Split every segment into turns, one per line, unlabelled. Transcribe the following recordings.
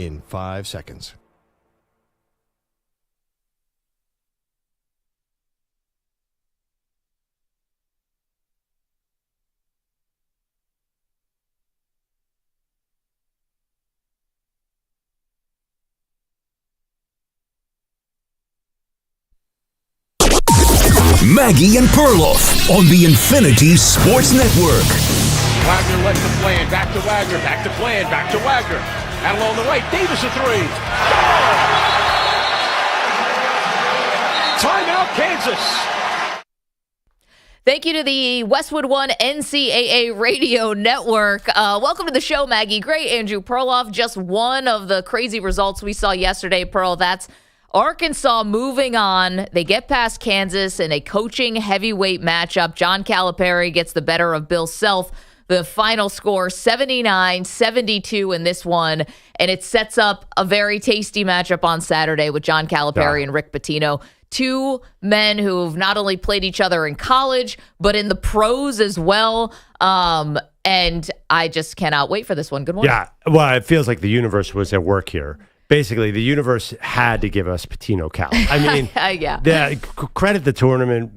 in 5 seconds.
Maggie and Perloff on the Infinity Sports Network.
Wagner left to Bland, back to Wagner, back to Bland, back to Wagner. Out along the right, Davis a three. Timeout, Kansas.
Thank you to the Westwood One NCAA Radio Network. Welcome to the show, Maggie. Great, Andrew Perloff. Just one of the crazy results we saw yesterday, Pearl. That's Arkansas moving on. They get past Kansas in a coaching heavyweight matchup. John Calipari gets the better of Bill Self. The final score, 79-72 in this one. And it sets up a very tasty matchup on Saturday with John Calipari and Rick Pitino. Two men who've not only played each other in college, but in the pros as well. And I just cannot wait for this one. Good morning.
Yeah, well, it feels like the universe was at work here. Basically, the universe had to give us Pitino Cal. I mean,
yeah.
Credit the tournament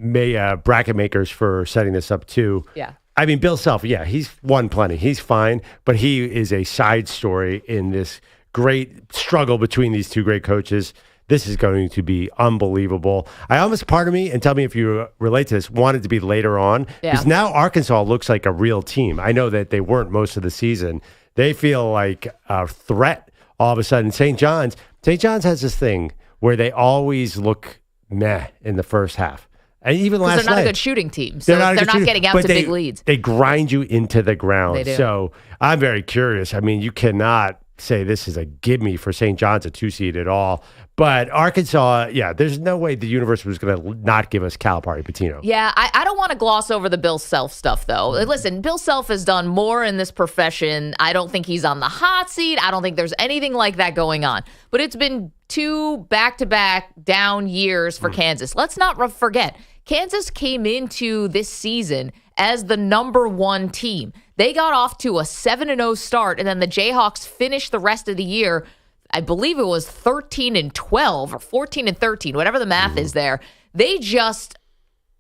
bracket makers for setting this up, too.
Yeah.
I mean, Bill Self, he's won plenty. He's fine, but he is a side story in this great struggle between these two great coaches. This is going to be unbelievable. I almost, part of me, and tell me if you relate to this, wanted to be later on. Because now Arkansas looks like a real team. I know that they weren't most of the season. They feel like a threat all of a sudden. St. John's has this thing where they always look meh in the first half. And even last night,
they're not a good shooting team, so they're not getting out to big leads.
They grind you into the ground.
They do.
So I'm very curious. I mean, you cannot say this is a gimme for St. John's, a 2-seed at all. But Arkansas, there's no way the universe was going to not give us Calipari Pitino.
Yeah, I don't want to gloss over the Bill Self stuff, though. Listen, Bill Self has done more in this profession. I don't think he's on the hot seat. I don't think there's anything like that going on. But it's been 2 back-to-back down years for Kansas. Let's not forget, Kansas came into this season as the number 1 team. They got off to a 7-0 start, and then the Jayhawks finished the rest of the year, I believe it was 13-12 or 14-13, whatever the math is there. They just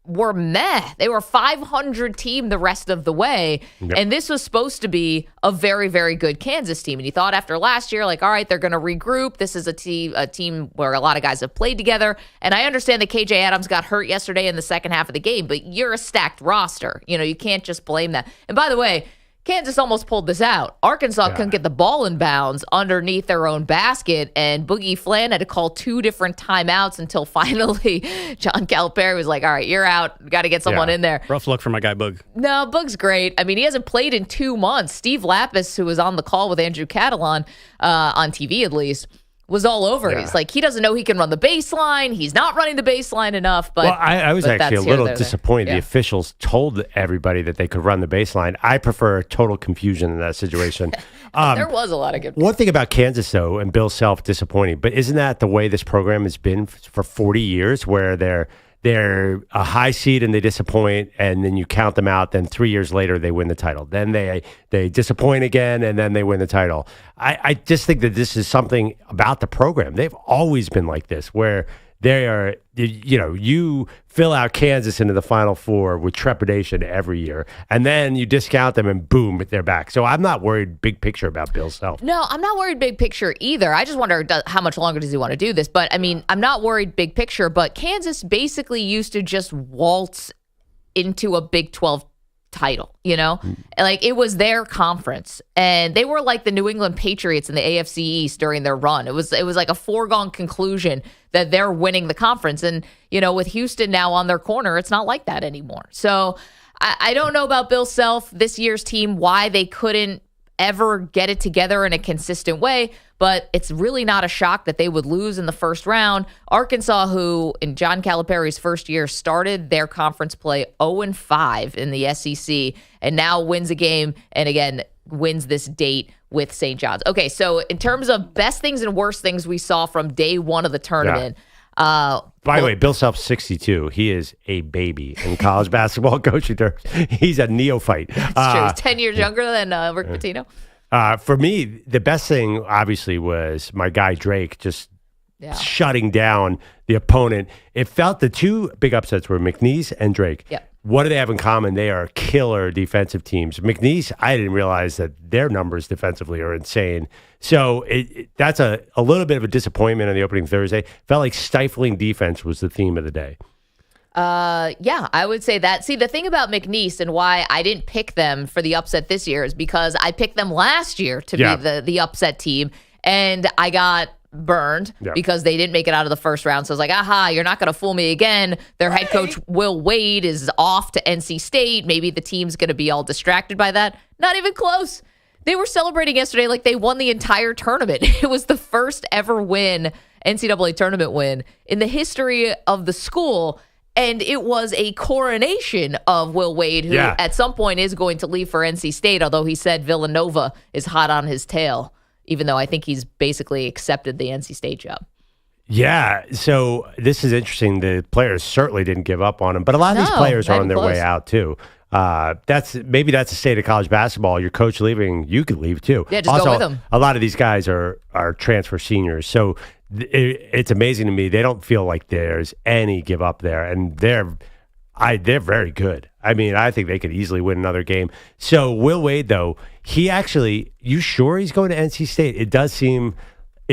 were meh. They were a 500 team the rest of the way. Yep. And this was supposed to be a very, very good Kansas team. And you thought after last year, like, all right, they're going to regroup. This is a team where a lot of guys have played together. And I understand that KJ Adams got hurt yesterday in the second half of the game, but you're a stacked roster. You know, you can't just blame that. And by the way, Kansas almost pulled this out. Arkansas couldn't get the ball in bounds underneath their own basket, and Boogie Flan had to call 2 different timeouts until finally John Calipari was like, all right, you're out. Got to get someone in there.
Rough luck for my guy, Boog.
No, Boog's great. I mean, he hasn't played in 2 months. Steve Lapis, who was on the call with Andrew Catalan, on TV at least, was all over. He's like, he doesn't know he can run the baseline. He's not running the baseline enough. But
I was actually a little disappointed. The officials told everybody that they could run the baseline. I prefer total confusion in that situation.
There was a lot of good.
One thing about Kansas, though, and Bill Self, disappointing, but isn't that the way this program has been for 40 years, where they're a high seed and they disappoint, and then you count them out. Then 3 years later, they win the title. Then they disappoint again, and then they win the title. I just think that this is something about the program. They've always been like this, where they are, you fill out Kansas into the Final Four with trepidation every year, and then you discount them, and boom, they're back. So I'm not worried big picture about Bill Self.
No, I'm not worried big picture either. I just wonder how much longer does he want to do this? But, I mean, I'm not worried big picture, but Kansas basically used to just waltz into a Big 12 title, like it was their conference, and they were like the New England Patriots in the AFC East during their run. It was like a foregone conclusion that they're winning the conference, and with Houston now on their corner, it's not like that anymore. So I don't know about Bill Self, this year's team, why they couldn't ever get it together in a consistent way, but it's really not a shock that they would lose in the first round. Arkansas, who in John Calipari's first year started their conference play 0-5 in the SEC, and now wins a game, and again, wins this date with St. John's. Okay, so in terms of best things and worst things we saw from day one of the tournament,
by the way, Bill Self, 62. He is a baby in college basketball coaching terms. He's a neophyte.
It's true. He's 10 years younger than Rick Pitino.
For me, the best thing, obviously, was my guy Drake just shutting down the opponent. It felt the two big upsets were McNeese and Drake.
Yeah.
What do they have in common? They are killer defensive teams. McNeese, I didn't realize that their numbers defensively are insane. So that's a little bit of a disappointment on the opening Thursday. Felt like stifling defense was the theme of the day.
Yeah, I would say that. See, the thing about McNeese and why I didn't pick them for the upset this year is because I picked them last year to be the upset team, and I got burned because they didn't make it out of the first round. So I was like, aha, you're not going to fool me again. Their head coach, Will Wade, is off to NC State. Maybe the team's going to be all distracted by that. Not even close. They were celebrating yesterday like they won the entire tournament. It was the first ever NCAA tournament win in the history of the school. And it was a coronation of Will Wade, who at some point is going to leave for NC State, although he said Villanova is hot on his tail, even though I think he's basically accepted the NC State job.
Yeah, so this is interesting. The players certainly didn't give up on him, but a lot of these players are on their way out too. That's the state of college basketball. Your coach leaving, you could leave too.
Yeah, just go with him.
A lot of these guys are transfer seniors, so it's amazing to me. They don't feel like there's any give up there, and they're very good. I mean, I think they could easily win another game. So Will Wade, though, you sure he's going to NC State? It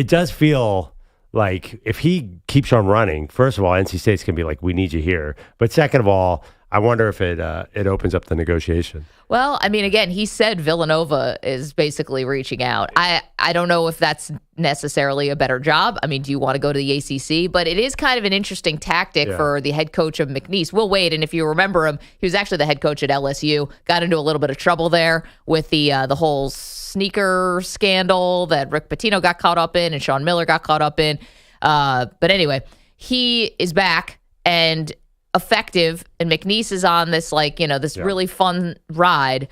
does feel like if he keeps on running, first of all, NC State's going to be like, we need you here. But second of all, I wonder if it opens up the negotiation.
Well, I mean, again, he said Villanova is basically reaching out. I don't know if that's necessarily a better job. I mean, do you want to go to the ACC? But it is kind of an interesting tactic for the head coach of McNeese, Will Wade. And if you remember him, he was actually the head coach at LSU. Got into a little bit of trouble there with the whole sneaker scandal that Rick Pitino got caught up in and Sean Miller got caught up in. But anyway, he is back and effective, and McNeese is on this really fun ride.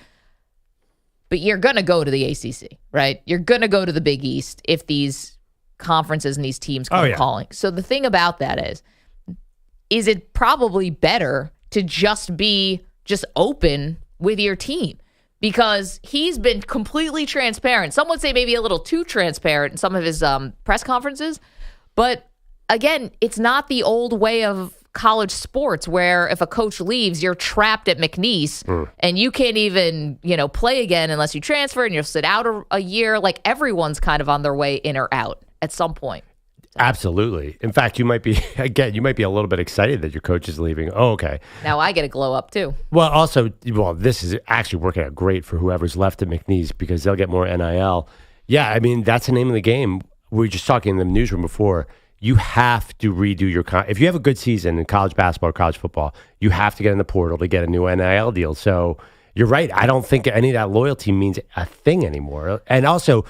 But you're going to go to the ACC, right? You're going to go to the Big East if these conferences and these teams come calling. So the thing about that is it probably better to just be open with your team? Because he's been completely transparent. Some would say maybe a little too transparent in some of his press conferences. But again, it's not the old way of college sports where if a coach leaves, you're trapped at McNeese and you can't even, play again unless you transfer and you'll sit out a year. Like everyone's kind of on their way in or out at some point.
Absolutely. In fact, you might be a little bit excited that your coach is leaving. Oh, okay.
Now I get a glow up too.
Well, this is actually working out great for whoever's left at McNeese because they'll get more NIL. Yeah, I mean, that's the name of the game. We were just talking in the newsroom before. You have to redo your if you have a good season in college basketball or college football, you have to get in the portal to get a new NIL deal. So you're right. I don't think any of that loyalty means a thing anymore. And also,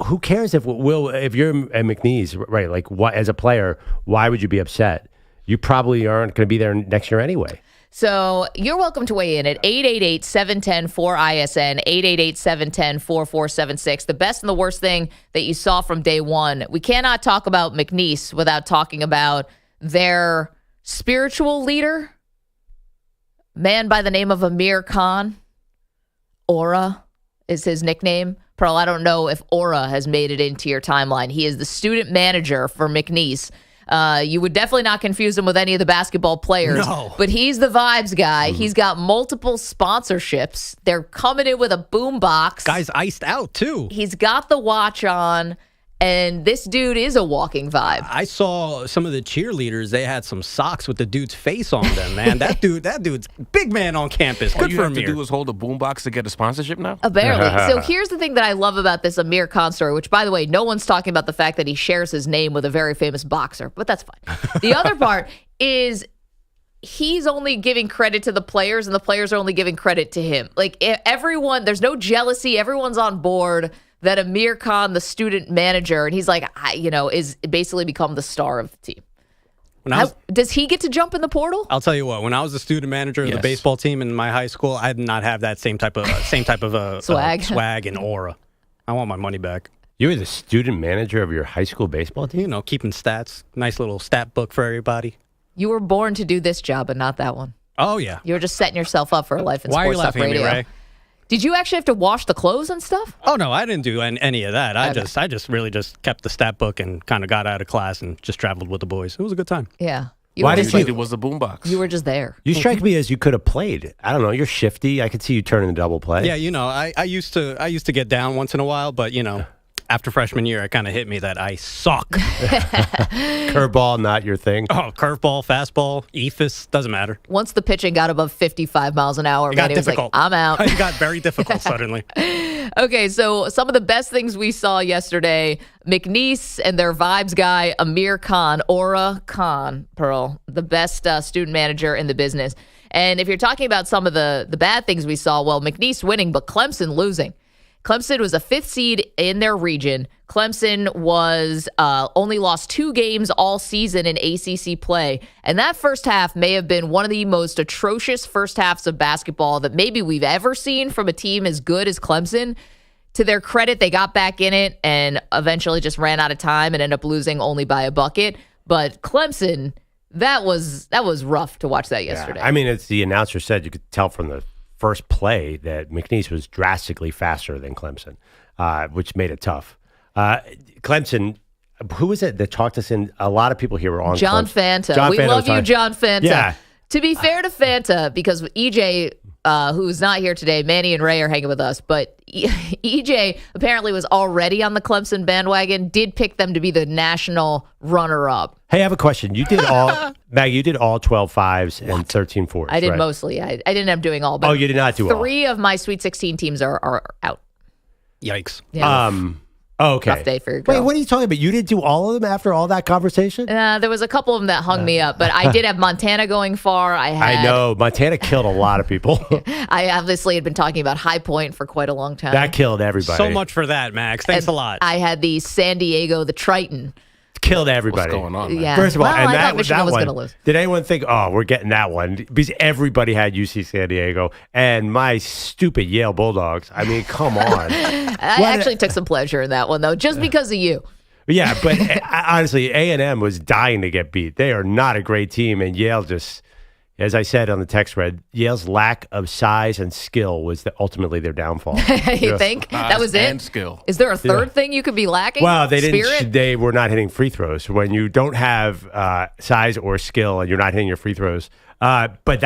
who cares if you're at McNeese, right? Like, what as a player, why would you be upset? You probably aren't going to be there next year anyway.
So you're welcome to weigh in at 888-710-4ISN, 888-710-4476. The best and the worst thing that you saw from day one. We cannot talk about McNeese without talking about their spiritual leader, man by the name of Amir Khan. Aura is his nickname. Pearl, I don't know if Aura has made it into your timeline. He is the student manager for McNeese. You would definitely not confuse him with any of the basketball players. No. But he's the vibes guy. He's got multiple sponsorships. They're coming in with a boombox.
Guy's iced out, too.
He's got the watch on, and this dude is a walking vibe.
I saw some of the cheerleaders. They had some socks with the dude's face on them, man. that dude's big man on campus. Good for Amir. All you have to do
is hold a boombox to get a sponsorship now?
Barely. So here's the thing that I love about this Amir Khan story, which, by the way, no one's talking about the fact that he shares his name with a very famous boxer, but that's fine. The other part is he's only giving credit to the players, and the players are only giving credit to him. Like, everyone, there's no jealousy. Everyone's on board that Amir Khan, the student manager, and he's like, is basically become the star of the team. Does he get to jump in the portal?
I'll tell you what. When I was the student manager of the baseball team in my high school, I did not have that same type of swag and aura. I want my money back.
You were the student manager of your high school baseball team?
Keeping stats. Nice little stat book for everybody.
You were born to do this job and not that one.
Oh, yeah.
You were just setting yourself up for a life in
Why
sports
are you laughing
talk radio.
at me, Ray?
Did you actually have to wash the clothes and stuff?
Oh, no, I didn't do any of that. I just really kept the stat book and kind of got out of class and just traveled with the boys. It was a good time.
Yeah.
Why did it was a boombox?
You were just there.
You strike me as you could have played. I don't know. You're shifty. I could see you turning the double play.
Yeah, I used to get down once in a while, but after freshman year, it kind of hit me that I suck.
Curveball, not your thing.
Oh, curveball, fastball, ephus, doesn't matter.
Once the pitching got above 55 miles an hour,
it was
like, I'm out.
It got very difficult suddenly.
Okay, so some of the best things we saw yesterday, McNeese and their vibes guy, Amir Khan, Aura Khan, Pearl, the best student manager in the business. And if you're talking about some of the bad things we saw, well, McNeese winning, but Clemson losing. Clemson was a 5th seed in their region. Clemson was only lost 2 games all season in ACC play. And that first half may have been one of the most atrocious first halves of basketball that maybe we've ever seen from a team as good as Clemson. To their credit, they got back in it and eventually just ran out of time and ended up losing only by a bucket. But Clemson, that was rough to watch that yesterday.
Yeah, I mean, as the announcer said, you could tell from the first play that McNeese was drastically faster than Clemson, which made it tough. Clemson, who was it that talked us in? A lot of people here were on
John
Clemson.
Fanta. We love you, John Fanta.
Yeah.
To be fair to Fanta, because EJ, who's not here today, Manny and Ray are hanging with us, but EJ apparently was already on the Clemson bandwagon, did pick them to be the national runner-up.
Hey, I have a question. You did Maggie, you did all 12 5s and 13 4s.
I did
right?
mostly. I didn't end up doing all. But
you did not do all.
3 of my Sweet 16 teams are out.
Yikes.
Yeah.
Okay.
Rough day for your girl.
Wait, what are you talking about? You didn't do all of them after all that conversation?
There was a couple of them that hung me up, but I did have Montana going far.
I know. Montana killed a lot of people.
I obviously had been talking about High Point for quite a long time.
That killed everybody.
So much for that, Max. Thanks a lot.
I had the San Diego, the Triton.
Killed everybody.
What's going on, man?
Yeah.
First of all,
well,
and
I
that
thought Michigan
that
was
one,
going to lose.
Did anyone think, we're getting that one? Because everybody had UC San Diego and my stupid Yale Bulldogs. I mean, come on.
I actually took some pleasure in that one, though, just because of you.
Yeah, but honestly, A&M was dying to get beat. They are not a great team, and Yale just, as I said on the text thread, Yale's lack of size and skill was ultimately their downfall.
You think? That was it?
And skill.
Is there a third thing you could be lacking?
Well, they didn't.
Spirit?
They were not hitting free throws. When you don't have size or skill and you're not hitting your free throws, but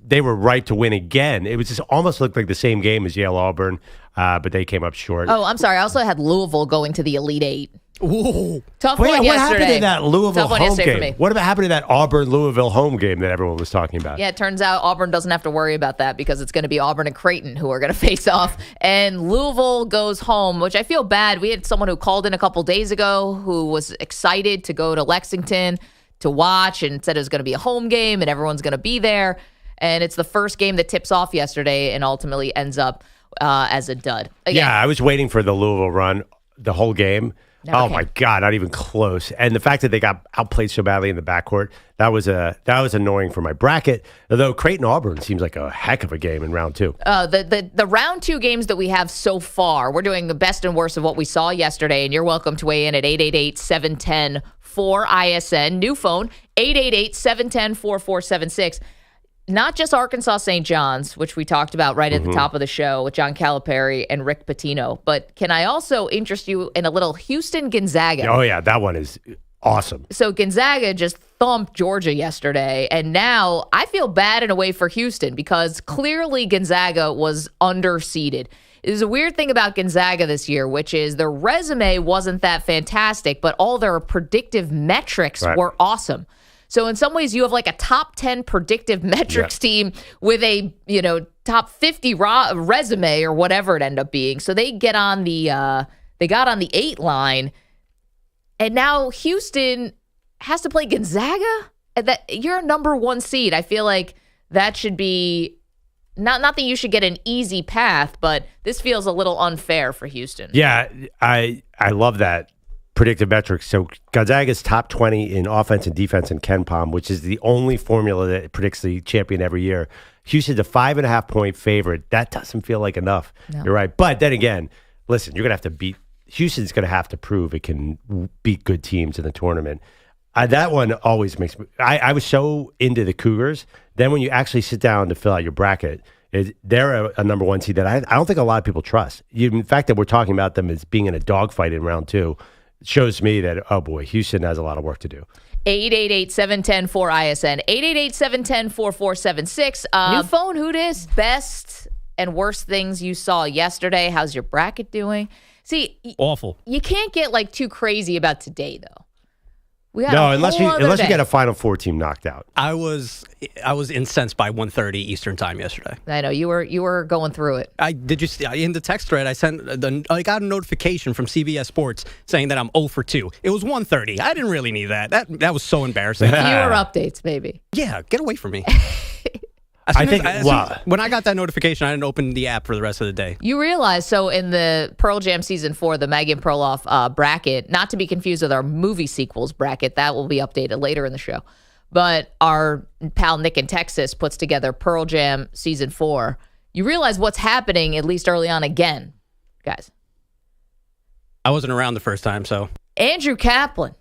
they were right to win again. It was just almost looked like the same game as Yale Auburn, but they came up short.
Oh, I'm sorry. I also had Louisville going to the Elite Eight.
Ooh.
Tough one yesterday.
What happened in that Louisville home
for
game?
me.
What happened in that Auburn-Louisville home game that everyone was talking about?
Yeah, it turns out Auburn doesn't have to worry about that because it's going to be Auburn and Creighton who are going to face off. And Louisville goes home, which I feel bad. We had someone who called in a couple days ago who was excited to go to Lexington to watch and said it was going to be a home game and everyone's going to be there. And it's the first game that tips off yesterday and ultimately ends up as a dud. Again,
yeah, I was waiting for the Louisville run the whole game.
Never came.
My God, not even close. And the fact that they got outplayed so badly in the backcourt, that was annoying for my bracket. Although Creighton Auburn seems like a heck of a game in round 2.
The round 2 games that we have so far, we're doing the best and worst of what we saw yesterday, and you're welcome to weigh in at 888-710-4ISN. New phone, 888-710-4476. Not just Arkansas St. John's, which we talked about right at the top of the show with John Calipari and Rick Pitino, but can I also interest you in a little Houston Gonzaga?
Oh, yeah, that one is awesome.
So Gonzaga just thumped Georgia yesterday, and now I feel bad in a way for Houston because clearly Gonzaga was underseeded. There's a weird thing about Gonzaga this year, which is their resume wasn't that fantastic, but all their predictive metrics were awesome. So in some ways, you have like a top 10 predictive metrics team with a top 50 resume or whatever it ended up being. So they got on the 8 line, and now Houston has to play Gonzaga. That you're a number 1 seed. I feel like that should be not that you should get an easy path, but this feels a little unfair for Houston.
Yeah, I love that. Predictive metrics. So Gonzaga's top 20 in offense and defense in KenPom, which is the only formula that predicts the champion every year. Houston's a 5.5 point favorite. That doesn't feel like enough. No. You're right. But then again, listen, you're going to have to beat Houston's going to have to prove it can beat good teams in the tournament. That one always makes me. I was so into the Cougars. Then when you actually sit down to fill out your bracket, They're a number 1 seed that I don't think a lot of people trust. In fact, that we're talking about them as being in a dogfight in round 2 shows me that, oh boy, Houston has a lot of work to do.
888-710-4ISN, 888-710-4476. New phone, who dis? Best and worst things you saw yesterday. How's your bracket doing? See,
awful.
You can't get like too crazy about today, though.
Unless you get a Final Four team knocked out.
I was incensed by 1:30 Eastern time yesterday.
I know you were going through it.
Did you see in the text thread? I got a notification from CBS Sports saying that I'm 0 for 2. It was 1:30. I didn't really need that. That was so embarrassing.
Fewer updates, baby.
Yeah, get away from me. When I got that notification, I didn't open the app for the rest of the day.
You realize, so in the Pearl Jam Season 4, the Maggie Perloff bracket, not to be confused with our movie sequels bracket, that will be updated later in the show. But our pal Nick in Texas puts together Pearl Jam Season 4. You realize what's happening, at least early on again, guys.
I wasn't around the first time, so.
Andrew Kaplan,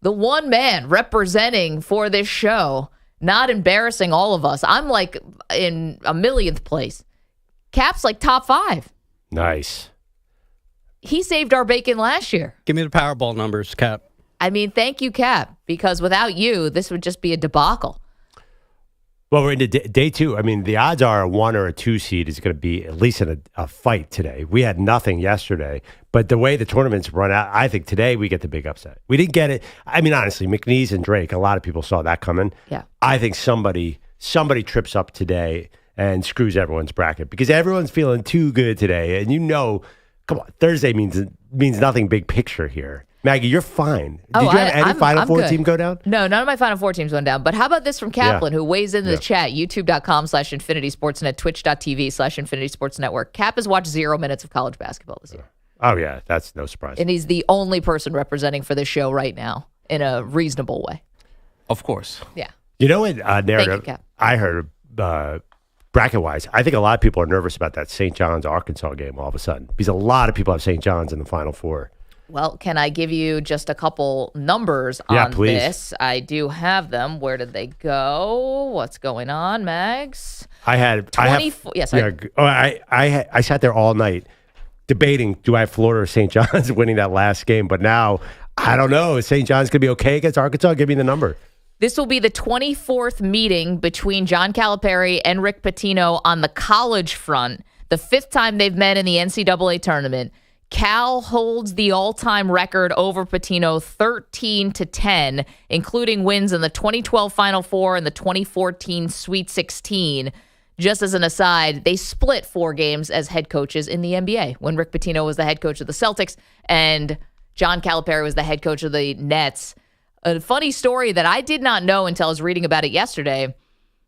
the one man representing for this show, not embarrassing all of us. I'm like in a millionth place. Cap's like top 5.
Nice.
He saved our bacon last year.
Give me the Powerball numbers, Cap.
I mean, thank you, Cap, because without you, this would just be a debacle.
Well, we're into day 2. I mean, the odds are a 1 or a 2 seed is going to be at least in a fight today. We had nothing yesterday, but the way the tournaments run out, I think today we get the big upset. We didn't get it. I mean, honestly, McNeese and Drake, a lot of people saw that coming.
Yeah.
I think somebody trips up today and screws everyone's bracket because everyone's feeling too good today. And come on, Thursday means nothing big picture here. Maggie, you're fine. Did you have any Final Four team go down?
No, none of my Final Four teams went down. But how about this from Kaplan, who weighs into the chat, youtube.com/Infinity Sportsnet, twitch.tv/Infinity Sports Network. Cap has watched 0 minutes of college basketball this year.
Oh, yeah, that's no surprise.
And he's the only person representing for this show right now in a reasonable way.
Of course.
Yeah.
You know what narrative I heard bracket-wise? I think a lot of people are nervous about that St. John's-Arkansas game all of a sudden because a lot of people have St. John's in the Final Four.
Well, can I give you just a couple numbers on this? I do have them. Where did they go? What's going on, Mags?
I had
24. Yes,
I sat there all night debating, do I have Florida or St. John's winning that last game? But now, I don't know. Is St. John's going to be okay against Arkansas? Give me the number.
This will be the 24th meeting between John Calipari and Rick Pitino on the college front, the 5th time they've met in the NCAA tournament. Cal holds the all-time record over Pitino 13-10, including wins in the 2012 Final Four and the 2014 Sweet 16. Just as an aside, they split 4 games as head coaches in the NBA when Rick Pitino was the head coach of the Celtics and John Calipari was the head coach of the Nets. A funny story that I did not know until I was reading about it yesterday.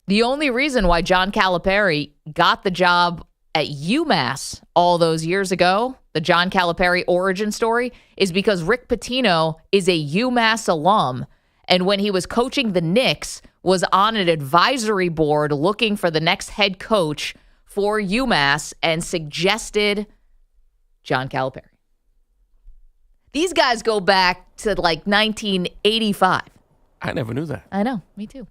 The only reason why John Calipari got the job at UMass all those years ago, the John Calipari origin story, is because Rick Pitino is a UMass alum. And when he was coaching the Knicks, was on an advisory board looking for the next head coach for UMass and suggested John Calipari. These guys go back to like 1985.
I never knew that.
I know, me too.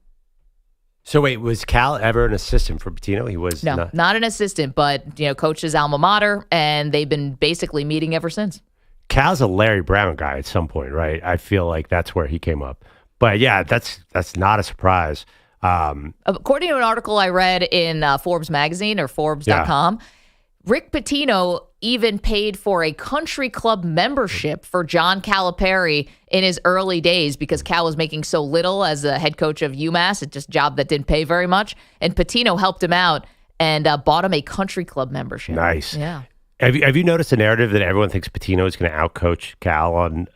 So wait, was Cal ever an assistant for Pitino? He was
not an assistant, but coached his alma mater, and they've been basically meeting ever since.
Cal's a Larry Brown guy at some point, right? I feel like that's where he came up. But yeah, that's not a surprise.
According to an article I read in Forbes magazine or Forbes.com, Rick Pitino even paid for a country club membership for John Calipari in his early days because Cal was making so little as a head coach of UMass. It's just a job that didn't pay very much. And Pitino helped him out and bought him a country club membership.
Nice.
Yeah.
Have you noticed the narrative that everyone thinks Pitino is going to outcoach Cal on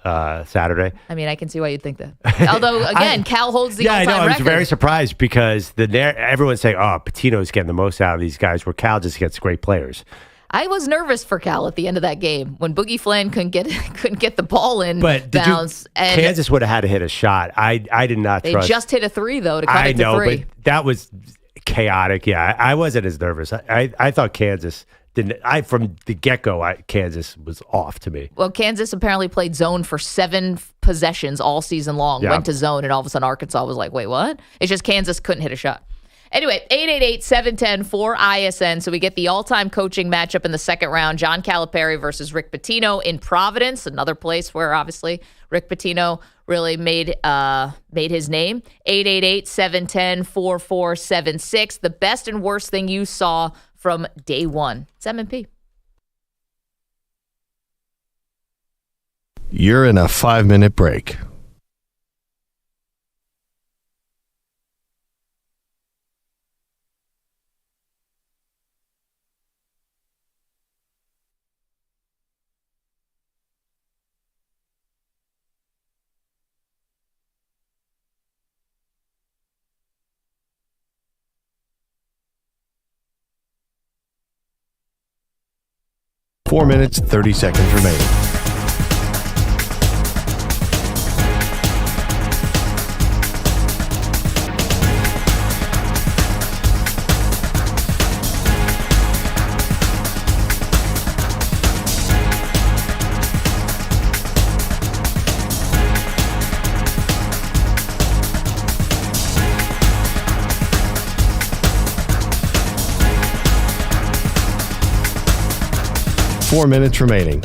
Saturday?
I mean, I can see why you'd think that. Although, again, Cal holds the all-time record.
I was very surprised because everyone's saying, oh, Pitino's getting the most out of these guys, where Cal just gets great players.
I was nervous for Cal at the end of that game when Boogie Flan couldn't get the ball in bounds.
Kansas would have had to hit a shot. I did not trust.
They just hit a 3, though, to cut it to 3.
But that was chaotic. Yeah, I wasn't as nervous. I thought Kansas didn't. From the get-go, Kansas was off to me.
Well, Kansas apparently played zone for 7 possessions all season long, went to zone, and all of a sudden Arkansas was like, wait, what? It's just Kansas couldn't hit a shot. Anyway, 888-710-4ISN. So we get the all-time coaching matchup in the second round. John Calipari versus Rick Pitino in Providence, another place where obviously Rick Pitino really made his name. 888-710-4476. The best and worst thing you saw from day one. It's M&P.
You're in a 5-minute break. Four minutes, 30 seconds remaining. Four minutes remaining.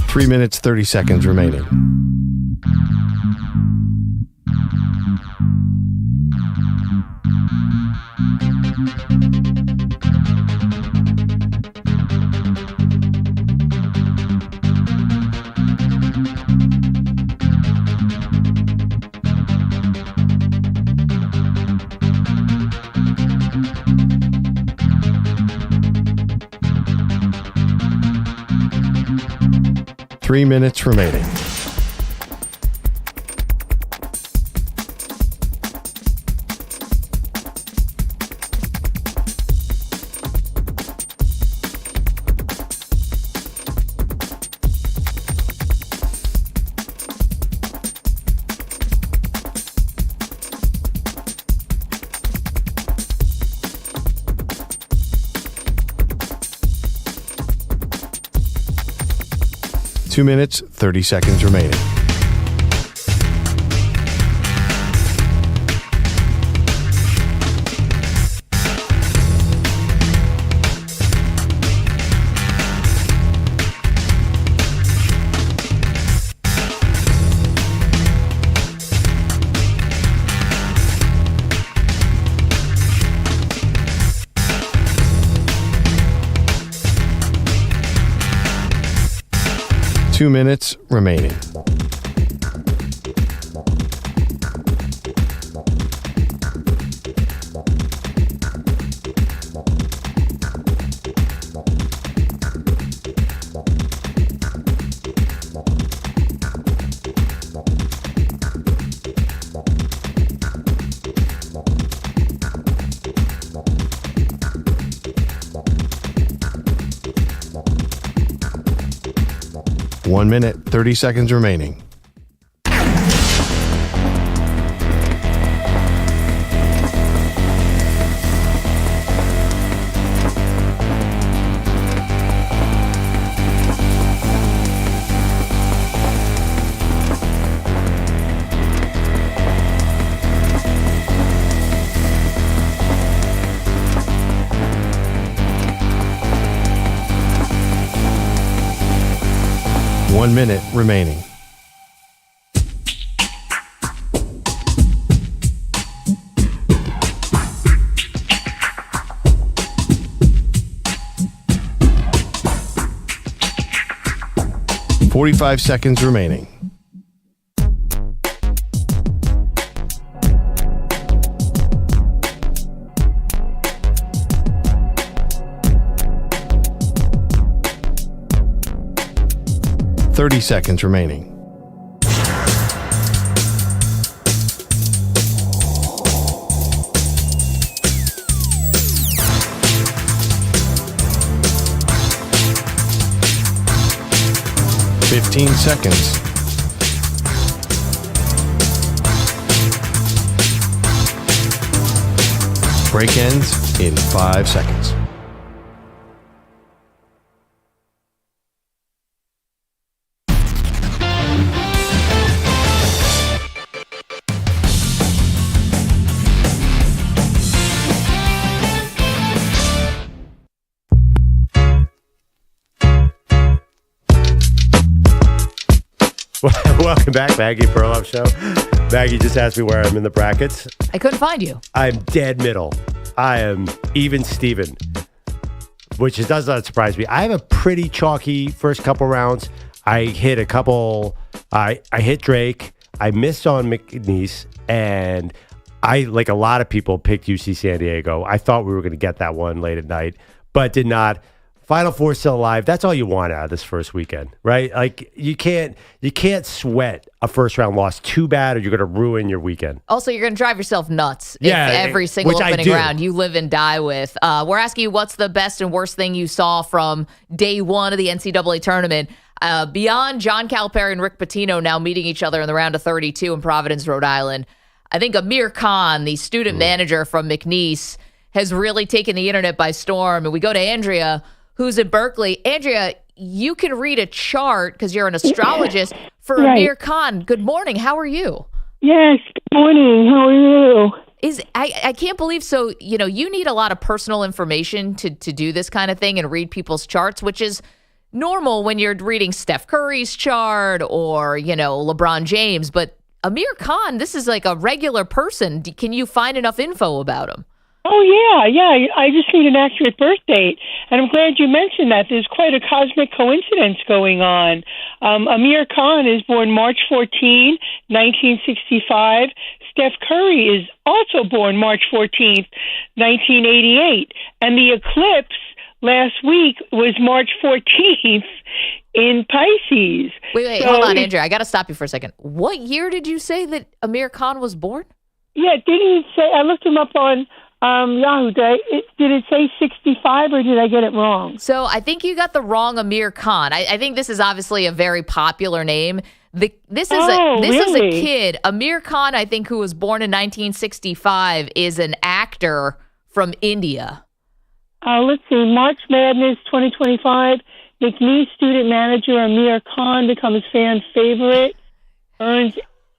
Three minutes, 30 seconds remaining. Three minutes remaining. Two minutes, 30 seconds remaining. Two minutes remaining. One minute, 30 seconds remaining. One minute remaining. .45 seconds remaining. .30 seconds remaining. 15 seconds. Break ends in 5 seconds.
Welcome back, Maggie Perloff Show. Maggie just asked me where I'm in the brackets.
I couldn't find you.
I'm dead middle. I am even Steven, which does not surprise me. I have a pretty chalky first couple rounds. I hit a couple. I hit Drake. I missed on McNeese, and I, like a lot of people, picked UC San Diego. I thought we were going to get that one late at night, but did not. Final Four still alive. That's all you want out of this first weekend, right? Like you can't sweat a first round loss too bad, or you're going to ruin your weekend.
Also, you're going to drive yourself nuts if every single opening round you live and die with. We're asking you what's the best and worst thing you saw from day one of the NCAA tournament. Beyond John Calipari and Rick Pitino now meeting each other in the round of 32 in Providence, Rhode Island, I think Amir Khan, the student manager from McNeese, has really taken the internet by storm. And we go to Andrea, who's in Berkeley. Andrea, you can read a chart because you're an astrologist for Amir Khan. Good morning. How are you?
Yes. Good morning. How are you?
I can't believe so. You know, you need a lot of personal information to do this kind of thing and read people's charts, which is normal when you're reading Steph Curry's chart or, you know, LeBron James. But Amir Khan, this is like a regular person. Can you find enough info about him?
Oh, yeah. I just need an accurate birth date. And I'm glad you mentioned that. There's quite a cosmic coincidence going on. Amir Khan is born March 14, 1965. Steph Curry is also born March 14th, 1988. And the eclipse last week was March 14th in Pisces.
Wait, so, hold on, Andrea. I got to stop you for a second. What year did you say that Amir Khan was born?
Yeah, didn't it say? I looked him up on Yahoo. Did it say 65 or did I get it wrong?
So I think you got the wrong Amir Khan. I think this is obviously a very popular name. This is a kid. Amir Khan, I think, who was born in 1965, is an actor from India.
Let's see. March Madness 2025. McNeese student manager Amir Khan becomes fan favorite. Earns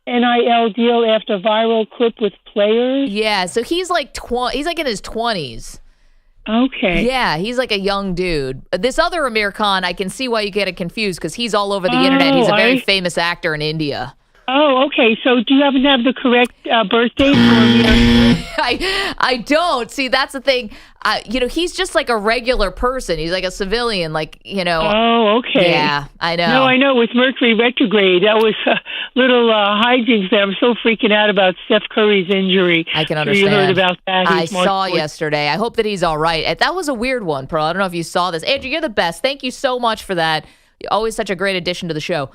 NIL deal after viral clip with players.
Yeah, so he's like he's like in his 20s.
Okay.
Yeah, he's like a young dude. This other Amir Khan, I can see why you get it confused because he's all over the internet. He's a very famous actor in India.
Oh, okay. So do you happen to have the correct birth date for Amir?
I don't. See, that's the thing. He's just like a regular person. He's like a civilian,
Oh, okay.
Yeah, I know.
No, I know. With Mercury retrograde, that was a little hijinks there. I'm so freaking out about Steph Curry's injury.
I can understand.
You heard about that.
I saw yesterday. I hope that he's all right. That was a weird one, Pearl. I don't know if you saw this. Andrew, you're the best. Thank you so much for that. You're always such a great addition to the show.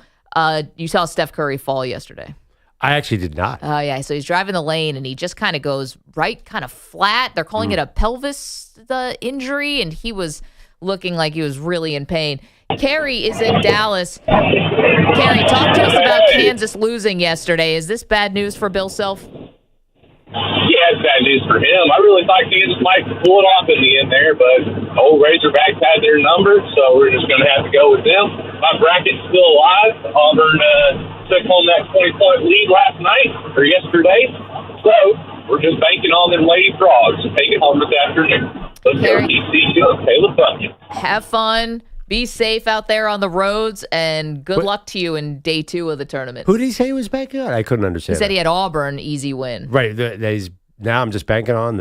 You saw Steph Curry fall yesterday.
I actually did not.
Oh, yeah. So he's driving the lane, and he just kind of goes right kind of flat. They're calling it a pelvis injury, and he was looking like he was really in pain. Carrie is in Dallas. Carrie, talk to us about Kansas losing yesterday. Is this bad news for Bill Self?
Yeah, it's bad news for him. I really thought Kansas might pull it off in the end there, but old Razorbacks had their number, so we're just going to have to go with them. My bracket's still alive. Auburn took home that 20-point lead last night, or yesterday, so we're just banking on them Lady Frogs to take it home this afternoon. Let's go TCU. Caleb Bucket.
Have fun. Be safe out there on the roads, and good luck to you in day 2 of the tournament.
Who did he say he was banking on? I couldn't understand.
He said he had Auburn, easy win.
Right. Now I'm just banking on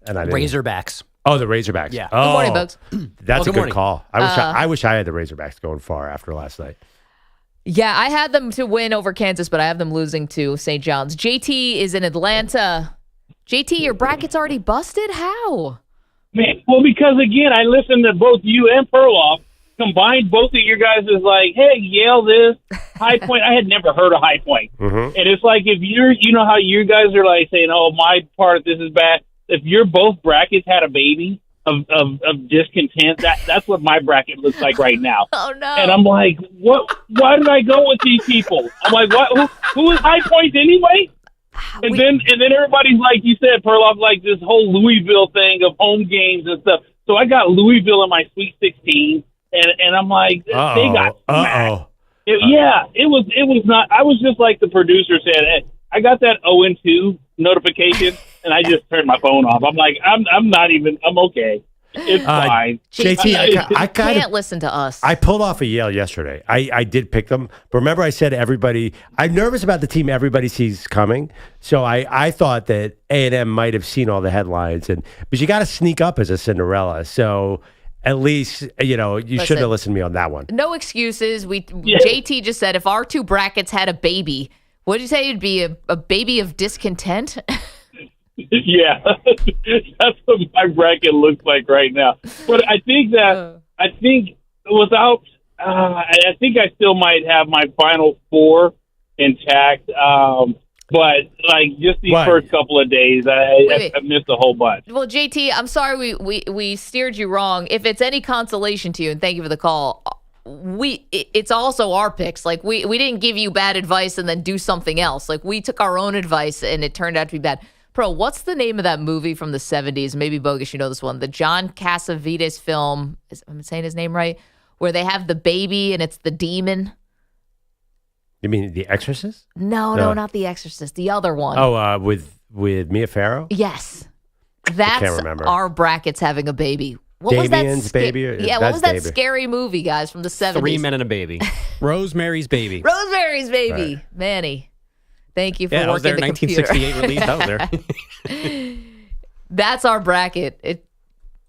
Razorbacks.
Oh, the Razorbacks.
Yeah.
Good morning, Bugs.
That's a good call. I wish I had the Razorbacks going far after last night.
Yeah, I had them to win over Kansas, but I have them losing to St. John's. JT is in Atlanta. JT, your bracket's already busted? How?
Man, well, because, again, I listened to both you and Perloff. Combined both of your guys is like, hey, Yale this, High Point. I had never heard of High Point. Mm-hmm. And it's like if you know how you guys are like saying, oh, my part of this is bad. If your both brackets had a baby, of discontent. That's what my bracket looks like right now.
Oh no!
And I'm like, what? Why did I go with these people? I'm like, what? Who is High Point anyway? And then everybody's like you said, Perloff, like this whole Louisville thing of home games and stuff. So I got Louisville in my Sweet 16, and I'm like, they got smacked. It was not. I was just like the producer said. I got that 0-2 notification, and I just turned my phone off. I'm like, I'm not even. I'm okay. It's fine.
JT, I
can't listen to us.
I pulled off a Yale yesterday. I did pick them. But remember I said everybody, I'm nervous about the team everybody sees coming. So I thought that A&M might have seen all the headlines. But you got to sneak up as a Cinderella. So at least, you should have listened to me on that one.
No excuses. JT just said if our two brackets had a baby, what did you say? It'd be a baby of discontent?
Yeah, that's what my bracket looks like right now. But I think I think I still might have my final four intact. But like just these first couple of days, I missed a whole bunch.
Well, JT, I'm sorry we steered you wrong. If it's any consolation to you, and thank you for the call. It's also our picks. Like we didn't give you bad advice and then do something else. Like we took our own advice and it turned out to be bad. Bro, what's the name of that movie from the 70s? Maybe Bogusch, you know this one. The John Cassavetes film. I'm saying his name right? Where they have the baby and it's the demon.
You mean The Exorcist?
No, not The Exorcist. The other one.
Oh, with Mia Farrow?
Yes. That's our brackets having a baby. What
Damien's
was that
baby?
What was that scary movie, guys, from the 70s?
3 Men and a Baby. Rosemary's Baby.
Rosemary's Baby. Right. Manny. Thank you for working
there,
the
1968
computer.
release. That was there.
That's our bracket.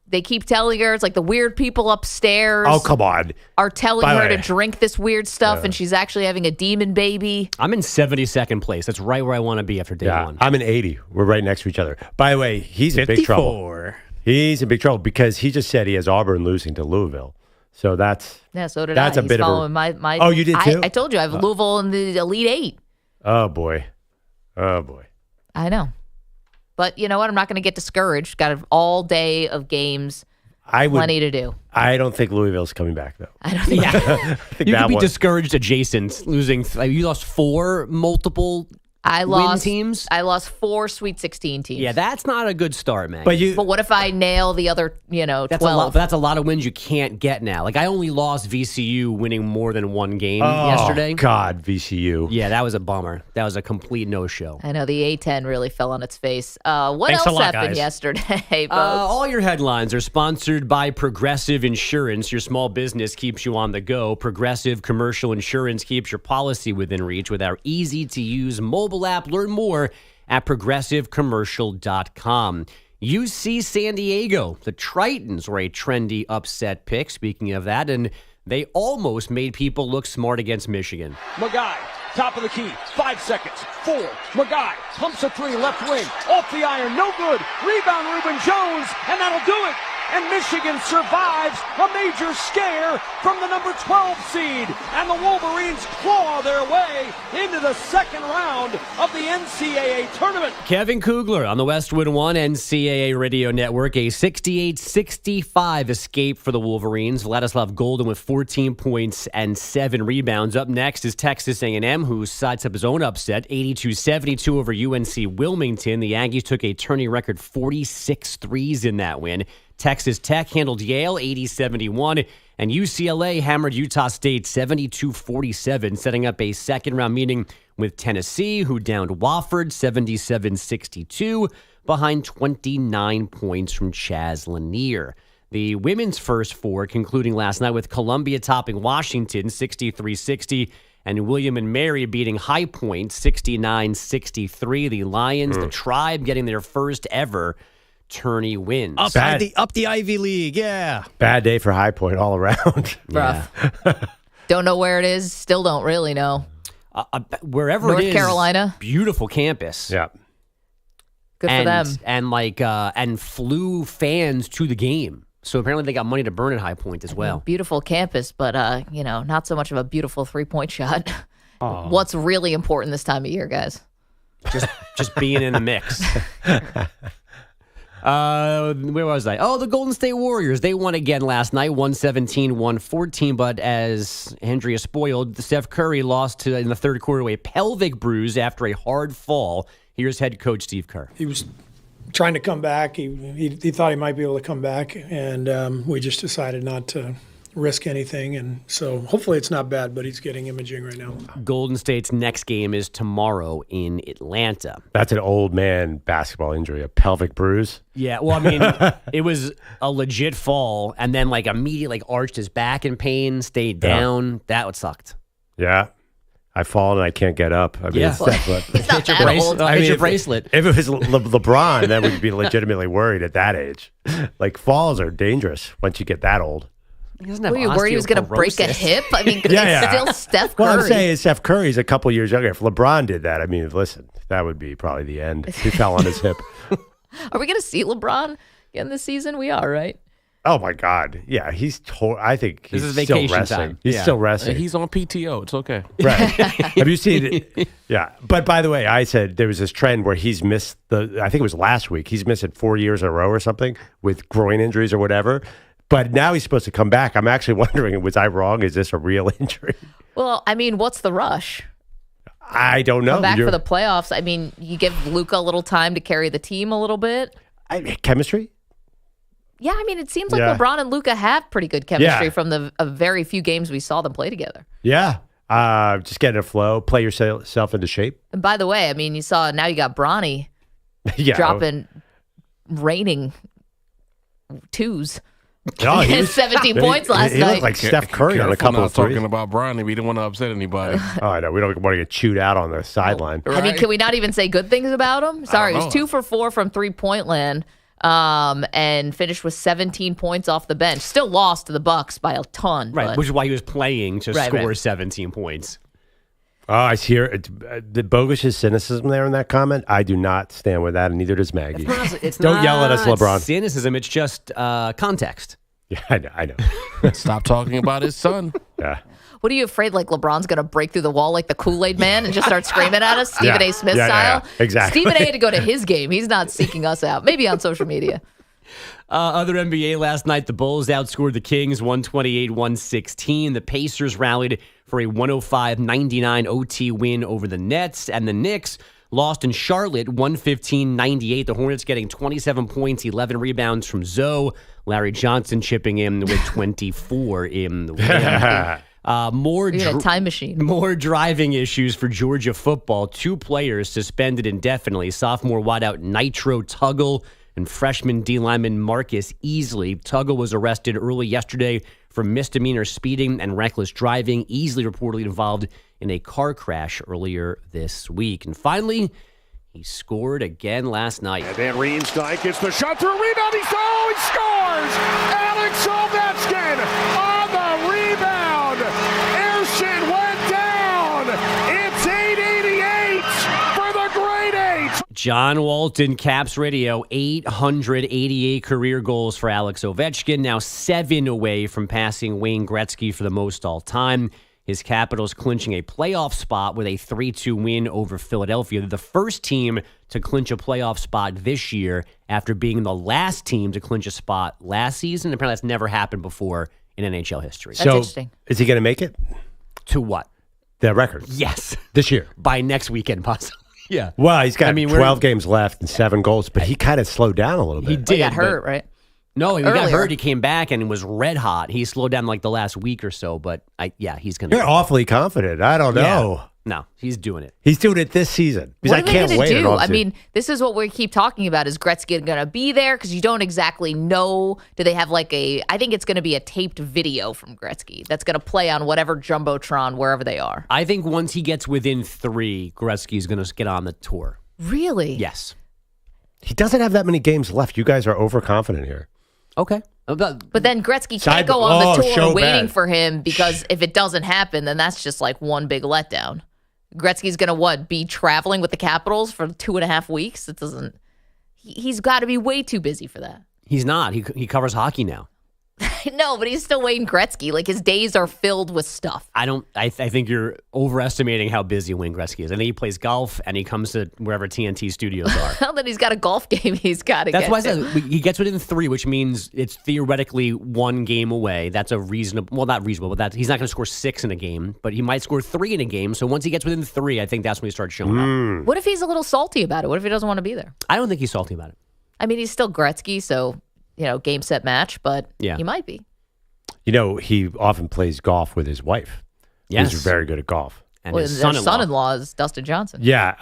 They keep telling her it's like the weird people upstairs.
Oh, come on.
Are telling her to drink this weird stuff, and she's actually having a demon baby.
I'm in 72nd place. That's right where I want to be after day one.
I'm in 80. We're right next to each other. By the way, he's 54. In big trouble. He's in big trouble because he just said he has Auburn losing to Louisville. So that's
so did
that's
I.
a bit of a
my.
Oh, you did too?
I told you I have Louisville in the Elite Eight.
Oh boy.
I know. But you know what? I'm not going to get discouraged. Got an all day of games. Plenty to do.
I don't think Louisville's coming back, though.
I don't think.
You could be discouraged adjacent, losing. You lost 4 multiple win teams.
I lost 4 Sweet 16 teams.
Yeah, that's not a good start, man.
But what if I nail the other, 12?
That's a lot of wins you can't get now. Like I only lost VCU winning more than 1 game yesterday.
Oh God, VCU.
Yeah, that was a bummer. That was a complete no-show.
I know the A10 really fell on its face. What else happened yesterday, folks?
All your headlines are sponsored by Progressive Insurance. Your small business keeps you on the go. Progressive Commercial Insurance keeps your policy within reach with our easy-to-use mobile app. Learn more at progressivecommercial.com. UC San Diego, the Tritons were a trendy upset pick, speaking of that, and they almost made people look smart against Michigan.
Magai, top of the key, 5 seconds, 4, Magai, pumps a 3, left wing, off the iron, no good, rebound Reuben Jones, and that'll do it. And Michigan survives a major scare from the number 12 seed. And the Wolverines claw their way into the second round of the NCAA Tournament.
Kevin Kugler on the Westwood One NCAA Radio Network. A 68-65 escape for the Wolverines. Vladislav Golden with 14 points and 7 rebounds. Up next is Texas A&M, who sides up his own upset. 82-72 over UNC Wilmington. The Aggies took a tourney record 46 threes in that win. Texas Tech handled Yale 80-71, and UCLA hammered Utah State 72-47, setting up a second-round meeting with Tennessee, who downed Wofford 77-62, behind 29 points from Chaz Lanier. The women's first 4 concluding last night with Columbia topping Washington 63-60, and William and Mary beating High Point 69-63. The Lions, the Tribe, getting their first ever tourney wins. Up the Ivy League, yeah.
Bad day for High Point all around.
Rough. Don't know where it is. Still don't really know.
Wherever
North
it is,
Carolina.
Beautiful campus.
Yeah.
Good for them.
And flew fans to the game. So apparently they got money to burn at High Point as well.
Beautiful campus, but not so much of a beautiful 3-point shot. Oh. What's really important this time of year, guys?
Just being in the mix. Where was I? Oh, the Golden State Warriors. They won again last night, 117-114. But as Andrea spoiled, Steph Curry lost in the third quarter to a pelvic bruise after a hard fall. Here's head coach Steve Kerr.
He was trying to come back. He thought he might be able to come back, and we just decided not to risk anything. And so hopefully it's not bad, but he's getting imaging right now.
Golden State's next game is tomorrow in Atlanta.
That's an old man basketball injury, a pelvic bruise.
Yeah, well, I mean, it was a legit fall, and then immediately arched his back in pain, stayed down. That sucked.
Yeah. I fall and I can't get up. I mean,
it's not that old.
Your bracelet.
If it was LeBron, then we'd be legitimately worried at that age. Falls are dangerous once you get that old.
Were you worried he was going to break a hip? I mean, it's still Steph Curry.
Well, I'm saying Steph Curry's a couple years younger. If LeBron did that, I mean, listen, that would be probably the end. He fell on his hip.
Are we going to see LeBron again this season? We are, right?
Oh, my God. Yeah, I think he's
this is vacation
still resting.
time.
He's still resting.
He's on PTO. It's okay.
Right. Have you seen it? Yeah. But by the way, I said there was this trend where he's missed I think it was last week. He's missed it 4 years in a row or something with groin injuries or whatever. But now he's supposed to come back. I'm actually wondering, was I wrong? Is this a real injury?
Well, I mean, what's the rush?
I don't know.
Come back for the playoffs. I mean, you give Luka a little time to carry the team a little bit.
Chemistry?
Yeah, I mean, it seems like LeBron and Luka have pretty good chemistry from the very few games we saw them play together.
Yeah. Just get in a flow, play yourself into shape.
And by the way, I mean, you saw now you got Bronny dropping raining twos.
Oh,
he had 17 points last
night. He looked like Steph Curry on a couple of threes.
Talking about Bronny, we didn't want to upset anybody.
Oh, I know. We don't want to get chewed out on the sideline.
I mean, can we not even say good things about him? Sorry, he was 2 for 4 from 3-point land. And finished with 17 points off the bench. Still lost to the Bucks by a ton.
Right,
but.
which is why he was playing to score 17 points.
Oh, I hear the Bogusch's cynicism there in that comment. I do not stand with that, and neither does Maggie. Don't yell at us, LeBron.
Cynicism, it's just context.
Yeah, I know.
Stop talking about his son.
Yeah.
What are you afraid, LeBron's going to break through the wall like the Kool-Aid man and just start screaming at us, Stephen A. Smith style?
Yeah, exactly.
Stephen A. had to go to his game. He's not seeking us out. Maybe on social media.
Other NBA last night, the Bulls outscored the Kings 128-116. The Pacers rallied for a 105-99 OT win over the Nets. And the Knicks lost in Charlotte 115-98. The Hornets getting 27 points, 11 rebounds from Zoe. Larry Johnson chipping in with 24 in the win. More
time machine.
More driving issues for Georgia football. 2 players suspended indefinitely. Sophomore wideout Nitro Tuggle and freshman D lineman Marcus Easley. Tuggle was arrested early yesterday for misdemeanor speeding and reckless driving. Easley reportedly involved in a car crash earlier this week. And finally, he scored again last night.
And then Rienstein gets the shot through, rebound, he scores! Alex Ovechkin on the rebound! Airship went down! It's 888 for the Great 8!
John Walton, Caps Radio, 888 career goals for Alex Ovechkin, now 7 away from passing Wayne Gretzky for the most all-time. His Capitals clinching a playoff spot with a 3-2 win over Philadelphia. They're the first team to clinch a playoff spot this year after being the last team to clinch a spot last season. Apparently that's never happened before in NHL history.
That's interesting.
Is he going to make it?
To what?
The record?
Yes.
This year?
By next weekend, possibly. Yeah.
Well, he's got 12 games left and 7 goals, but he kind of slowed down a little bit.
He did.
He got hurt, right?
No, he got hurt. He came back and was red hot. He slowed down the last week or so, but he's going to.
You're awfully confident. I don't know.
No, he's doing it.
He's doing it this season.
What are they going to do? I mean, this is what we keep talking about. Is Gretzky going to be there? Because you don't exactly know. Do they have I think it's going to be a taped video from Gretzky that's going to play on whatever Jumbotron, wherever they are.
I think once he gets within 3, Gretzky's going to get on the tour.
Really?
Yes.
He doesn't have that many games left. You guys are overconfident here.
Okay.
But then Gretzky can't go on the tour waiting for him because if it doesn't happen, then that's just one big letdown. Gretzky's going to be traveling with the Capitals for 2.5 weeks? It doesn't. He's got to be way too busy for that.
He's not. He covers hockey now.
No, but he's still Wayne Gretzky. Like, his days are filled with stuff.
I think you're overestimating how busy Wayne Gretzky is. I think he plays golf and he comes to wherever TNT studios are.
Now that he's got a golf game, he's got to get
That's why I said he gets within 3, which means it's theoretically 1 game away. That's a reasonable, well, not reasonable, but he's not going to score 6 in a game, but he might score 3 in a game. So once he gets within 3, I think that's when he starts showing up.
What if he's a little salty about it? What if he doesn't want to be there?
I don't think he's salty about it.
I mean, he's still Gretzky, so, game, set, match, but he might be.
He often plays golf with his wife.
Yes.
He's very good at golf.
And
Well,
his
their
son-in-law.
son-in-law is Dustin Johnson.
Yeah,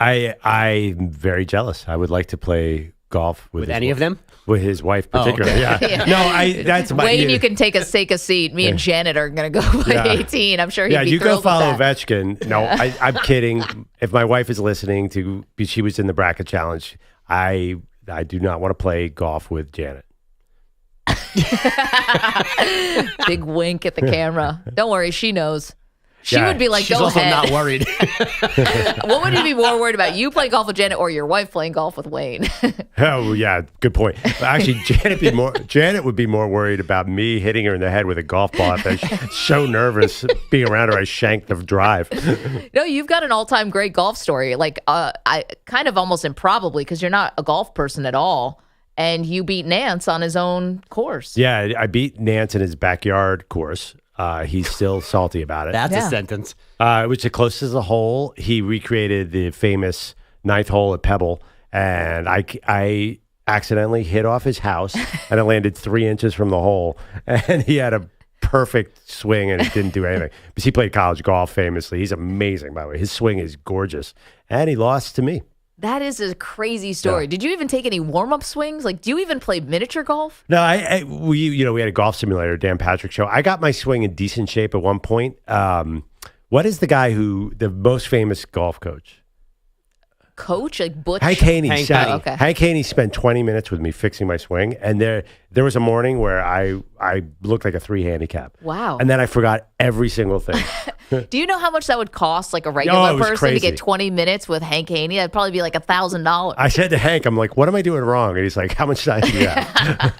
I'm very jealous. I would like to play golf with
any of them?
With his wife, particularly.
okay.
Yeah. No, that's my.
Wayne, you can take a seat. Me and Janet are going to go play 18. I'm sure he'd be
you go
thrilled
follow
with that.
Ovechkin. No, I'm kidding. If my wife is listening she was in the bracket challenge. I do not want to play golf with Janet.
Big wink at the camera. Don't worry, she knows. She
Yeah,
would be like,
She's
go
also
ahead.
not worried.
What would you be more worried about? You playing golf with Janet or your wife playing golf with Wayne?
Oh yeah, good point. But actually, Janet would be more worried about me hitting her in the head with a golf ball. If I so nervous being around her, I shanked the drive.
No, you've got an all-time great golf story. Like, I kind of almost improbably, because you're not a golf person at all, and you beat Nance on his own course.
Yeah, I beat Nance in his backyard course. He's still salty about it.
That's a sentence.
It was the closest to the hole. He recreated the famous 9th hole at Pebble, and I accidentally hit off his house, and it landed 3 inches from the hole, and he had a perfect swing, and it didn't do anything. Because he played college golf famously. He's amazing, by the way. His swing is gorgeous, and he lost to me.
That is a crazy story.
Yeah.
Did you even take any warm-up swings? Like, do you even play miniature golf?
No, we had a golf simulator, Dan Patrick show. I got my swing in decent shape at one point. What is the most famous golf coach?
Coach? Like Butch?
Hank Haney.
Okay.
Hank Haney spent 20 minutes with me fixing my swing, and there was a morning where I looked like a 3 handicap.
Wow.
And then I forgot every single thing.
Do you know how much that would cost, like a regular
it was
person, to
crazy.
get 20 minutes with Hank Haney? That'd probably be like $1,000.
I said to Hank, I'm like, what am I doing wrong? And he's like, how much time do you have?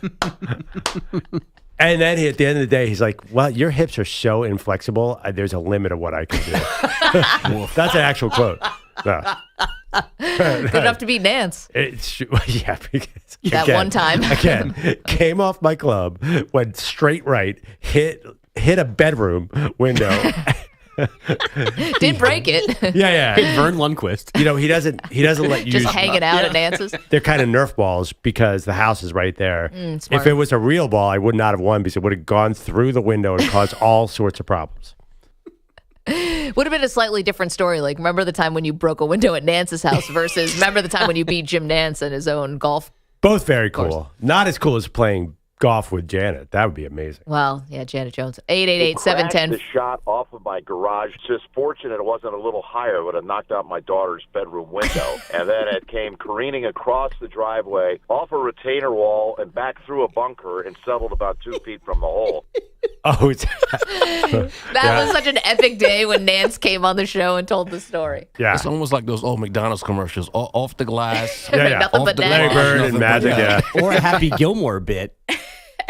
And then at the end of the day, he's like, well, your hips are so inflexible. There's a limit of what I can do. That's an actual quote. No.
Good enough to beat Nance.
Yeah, because
That one time.
Again, came off my club, went straight right, hit a bedroom window.
Did break it.
Yeah.
Vern Lundquist.
He doesn't let you
Just hanging out at Nance's.
They're kind of Nerf balls because the house is right there.
Smart.
If it was a real ball, I would not have won because it would have gone through the window and caused all sorts of problems.
Would have been a slightly different story. Like, remember the time when you broke a window at Nance's house versus remember the time when you beat Jim Nance in his own golf.
Both very cool. Not as cool as playing golf with Janet. That would be amazing.
Well, yeah, Janet Jones. 888-710.
The shot off of my garage. Just fortunate it wasn't a little higher. It would have knocked out my daughter's bedroom window. And then it came careening across the driveway, off a retainer wall, and back through a bunker and settled about 2 feet from the hole.
Oh,
That was such an epic day when Nance came on the show and told the story.
Yeah.
It's almost like those old McDonald's commercials. Off the glass.
Yeah.
Nothing
Off
but
the
net.
Larry
glass,
Bird
nothing
and
but
Magic,
net.
yeah.
Or a Happy Gilmore bit.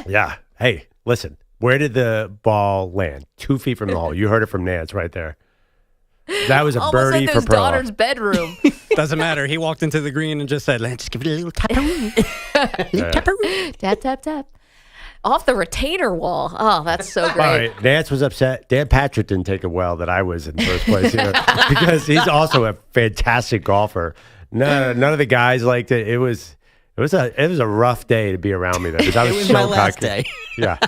Yeah. Hey, listen. Where did the ball land? 2 feet from the hole. You heard it from Nance right there. That was a
Almost
birdie
like
for
his
Perloff.
daughter's bedroom.
Doesn't matter. He walked into the green and just said, let's just give it a little tap-a-roo.
Tap, tap, tap. Off the retainer wall. Oh, that's so great.
All right, Nance was upset. Dan Patrick didn't take it well that I was in first place either, because he's also a fantastic golfer. None of the guys liked it. It was a rough day to be around me. Though, I
It was
so
my last
cocky.
day.
Yeah,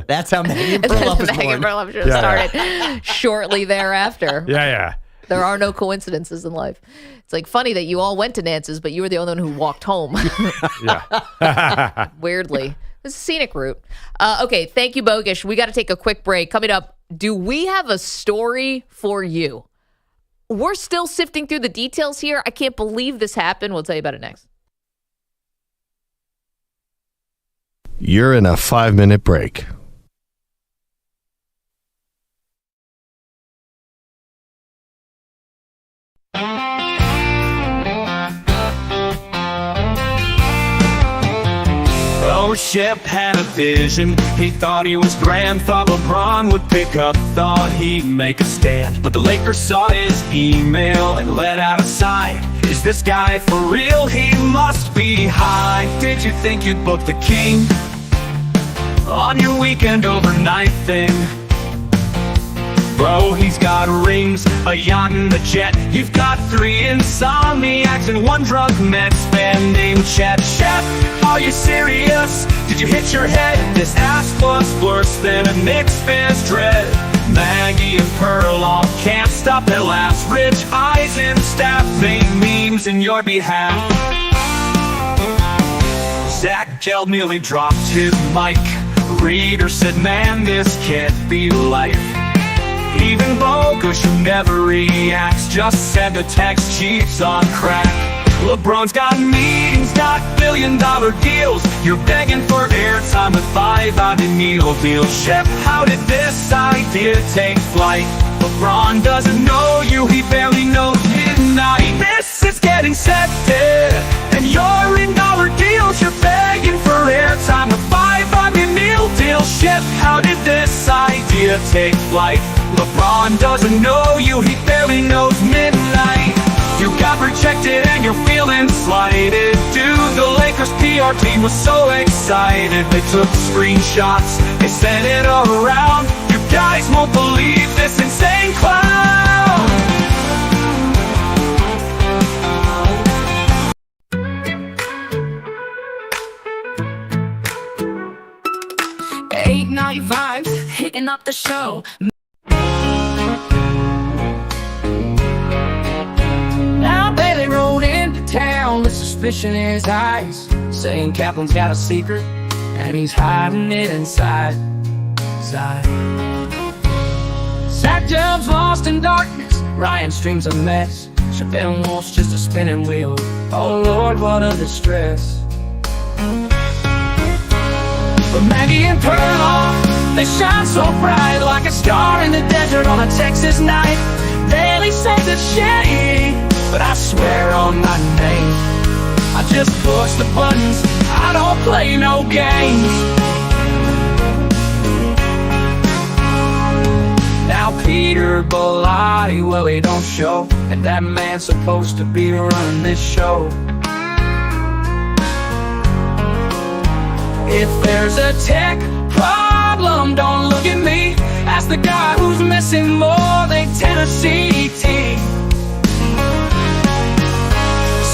That's how Maggie Perloff was
Maggie
born.
Perloff should have started shortly thereafter.
yeah.
There are no coincidences in life. It's like funny that you all went to Nance's, but you were the only one who walked home.
Yeah.
Weirdly. It's a scenic route. Okay, thank you, Bogusch. We got to take a quick break. Coming up, do we have a story for you? We're still sifting through the details here. I can't believe this happened. We'll tell you about it next.
You're in a 5-minute break.
know Shep had a vision. He thought he was grand, thought LeBron would pick up, thought he'd make a stand. But the Lakers saw his email and let out a sigh. Is this guy for real? He must be high. Did you think you'd book the king on your weekend overnight thing? Bro, he's got rings, a yacht and a jet. You've got 3 insomniacs and 1 drunk Mets fan named Chet. Shep, are you serious? Did you hit your head? This ass was worse than a Knicks fan's dread. Maggie and Perloff can't stop at last. Rich Eisen staff made memes in your behalf. Zach Geld nearly dropped his mic. Reader said, man, this can't be life. Even Bogusch, who never reacts, just send a text, Chiefs on crack. LeBron's got meetings, not billion-dollar deals. You're begging for airtime with 5 out of needle deals. Shep, how did this idea take flight? LeBron doesn't know you, he barely knows midnight. This is getting septic, and you're in dollar deals. You're begging for airtime with 5 out of needle deals. Shep, how did this idea take flight? LeBron doesn't know you, he barely knows midnight. You got rejected and you're feeling slighted. Dude, the Lakers PR team was so excited. They took screenshots, they sent it all around. You guys won't believe this insane clown.
Eight night vibes, hitting up the show. Now Bailey rode into town with suspicion in his eyes, saying Kaplan's got a secret and he's hiding it inside. Zach Jobs lost in darkness, Ryan Stream's a mess, Chappelle Wolf's just a spinning wheel. Oh Lord, what a distress. But Maggie and Perloff, they shine so bright, like a star in the desert on a Texas night. Daily says it's shady, but I swear on my name, I just push the buttons, I don't play no games. Now Peter Bellotti, well he don't show, and that man's supposed to be running this show. If there's a tech problem, don't look at me. Ask the guy who's missing more than Tennessee tea.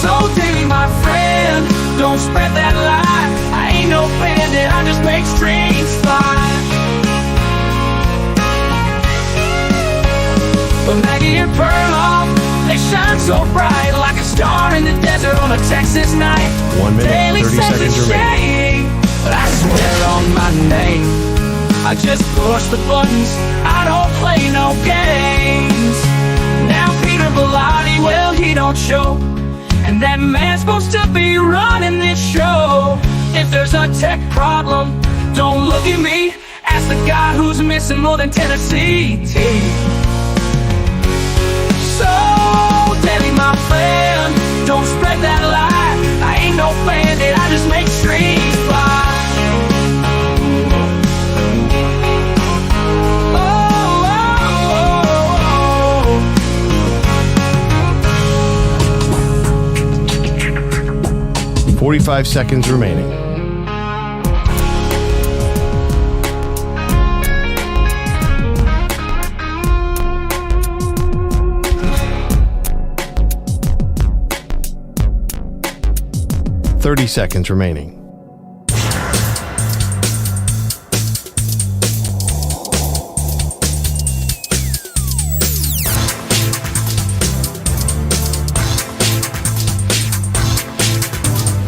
So Davey, my friend, don't spread that lie. I ain't no bandit, I just make strings fly. But Maggie and Perloff, they shine so bright, like a star in the desert on a Texas night.
1 minute,
Daily
30
says
seconds
it's
remaining.
shady, but I swear on my name, I just push the buttons, I don't play no games. Now Peter Bellotti, well he don't show, and that man's supposed to be running this show. If there's a tech problem, don't look at me. Ask the guy who's missing more than Tennessee tea. So, Daddy, my friend, don't spread that lie. I ain't no bandit, I just make strings fly.
Oh, 45 seconds remaining. Thirty seconds remaining.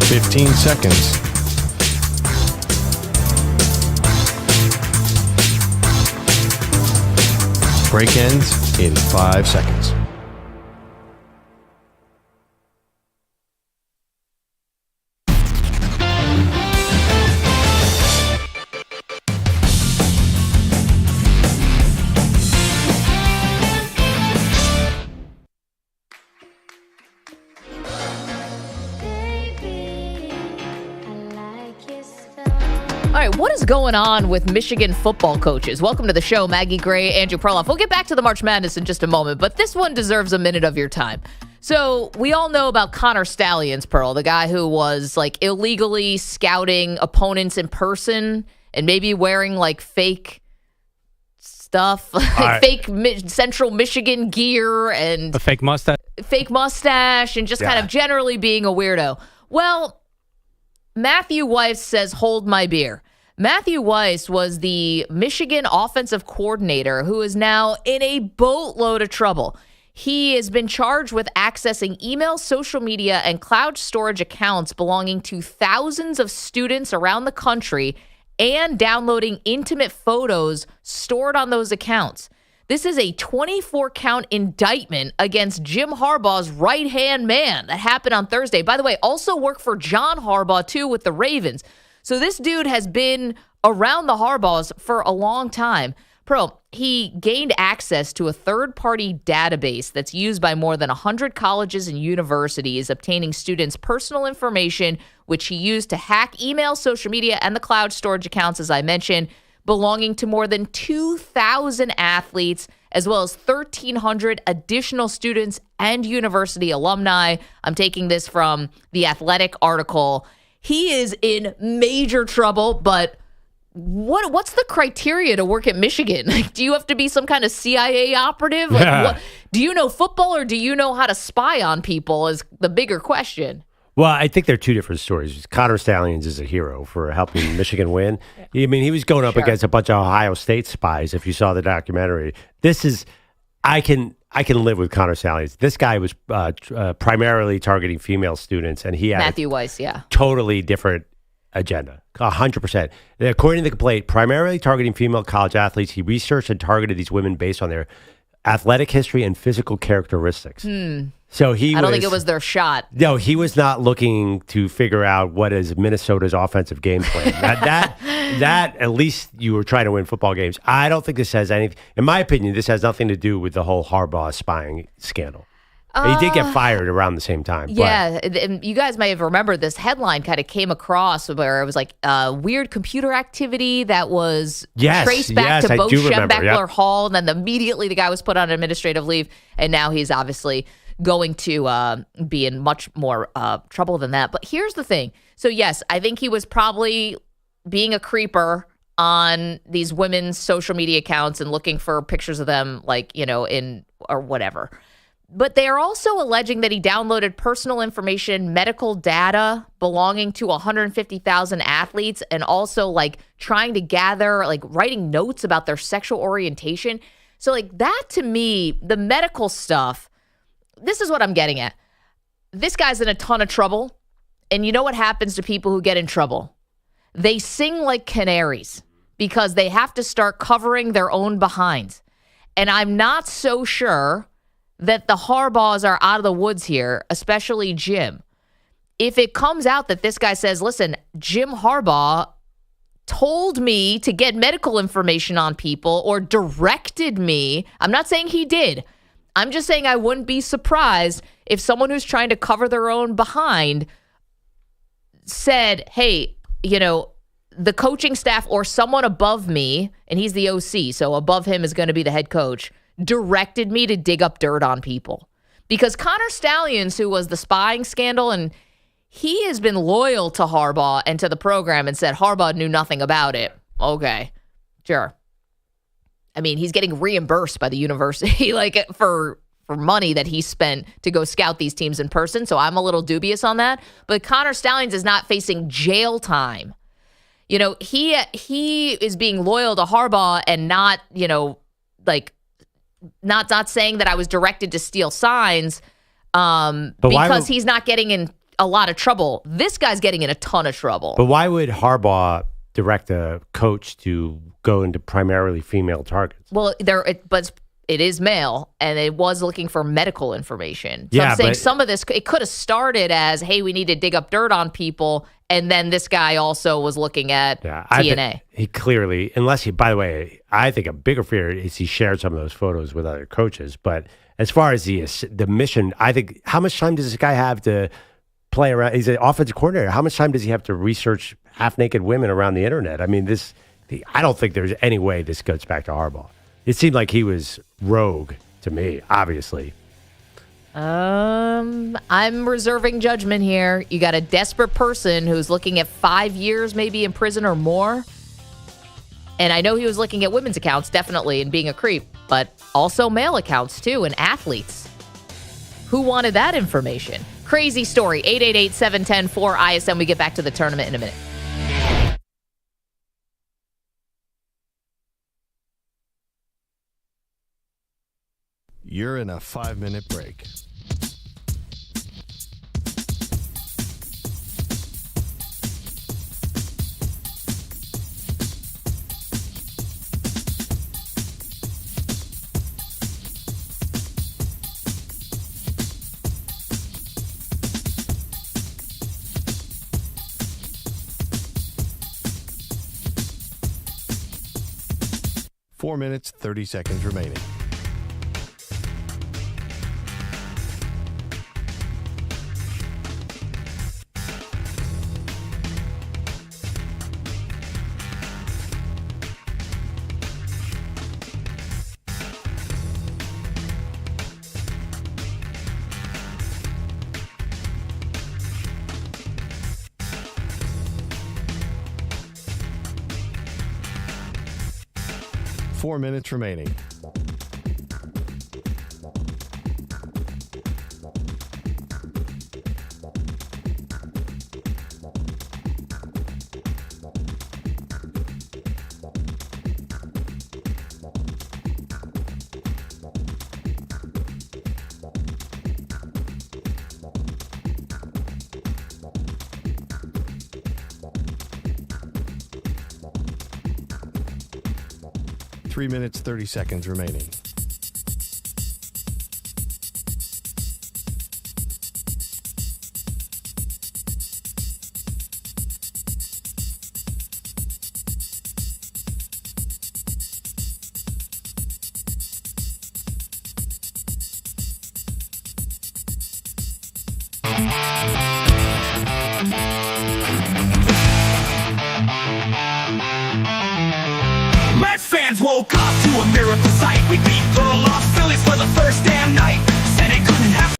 Fifteen seconds. Break ends in 5 seconds.
All right, what is going on with Michigan football coaches? Welcome to the show, Maggie Gray, Andrew Perloff. We'll get back to the March Madness in just a moment, but this one deserves a minute of your time. So we all know about Connor Stalions, Pearl, the guy who was like illegally scouting opponents in person and maybe wearing like fake stuff, fake Central Michigan gear and
a fake mustache,
and just kind of generally being a weirdo. Well, Matthew Weiss says, hold my beer. Matthew Weiss was the Michigan offensive coordinator who is now in a boatload of trouble. He has been charged with accessing email, social media, and cloud storage accounts belonging to thousands of students around the country and downloading intimate photos stored on those accounts. This is a 24-count indictment against Jim Harbaugh's right-hand man that happened on Thursday. By the way, also worked for John Harbaugh, too, with the Ravens. So this dude has been around the Harbaughs for a long time. He gained access to a third-party database that's used by more than 100 colleges and universities, obtaining students' personal information, which he used to hack email, social media, and the cloud storage accounts, as I mentioned, belonging to more than 2,000 athletes, as well as 1,300 additional students and university alumni. I'm taking this from the Athletic article. He is in major trouble, but what's the criteria to work at Michigan? Like, do you have to be some kind of CIA operative? Like, do you know football or do you know how to spy on people is the bigger question.
Well, I think they're two different stories. Connor Stalions is a hero for helping Michigan win. I mean, he was going up against a bunch of Ohio State spies, if you saw the documentary. This is, I can live with Connor Stalions. This guy was primarily targeting female students, and he had
Matthew Weiss,
totally different agenda, 100%. According to the complaint, primarily targeting female college athletes, he researched and targeted these women based on their athletic history and physical characteristics. So
I don't think it was their shot.
No, he was not looking to figure out what is Minnesota's offensive game plan. that at least you were trying to win football games. I don't think this has anything, in my opinion, this has nothing to do with the whole Harbaugh spying scandal. He did get fired around the same time.
Yeah, and you guys may have remembered this headline kind of came across where it was like weird computer activity that was traced back to Bo Schembechler Hall, and then immediately the guy was put on administrative leave, and now he's obviously going to be in much more trouble than that. But here's the thing. So yes, I think he was probably being a creeper on these women's social media accounts and looking for pictures of them, like, in or whatever. But they are also alleging that he downloaded personal information, medical data belonging to 150,000 athletes, and also like trying to gather, like writing notes about their sexual orientation. So like that, to me, the medical stuff, this is what I'm getting at. This guy's in a ton of trouble. And you know what happens to people who get in trouble? They sing like canaries because they have to start covering their own behinds. And I'm not so sure that the Harbaughs are out of the woods here, especially Jim. If it comes out that this guy says, listen, Jim Harbaugh told me to get medical information on people or directed me, I'm not saying he did. I'm just saying I wouldn't be surprised if someone who's trying to cover their own behind said, hey, the coaching staff or someone above me, and he's the OC, so above him is going to be the head coach, directed me to dig up dirt on people. Because Connor Stalions, who was the spying scandal, and he has been loyal to Harbaugh and to the program and said Harbaugh knew nothing about it. Okay, sure. I mean, he's getting reimbursed by the university like for money that he spent to go scout these teams in person, so I'm a little dubious on that. But Connor Stalions is not facing jail time. He is being loyal to Harbaugh and not, not saying that I was directed to steal signs because he's not getting in a lot of trouble. This guy's getting in a ton of trouble.
But why would Harbaugh direct a coach to go into primarily female targets?
Well, it is male, and it was looking for medical information. So I'm saying some of this, it could have started as, hey, we need to dig up dirt on people, and then this guy also was looking at DNA.
He clearly, by the way, I think a bigger fear is he shared some of those photos with other coaches. But as far as the mission, I think, how much time does this guy have to play around. He's an offensive coordinator. How much time does he have to research half-naked women around the internet? I mean, I don't think there's any way this goes back to Harbaugh. It seemed like he was rogue to me, obviously.
I'm reserving judgment here. You got a desperate person who's looking at 5 years maybe in prison or more. And I know he was looking at women's accounts, definitely, and being a creep, but also male accounts, too, and athletes. Who wanted that information? Crazy story. 888-710-4ISM. We get back to the tournament in a minute.
You're in a 5-minute break. Four minutes, 30 seconds remaining. Four minutes remaining. Three minutes, 30 seconds remaining.
Fans woke up to a miracle sight. We beat Perloff Phillies for the first damn night. Said it couldn't happen.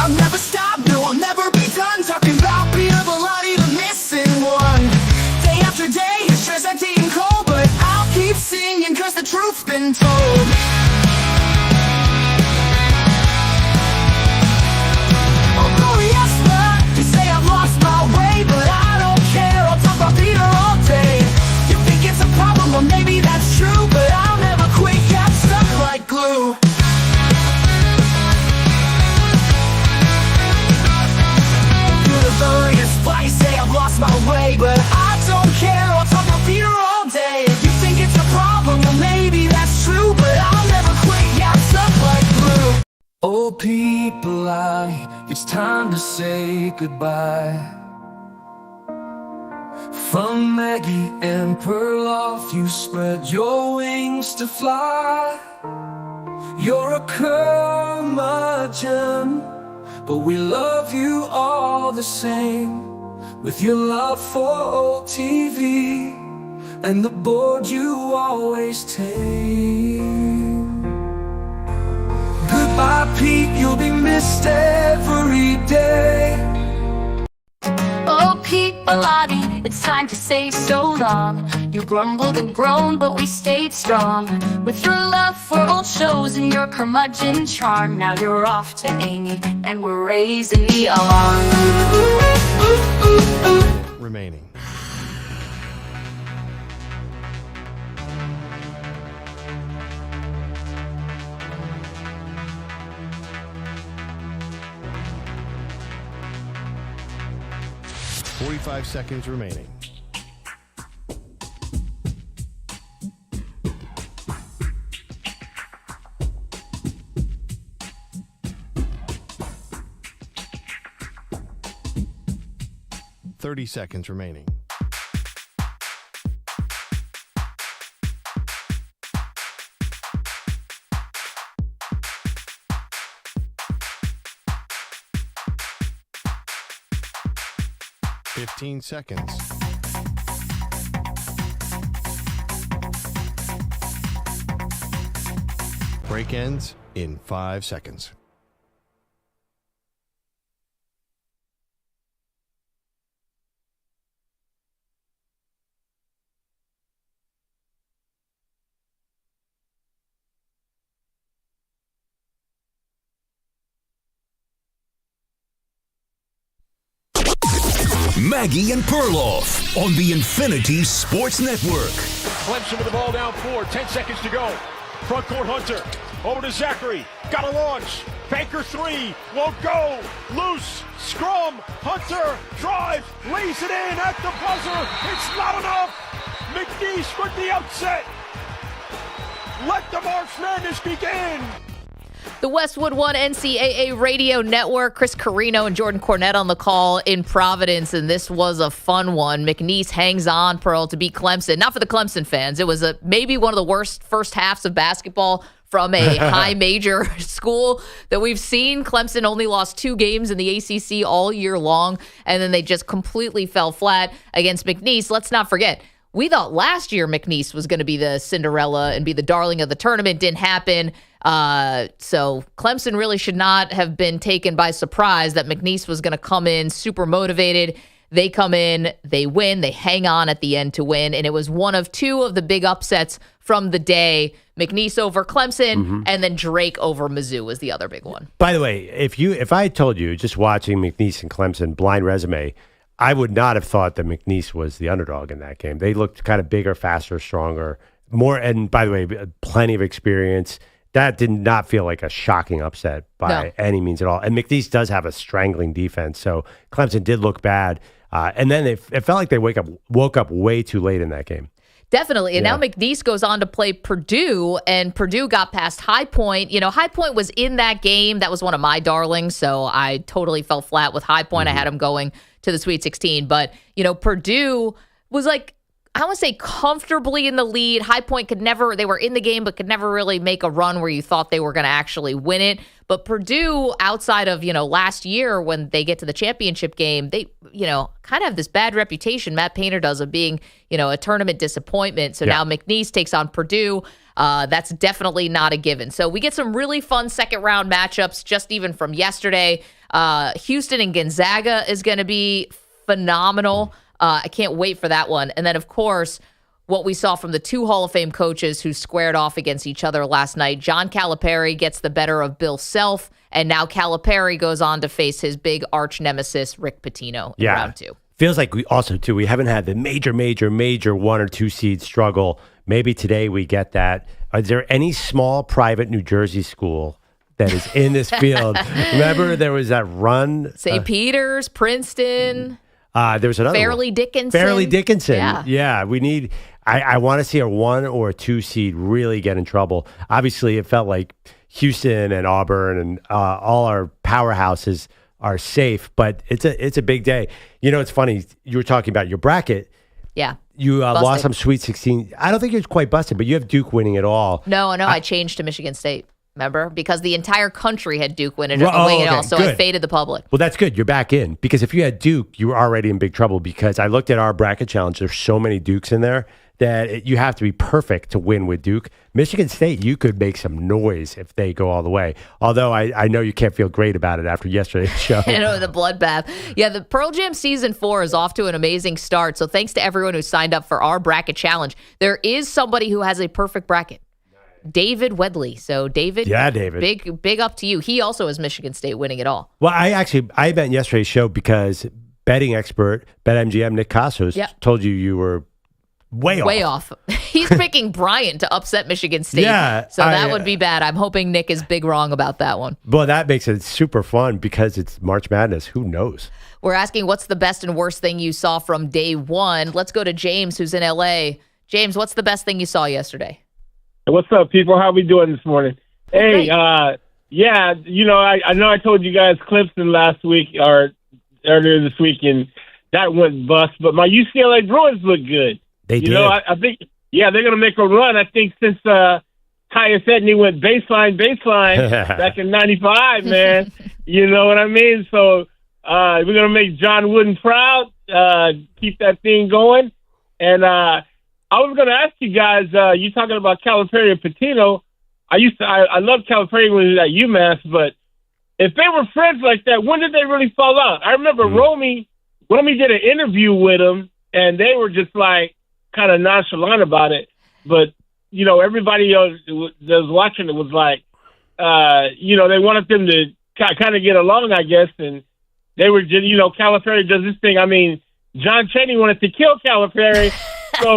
I'll never stop, no, I'll never be done talking about the missing one. Day after day, it's just empty and cold, but I'll keep singing cause the truth's been told. Oh, glorious, you say I've lost my way, but I don't care, I'll talk about Peter all day. You think it's a problem, well maybe that's true, but I'll never quit, got stuck like glue. I say I've lost my way, but I don't care, I'll talk about Peter all day. You think it's a problem, well maybe that's true, but I'll never quit, yeah, I'm stuck like glue. Oh people, it's time to say goodbye. From Maggie and Perloff, you spread your wings to fly. You're a curmudgeon, but we love you all the same. With your love for old TV and the board you always take. Goodbye Pete, you'll be missed every day.
Oh Pete Bellotti, it's time to say so long. You grumbled and groaned, but we stayed strong. With your love for old shows and your curmudgeon charm, now you're off to Amy, and we're raising the alarm.
Remaining. $45 seconds remaining. 30 seconds remaining. $15 seconds. Break ends in 5 seconds.
Maggie and Perloff on the Infinity Sports Network.
Clemson with the ball down 4, 10 seconds to go. Front court Hunter, over to Zachary, got a launch. Banker 3, won't go, loose, scrum, Hunter, drive, lays it in at the buzzer. It's not enough. McNeese with the upset. Let the March Madness begin.
The Westwood One NCAA Radio Network, Chris Carino and Jordan Cornette on the call in Providence, and this was a fun one. McNeese hangs on, Pearl, to beat Clemson. Not for the Clemson fans. It was maybe one of the worst first halves of basketball from a high major school that we've seen. Clemson only lost 2 games in the ACC all year long, and then they just completely fell flat against McNeese. Let's not forget, we thought last year McNeese was going to be the Cinderella and be the darling of the tournament. Didn't happen. So Clemson really should not have been taken by surprise that McNeese was going to come in super motivated. They come in, they win, they hang on at the end to win, and it was one of 2 of the big upsets from the day. McNeese over Clemson, and then Drake over Mizzou was the other big one.
By the way, if I had told you, just watching McNeese and Clemson, blind resume, I would not have thought that McNeese was the underdog in that game. They looked kind of bigger, faster, stronger, more, and by the way, plenty of experience. That did not feel like a shocking upset by any means at all. And McNeese does have a strangling defense, so Clemson did look bad. And then it felt like they woke up way too late in that game.
Definitely. And now McNeese goes on to play Purdue, and Purdue got past High Point. You know, High Point was in that game. That was one of my darlings, so I totally fell flat with High Point. I had them going to the Sweet 16. But, you know, Purdue was like, I want to say comfortably in the lead. High Point they were in the game, but could never really make a run where you thought they were going to actually win it. But Purdue, outside of, last year when they get to the championship game, they, kind of have this bad reputation, Matt Painter does, of being, a tournament disappointment. So now McNeese takes on Purdue. That's definitely not a given. So we get some really fun second round matchups just even from yesterday. Houston and Gonzaga is going to be phenomenal. I can't wait for that one. And then, of course, what we saw from the 2 Hall of Fame coaches who squared off against each other last night. John Calipari gets the better of Bill Self, and now Calipari goes on to face his big arch nemesis, Rick Pitino, in round 2.
Feels like we haven't had the major 1 or 2 seed struggle. Maybe today we get that. Is there any small private New Jersey school that is in this field? Remember there was that run?
St. Peter's, Princeton.
There was another
Fairleigh
Dickinson.
Yeah.
We need. I want to see a 1 or 2 seed really get in trouble. Obviously, it felt like Houston and Auburn and all our powerhouses are safe, but it's a big day. It's funny. You were talking about your bracket.
Yeah.
You lost some Sweet 16. I don't think you're quite busted, but you have Duke winning it all.
No, I changed to Michigan State. Remember? Because the entire country had Duke winning it all, so I faded the public.
Well, that's good. You're back in. Because if you had Duke, you were already in big trouble, because I looked at our bracket challenge. There's so many Dukes in there that you have to be perfect to win with Duke. Michigan State, you could make some noise if they go all the way. Although I know you can't feel great about it after yesterday's show.
I know, the bloodbath. Yeah, the Pearl Jam Season 4 is off to an amazing start. So thanks to everyone who signed up for our bracket challenge. There is somebody who has a perfect bracket. David Wedley. So David, big up to you. He also has Michigan State winning it all.
Well, I bet yesterday's show because betting expert, BetMGM Nick Costos told you were way off.
He's picking Bryant to upset Michigan State.
Yeah,
so that would be bad. I'm hoping Nick is big wrong about that one.
Well, that makes it super fun because it's March Madness. Who knows?
We're asking what's the best and worst thing you saw from day one. Let's go to James, who's in LA. James, what's the best thing you saw yesterday?
What's up, people? How we doing this morning? Hey, I know I told you guys Clemson last week or earlier this week, and that went bust. But my UCLA Bruins look good.
They did.
I think, they're going to make a run. I think since Tyus Edney went baseline back in 95, man. You know what I mean? So we're going to make John Wooden proud, keep that thing going. And I was going to ask you guys, you talking about Calipari and Pitino. I loved Calipari when he was at UMass, but if they were friends like that, when did they really fall out? I remember Romy did an interview with him, and they were just like kind of nonchalant about it. But, everybody else that was watching it was like, they wanted them to kind of get along, I guess, and they were just, Calipari does this thing. I mean, John Chaney wanted to kill Calipari. So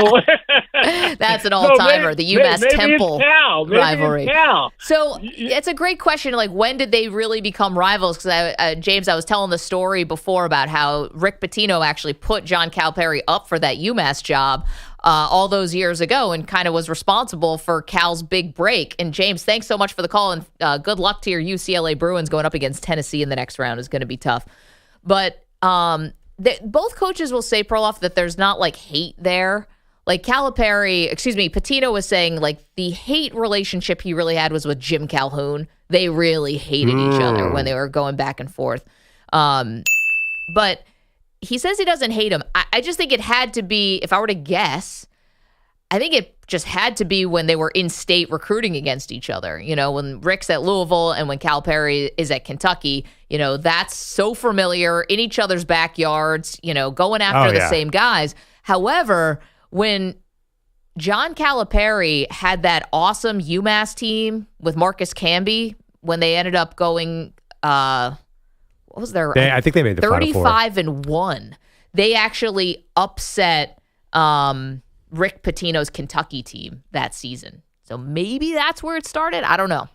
that's an all-timer, the UMass Temple rivalry. So it's a great question. Like, when did they really become rivals? Because James, I was telling the story before about how Rick Pitino actually put John Calipari up for that UMass job all those years ago, and kind of was responsible for Cal's big break. And James, thanks so much for the call, and good luck to your UCLA Bruins going up against Tennessee in the next round. Is going to be tough, but. Both coaches will say, Perloff, that there's not like hate there. Like Pitino was saying like the hate relationship he really had was with Jim Calhoun. They really hated each other when they were going back and forth. But he says he doesn't hate him. I just think it had to be, if I were to guess, I think it just had to be when they were in state recruiting against each other. When Rick's at Louisville and when Calipari is at Kentucky, that's so familiar in each other's backyards, going after the same guys. However, when John Calipari had that awesome UMass team with Marcus Camby, when they ended up going, what was their?
I think they made the Final Four.
35-1. They actually upset Rick Pitino's Kentucky team that season. So maybe that's where it started. I don't know.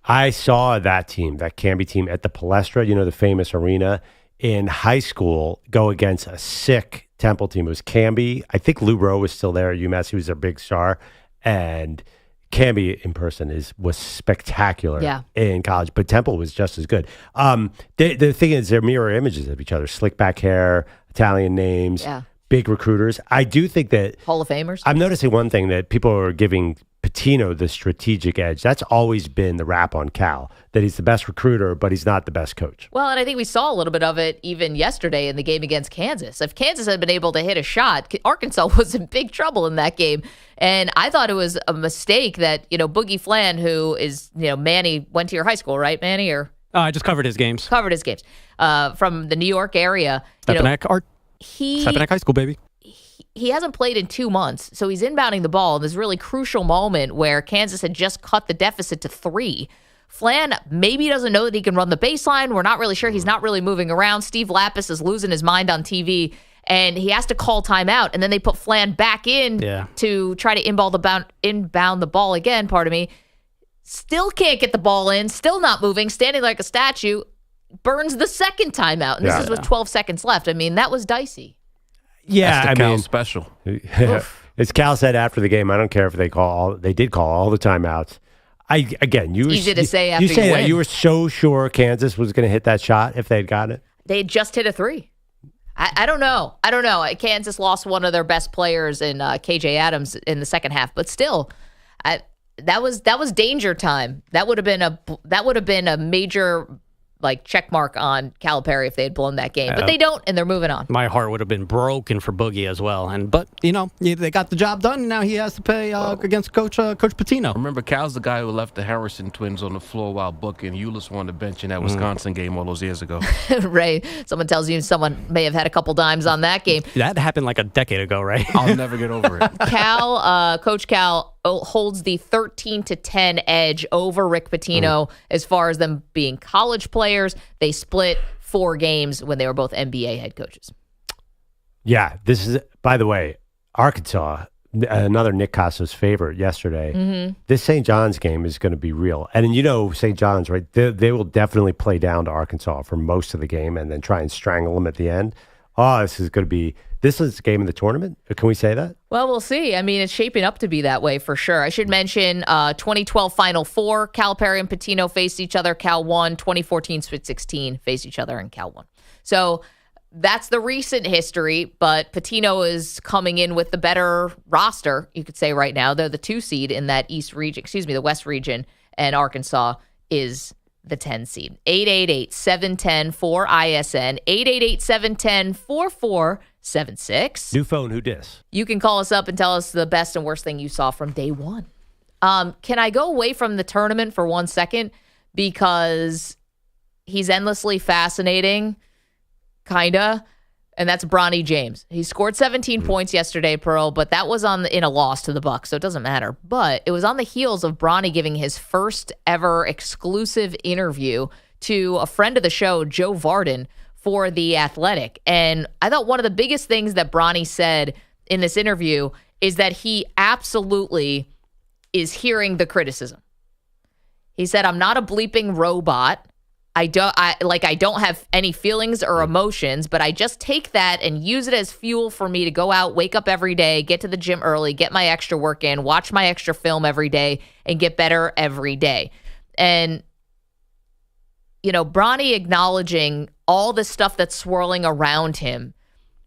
I saw that team, that Camby team, at the Palestra, the famous arena, in high school, go against a sick Temple team. It was Camby. I think Lou Rowe was still there at UMass. He was their big star. And Camby in person was spectacular in college, but Temple was just as good. The thing is, they're mirror images of each other. Slick back hair, Italian names. Yeah. Big recruiters. I do think that
Hall of Famers.
I'm noticing one thing, that people are giving Pitino the strategic edge. That's always been the rap on Cal, that he's the best recruiter, but he's not the best coach.
Well, and I think we saw a little bit of it even yesterday in the game against Kansas. If Kansas had been able to hit a shot, Arkansas was in big trouble in that game. And I thought it was a mistake that, Boogie Flan, who is, Manny, went to your high school, right, Manny? Or
I just covered his games.
From the New York area.
Stepanek High School, baby.
He hasn't played in 2 months, so he's inbounding the ball in this really crucial moment where Kansas had just cut the deficit to 3. Flan maybe doesn't know that he can run the baseline. We're not really sure. He's not really moving around. Steve Lapis is losing his mind on TV, and he has to call timeout, and then they put Flan back in to try to inbound the ball again, Still can't get the ball in, still not moving, standing like a statue, burns the second timeout, and this is with 12 seconds left. I mean, that was dicey.
Yeah, that's the Cal special.
As Cal said after the game, I don't care if they did call all the timeouts.
Easy to say after
you say
you
that
win.
you were so sure Kansas was going to hit that shot if they had got it.
They had just hit a 3. I don't know. Kansas lost one of their best players in KJ Adams in the second half, but still, that was danger time. That would have been a major check mark on Calipari if they had blown that game, but they don't, and they're moving on.
My heart would have been broken for Boogie as well, but they got the job done. And now he has to pay against Coach Pitino.
Remember, Cal's the guy who left the Harrison twins on the floor while booking Ulis on the bench in that Wisconsin game all those years ago.
Right. Someone tells you someone may have had a couple dimes on that game.
That happened like a decade ago, right?
I'll never get over it.
Coach Cal holds the 13-10 edge over Rick Pitino as far as them being college players. They split 4 games when they were both NBA head coaches.
Yeah, this is, by the way, Arkansas, another Nick Cosso's favorite yesterday. Mm-hmm. This St. John's game is going to be real. And St. John's, right, they will definitely play down to Arkansas for most of the game and then try and strangle them at the end. This is the game of the tournament. Can we say that?
Well, we'll see. I mean, it's shaping up to be that way for sure. I should mention 2012 Final Four, Calipari and Pitino faced each other. Cal won. 2014 Sweet 16 faced each other, and Cal won. So that's the recent history, but Pitino is coming in with the better roster, you could say right now. They're the 2 seed in that the West region, and Arkansas is the 10 seed. 888-710-4ISN, 888-710-4476.
New phone, who dis?
You can call us up and tell us the best and worst thing you saw from day one. Can I go away from the tournament for 1 second? Because he's endlessly fascinating, kinda, and that's Bronny James. He scored 17 points yesterday, Pearl, but that was in a loss to the Bucks, so it doesn't matter. But it was on the heels of Bronny giving his first ever exclusive interview to a friend of the show, Joe Vardon, for The Athletic. And I thought one of the biggest things that Bronny said in this interview is that he absolutely is hearing the criticism. He said, "I'm not a bleeping robot. I don't have any feelings or emotions, but I just take that and use it as fuel for me to go out, wake up every day, get to the gym early, get my extra work in, watch my extra film every day, and get better every day." And, Bronny acknowledging all the stuff that's swirling around him,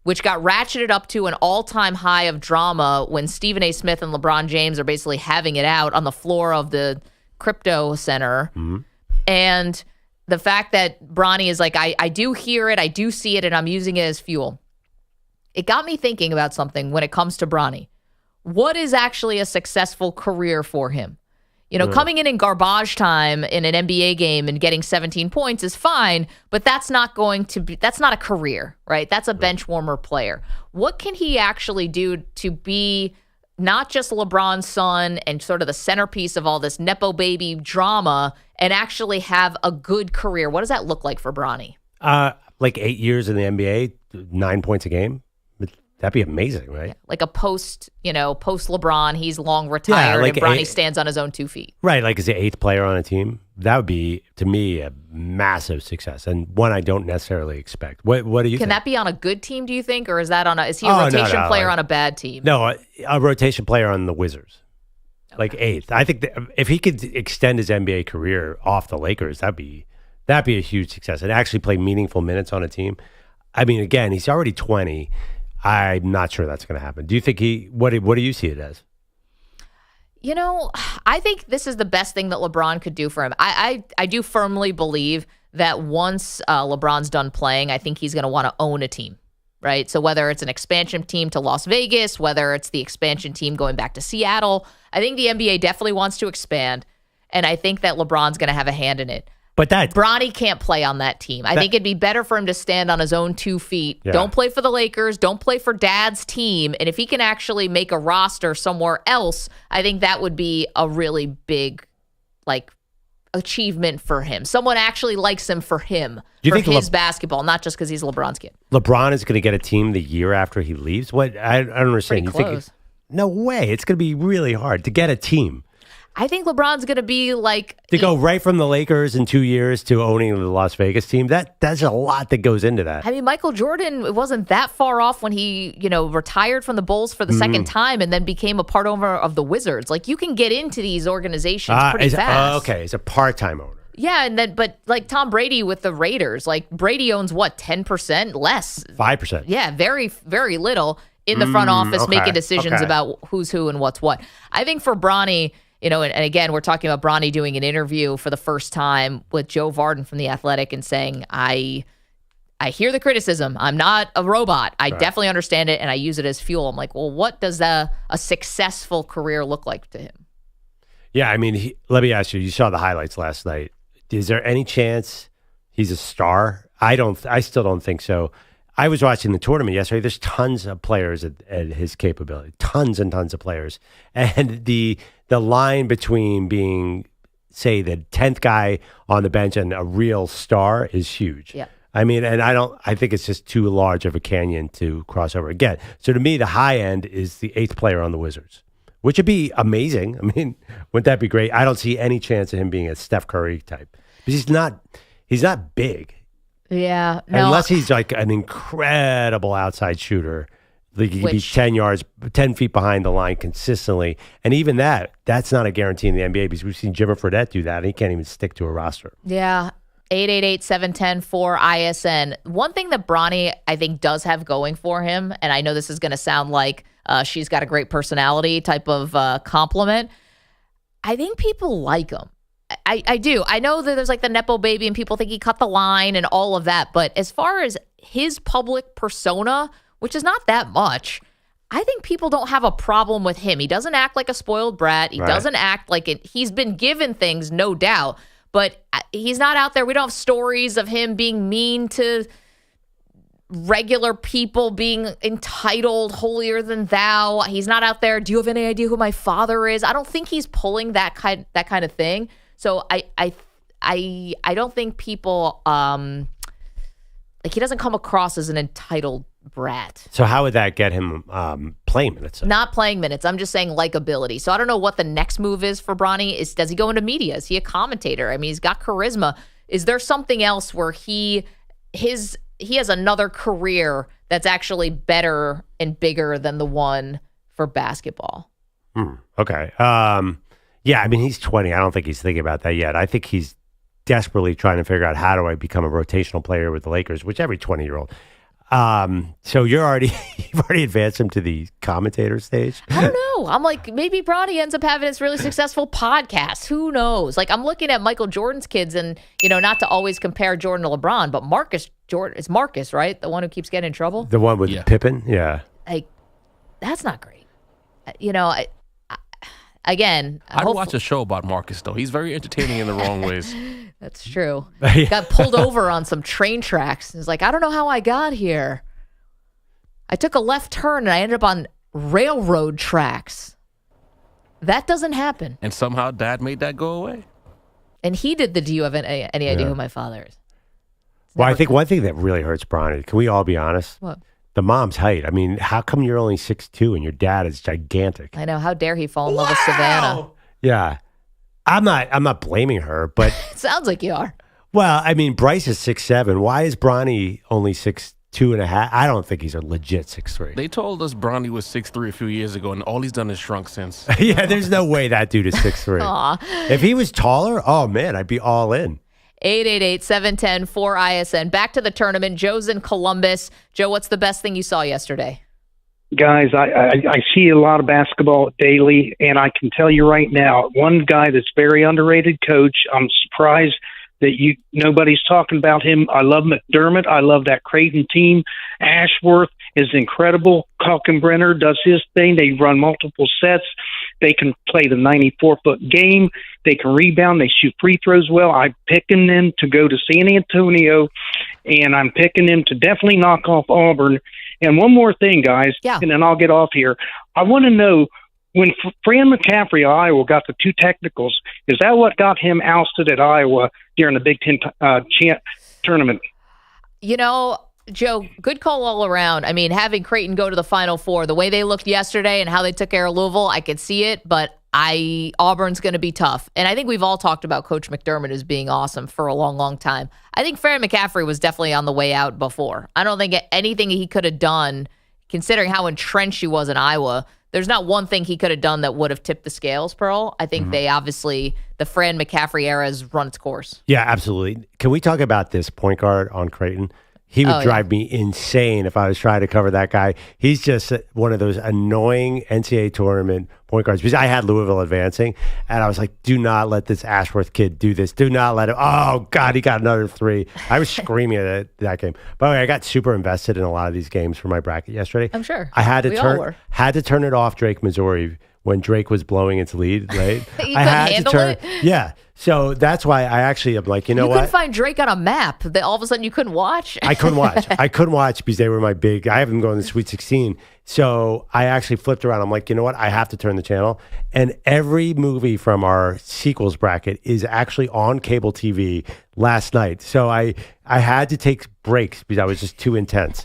which got ratcheted up to an all-time high of drama when Stephen A. Smith and LeBron James are basically having it out on the floor of the Crypto Center. Mm-hmm. And the fact that Bronny is like, I do hear it, I do see it, and I'm using it as fuel. It got me thinking about something when it comes to Bronny. What is actually a successful career for him? Coming in garbage time in an NBA game and getting 17 points is fine, but that's not a career, right? That's a bench warmer player. What can he actually do to be not just LeBron's son and sort of the centerpiece of all this Nepo baby drama and actually have a good career? What does that look like for Bronny?
Like 8 years in the NBA, 9 points a game. That'd be amazing, right?
Yeah, like a post LeBron, he's long retired, and Bronny stands on his own 2 feet.
Right, like as the 8th player on a team. That would be, to me, a massive success and one I don't necessarily expect. What do you think?
Can that be on a good team, do you think? Or is he a rotation player on a bad team?
No, a rotation player on the Wizards. Okay. Like 8th. I think if he could extend his NBA career off the Lakers, that'd be a huge success. And actually play meaningful minutes on a team. I mean, again, he's already 20. I'm not sure that's going to happen. Do you think what do you see it as?
I think this is the best thing that LeBron could do for him. I do firmly believe that once LeBron's done playing, I think he's going to want to own a team, right? So whether it's an expansion team to Las Vegas, whether it's the expansion team going back to Seattle, I think the NBA definitely wants to expand, and I think that LeBron's going to have a hand in it.
But
Bronny can't play on that team. I think it'd be better for him to stand on his own 2 feet. Yeah. Don't play for the Lakers. Don't play for Dad's team. And if he can actually make a roster somewhere else, I think that would be a really big, achievement for him. Someone actually likes him for him, for his basketball, not just because he's LeBron's kid.
LeBron is going to get a team the year after he leaves? What? I don't understand.
Pretty close.
No way. It's going to be really hard to get a team.
I think LeBron's going to be
to go right from the Lakers in 2 years to owning the Las Vegas team. That's a lot that goes into that.
I mean, Michael Jordan, it wasn't that far off when he, retired from the Bulls for the second time and then became a part owner of the Wizards. You can get into these organizations pretty fast.
Okay, he's a part-time owner.
Yeah, but Tom Brady with the Raiders, Brady owns what, 10%? Less.
5%.
Yeah, very, very little in the front office making decisions about who's who and what's what. I think for Bronny, and again, we're talking about Bronny doing an interview for the first time with Joe Vardon from The Athletic and saying, I hear the criticism. I'm not a robot. I definitely understand it, and I use it as fuel. I'm like, well, what does a successful career look like to him?
Yeah, I mean, let me ask you. You saw the highlights last night. Is there any chance he's a star? I still don't think so. I was watching the tournament yesterday. There's tons of players at his capability, tons and tons of players. And the line between being, say, the 10th guy on the bench and a real star is huge.
Yeah.
I mean, and I think it's just too large of a canyon to cross over again. So to me, the high end is the 8th player on the Wizards, which would be amazing. I mean, wouldn't that be great? I don't see any chance of him being a Steph Curry type. But he's not big.
Yeah. No.
Unless he's an incredible outside shooter. He could be 10 feet behind the line consistently. And even that's not a guarantee in the NBA because we've seen Jimmer Fredette do that, and he can't even stick to a roster.
Yeah. 888-710-4ISN. One thing that Bronny, I think, does have going for him, and I know this is going to sound like she's got a great personality type of compliment, I think people like him. I do. I know that there's like the Nepo baby and people think he cut the line and all of that, but as far as his public persona, which is not that much, I think people don't have a problem with him. He doesn't act like a spoiled brat. He doesn't act like it. He's been given things, no doubt, but he's not out there. We don't have stories of him being mean to regular people, being entitled, holier than thou. He's not out there. Do you have any idea who my father is? I don't think he's pulling that kind of thing. So I don't think people like he doesn't come across as an entitled brat.
So how would that get him playing minutes?
Not playing minutes. I'm just saying likability. So I don't know what the next move is for Bronny. Does he go into media? Is he a commentator? I mean, he's got charisma. Is there something else where he has another career that's actually better and bigger than the one for basketball?
Okay. Yeah, I mean, he's 20. I don't think he's thinking about that yet. I think he's desperately trying to figure out how do I become a rotational player with the Lakers, which every 20-year-old. So you've already advanced him to the commentator stage.
I don't know. I'm like, maybe Bronny ends up having this really successful podcast. Who knows? Like, I'm looking at Michael Jordan's kids, and not to always compare Jordan to LeBron, but it's Marcus, right? The one who keeps getting in trouble.
The one with Pippen, yeah.
Like, that's not great. Again,
I'd watch a show about Marcus, though. He's very entertaining in the wrong ways.
That's true. Got pulled over on some train tracks. He's like, I don't know how I got here. I took a left turn and I ended up on railroad tracks. That doesn't happen.
And somehow Dad made that go away.
And he did the do you have any idea who my father is?
Well, I think one thing that really hurts Bronny, can we all be honest?
What?
The mom's height. I mean, how come you're only 6'2" and your dad is gigantic?
I know. How dare he fall in love with Savannah?
Yeah. I'm not blaming her, but
it sounds like you are.
Well, I mean, Bryce is 6'7". Why is Bronny only 6'2.5"? I don't think he's a legit 6'3".
They told us Bronny was 6'3" a few years ago, and all he's done is shrunk since.
Yeah, there's no way that dude is 6'3". If he was taller, oh man, I'd be all in.
888-710-4ISN. Back to the tournament. Joe's in Columbus. Joe, what's the best thing you saw yesterday?
Guys, I see a lot of basketball daily, and I can tell you right now, one guy that's very underrated, coach. I'm surprised that nobody's talking about him. I love McDermott. I love that Creighton team. Ashworth is incredible. Kalkenbrenner does his thing. They run multiple sets. They can play the 94-foot game. They can rebound. They shoot free throws well. I'm picking them to go to San Antonio, and I'm picking them to definitely knock off Auburn. And one more thing, guys, and then I'll get off here. I want to know, when Fran McCaffrey of Iowa got the 2 technicals, is that what got him ousted at Iowa during the Big Ten tournament?
Joe, good call all around. I mean, having Creighton go to the Final Four, the way they looked yesterday and how they took care of Louisville, I could see it, but Auburn's going to be tough. And I think we've all talked about Coach McDermott as being awesome for a long, long time. I think Fran McCaffrey was definitely on the way out before. I don't think anything he could have done, considering how entrenched he was in Iowa, there's not one thing he could have done that would have tipped the scales, Pearl. I think they obviously, the Fran McCaffrey era has run its course.
Yeah, absolutely. Can we talk about this point guard on Creighton? He would drive me insane if I was trying to cover that guy. He's just one of those annoying NCAA tournament point guards. Because I had Louisville advancing, and I was like, do not let this Ashworth kid do this. Do not let him. Oh, God, he got another 3. I was screaming at that game. By the way, I got super invested in a lot of these games for my bracket yesterday.
I'm sure.
I had to turn it off Drake, Missouri, when Drake was blowing its lead, right?
I had to turn it?
Yeah. So that's why I actually am like, you know what?
You couldn't find Drake on a map. All of a sudden you couldn't watch?
I couldn't watch. I couldn't watch because they were I have them going to the Sweet 16. So I actually flipped around. I'm like, you know what? I have to turn the channel. And every movie from our sequels bracket is actually on cable TV last night. So I had to take breaks because I was just too intense.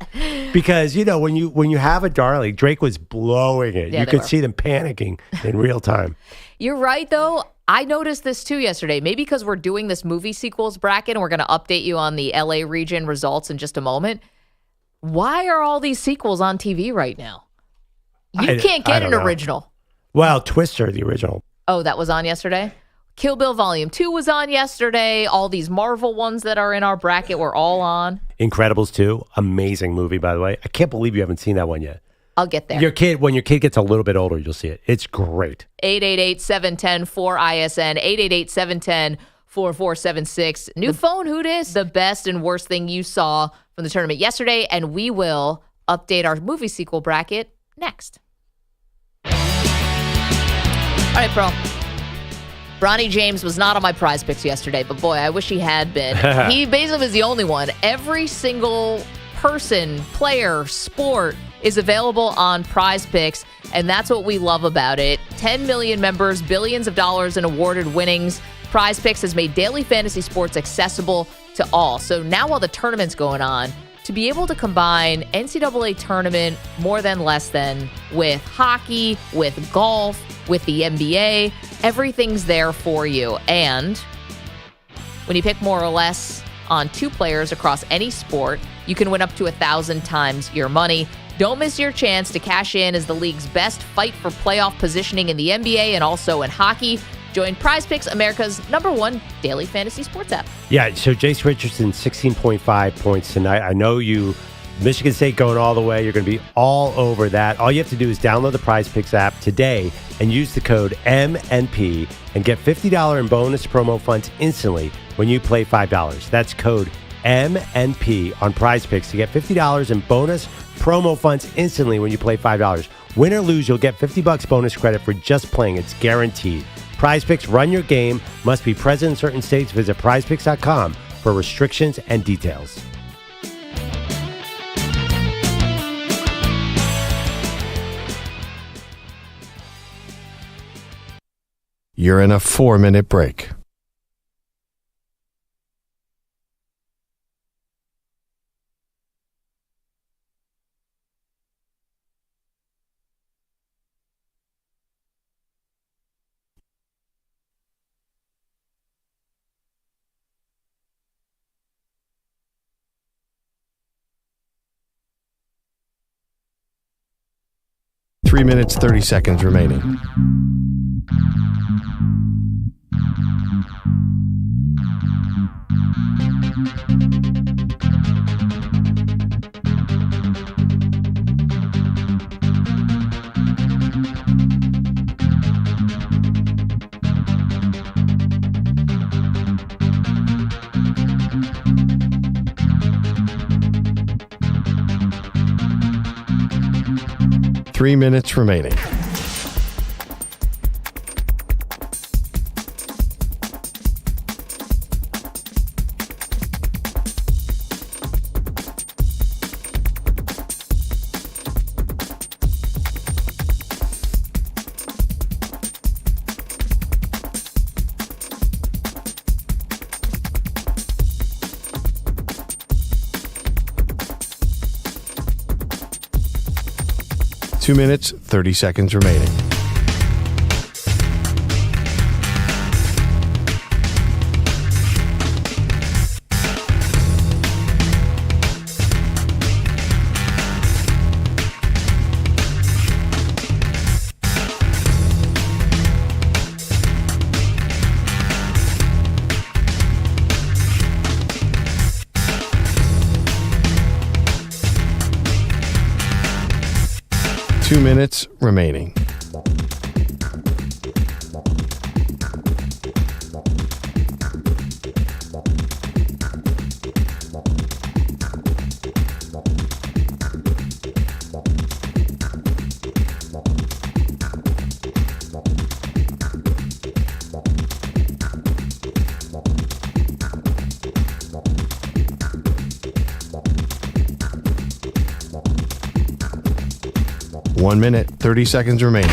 Because, when you have a darling, Drake was blowing it.
Yeah,
you could see them panicking in real time.
You're right, though. I noticed this too yesterday. Maybe because we're doing this movie sequels bracket and we're going to update you on the LA region results in just a moment. Why are all these sequels on TV right now? You can't get an original.
Well, Twister, the original.
Oh, that was on yesterday? Kill Bill Volume 2 was on yesterday. All these Marvel ones that are in our bracket were all on.
Incredibles 2, amazing movie, by the way. I can't believe you haven't seen that one yet.
I'll get there.
When your kid gets a little bit older, you'll see it. It's great.
888-710-4ISN, 888-710-4476. New phone, who dis? The best and worst thing you saw from the tournament yesterday, and we will update our movie sequel bracket next. All right, bro. Bronny James was not on my prize picks yesterday, but boy, I wish he had been. He basically was the only one. Every single person, player, sport is available on PrizePicks, and that's what we love about it. 10 million members, billions of dollars in awarded winnings. PrizePicks has made daily fantasy sports accessible to all. So now while the tournament's going on, to be able to combine NCAA Tournament, more than less than, with hockey, with golf, with the NBA, everything's there for you. And when you pick more or less on 2 players across any sport, you can win up to 1,000 times your money. Don't miss your chance to cash in as the league's best fight for playoff positioning in the NBA and also in hockey. Join PrizePicks, America's #1 daily fantasy sports app.
Yeah, so Jace Richardson, 16.5 points tonight. I know Michigan State going all the way. You're going to be all over that. All you have to do is download the PrizePicks app today and use the code MNP and get $50 in bonus promo funds instantly when you play $5. That's code MNP on PrizePicks to get $50 in bonus promo funds instantly when you play $5. Win or lose, you'll get $50 bonus credit for just playing. It's guaranteed. PrizePicks, run your game. Must be present in certain states. Visit PrizePicks.com for restrictions and details.
You're in a 4-minute break. Three minutes, 30 seconds remaining. Three minutes remaining. Two minutes, 30 seconds remaining. Two minutes remaining. One minute, 30 seconds remaining.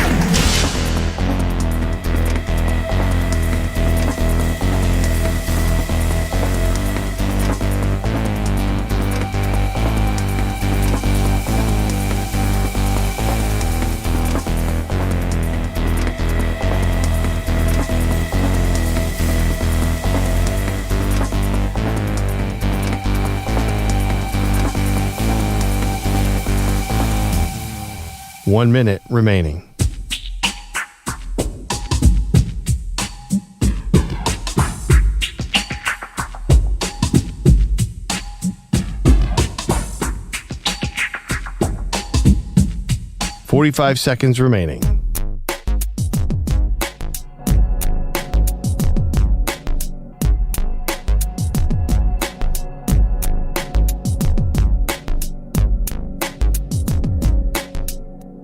One minute remaining. 45 seconds remaining.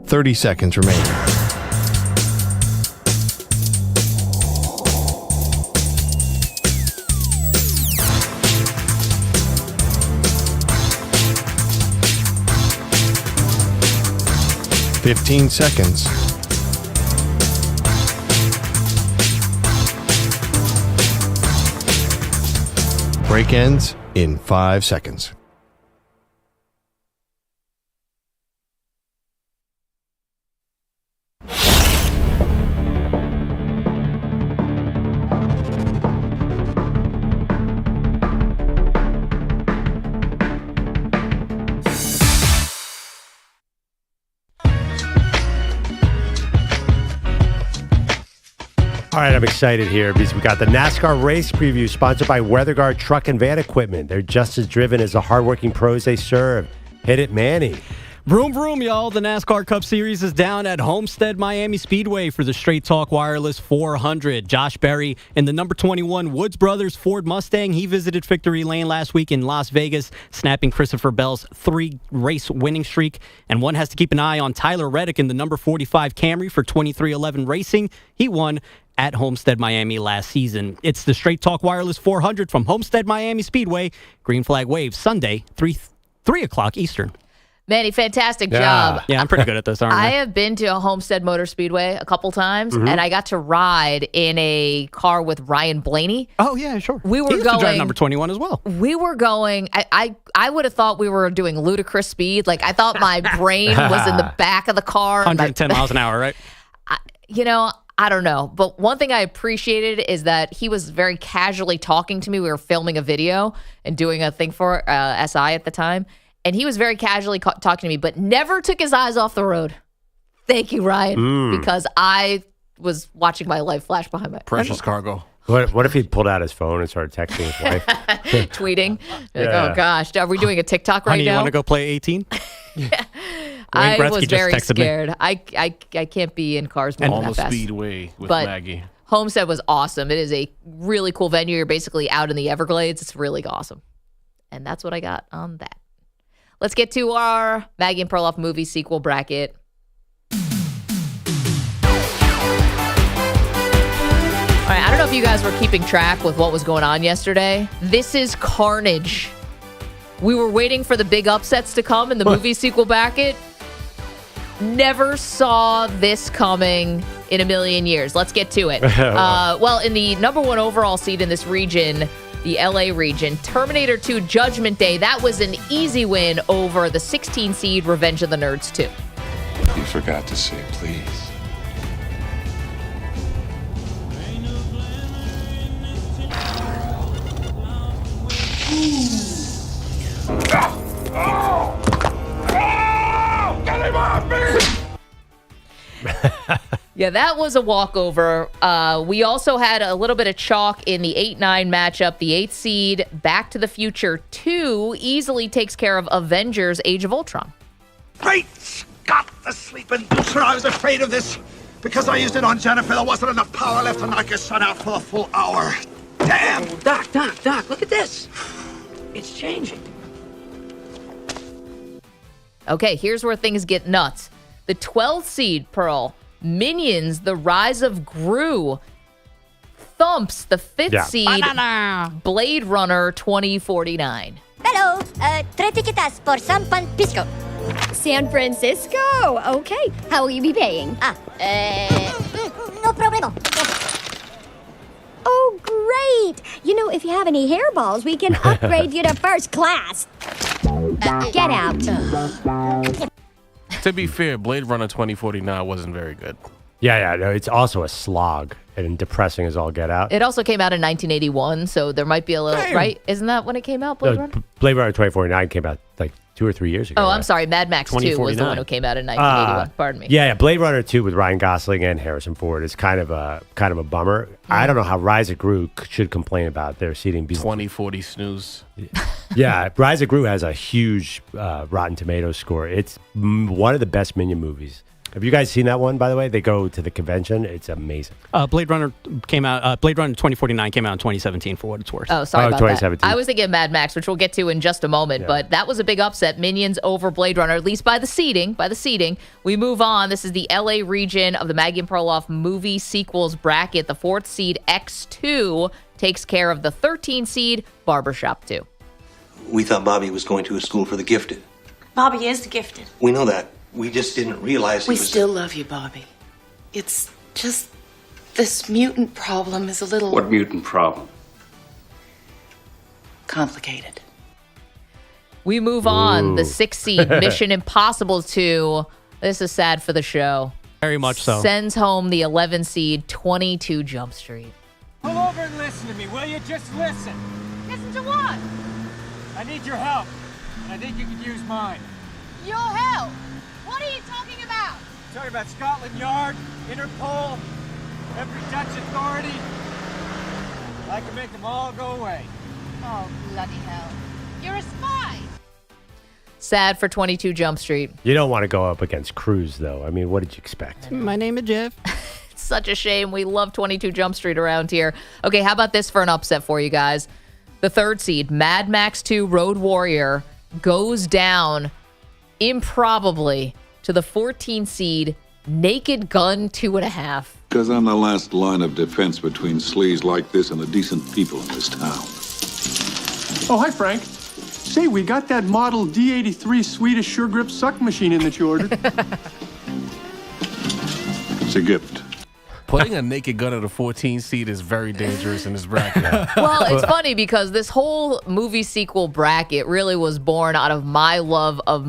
Thirty seconds remaining. Fifteen seconds. Break ends in 5 seconds.
All right, I'm excited here because we got the NASCAR race preview sponsored by WeatherGuard Truck and Van Equipment. They're just as driven as the hardworking pros they serve. Hit it, Manny.
Vroom, vroom, y'all. The NASCAR Cup Series is down at Homestead Miami Speedway for the Straight Talk Wireless 400. Josh Berry in the number 21 Woods Brothers Ford Mustang. He visited Victory Lane last week in Las Vegas, snapping Christopher Bell's 3-race winning streak. And one has to keep an eye on Tyler Reddick in the number 45 Camry for 2311 Racing. He won at Homestead Miami last season. It's the Straight Talk Wireless 400 from Homestead Miami Speedway. Green flag wave Sunday, 3 o'clock Eastern.
Manny, fantastic job.
Yeah, I'm pretty good at this, aren't I?
I have been to a Homestead Motor Speedway a couple times, and I got to ride in a car with Ryan Blaney.
Oh, yeah, sure.
We were
he used
going
to drive number 21 as well.
We were going. I would have thought we were doing ludicrous speed. Like, I thought my brain was in the back of the car.
110 miles an hour, right?
I don't know. But one thing I appreciated is that he was very casually talking to me. We were filming a video and doing a thing for SI at the time. And he was very casually talking to me, but never took his eyes off the road. Thank you, Ryan, because I was watching my life flash behind my
precious cargo.
What if he pulled out his phone and started texting his wife?
Tweeting. Like, oh, gosh. Are we doing a TikTok right
Honey,
now?
you want to go play 18?
I was very scared. I can't be in cars moving
on
that
the
fast.
speedway with
But
Maggie.
Homestead was awesome. It is a really cool venue. You're basically out in the Everglades. It's really awesome. And that's what I got on that. Let's get to our Maggie and Perloff movie sequel bracket. All right, I don't know if you guys were keeping track with what was going on yesterday. This is carnage. We were waiting for the big upsets to come in the movie sequel bracket. Never saw this coming in a million years. Let's get to it. Well, in the number one overall seed in this region, the LA region, Terminator 2 Judgment Day, that was an easy win over the 16 seed Revenge of the Nerds 2.
You forgot to say please.
Get him off me!
Yeah, that was a walkover. We also had a little bit of chalk in the 8-9 matchup. The 8th seed, Back to the Future 2, easily takes care of Avengers Age of Ultron.
Great Scott, the sleep inducer. I was afraid of this. Because I used it on Jennifer, there wasn't enough power left to knock your son out for a full hour. Damn!
Doc, look at this. It's changing.
Okay, here's where things get nuts. The 12th seed, Pearl, Minions, The Rise of Gru, thumps the 5th seed, Blade Runner 2049.
Hello, 3 tickets for San Francisco. San Francisco? Okay. How will you be paying? No problemo. Oh, great. You know, if you have any hairballs, we can upgrade you to first class. Get out.
To be fair, Blade Runner 2049 wasn't very good.
Yeah, no, it's also a slog and depressing as all get out.
It also came out in 1981, so there might be a little, right? Isn't that when it came out, Blade Runner?
Blade Runner 2049 came out like 2 or 3 years ago.
Oh, I'm sorry. Mad Max 2 was the one who came out in 1981. Pardon me.
Yeah, Blade Runner 2 with Ryan Gosling and Harrison Ford is kind of a bummer. I don't know how Rise of Gru should complain about their seating.
2040 snooze.
Yeah, Rise of Gru has a huge Rotten Tomatoes score. It's one of the best Minion movies. Have you guys seen that one, by the way? They go to the convention. It's amazing.
Blade Runner came out. Blade Runner 2049 came out in 2017. For what it's worth.
Oh, sorry about
2017.
that. I was thinking of Mad Max, which we'll get to in just a moment. But that was a big upset. Minions over Blade Runner, at least by the seeding. We move on. This is the LA region of the Maggie Perloff movie sequels bracket. The 4th seed X2 takes care of the 13 seed Barbershop 2.
We thought Bobby was going to a school for the gifted.
Bobby is the gifted.
We know that. We just didn't realize he
We
was...
still love you, Bobby. It's just this mutant problem is a little
What mutant problem?
complicated.
We move on. The 6th seed Mission Impossible 2. This is sad for the show.
Very much so.
Sends home the 11 seed 22 Jump Street.
Pull over and listen to me, will you? Just listen.
Listen to what?
I need your help, and I think you could use mine.
Your help? What are you talking about?
I'm talking about Scotland Yard, Interpol, every Dutch authority. I can make them all go away.
Oh, bloody hell. You're a spy.
Sad for 22 Jump Street.
You don't want to go up against Cruz, though. I mean, what did you expect?
My name is Jeff.
It's such a shame. We love 22 Jump Street around here. Okay, how about this for an upset for you guys? The 3rd seed, Mad Max 2 Road Warrior, goes down improbably to the 14 seed Naked Gun 2.5.
Because I'm the last line of defense between sleaze like this and the decent people in this town.
Oh, hi, Frank. Say, we got that model D83 Swedish Sure Grip suck machine in that you ordered.
It's a gift.
Putting a Naked Gun at a 14 seed is very dangerous in this bracket.
Well, it's funny because this whole movie sequel bracket really was born out of my love of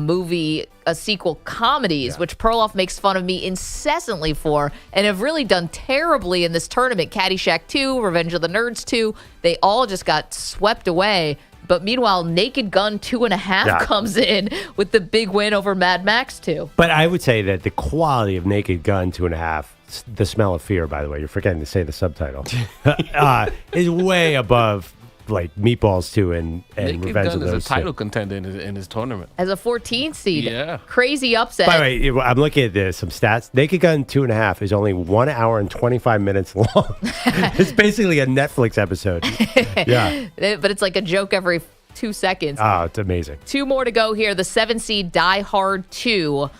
sequel comedies, which Perloff makes fun of me incessantly for, and have really done terribly in this tournament. Caddyshack 2, Revenge of the Nerds 2, they all just got swept away. But meanwhile, Naked Gun 2.5 comes in with the big win over Mad Max 2.
But I would say that the quality of Naked Gun 2.5, The Smell of Fear, by the way, you're forgetting to say the subtitle, is way above like Meatballs 2 and
Naked
Revenge
Gun
of the Nerds
is a title contender in his tournament.
As a 14 seed.
Yeah.
Crazy upset.
By the way, I'm looking at some stats. Naked Gun 2.5 is only 1 hour and 25 minutes long. It's basically a Netflix episode. Yeah.
But it's like a joke every 2 seconds.
Oh, it's amazing.
2 more to go here. The 7 seed Die Hard 2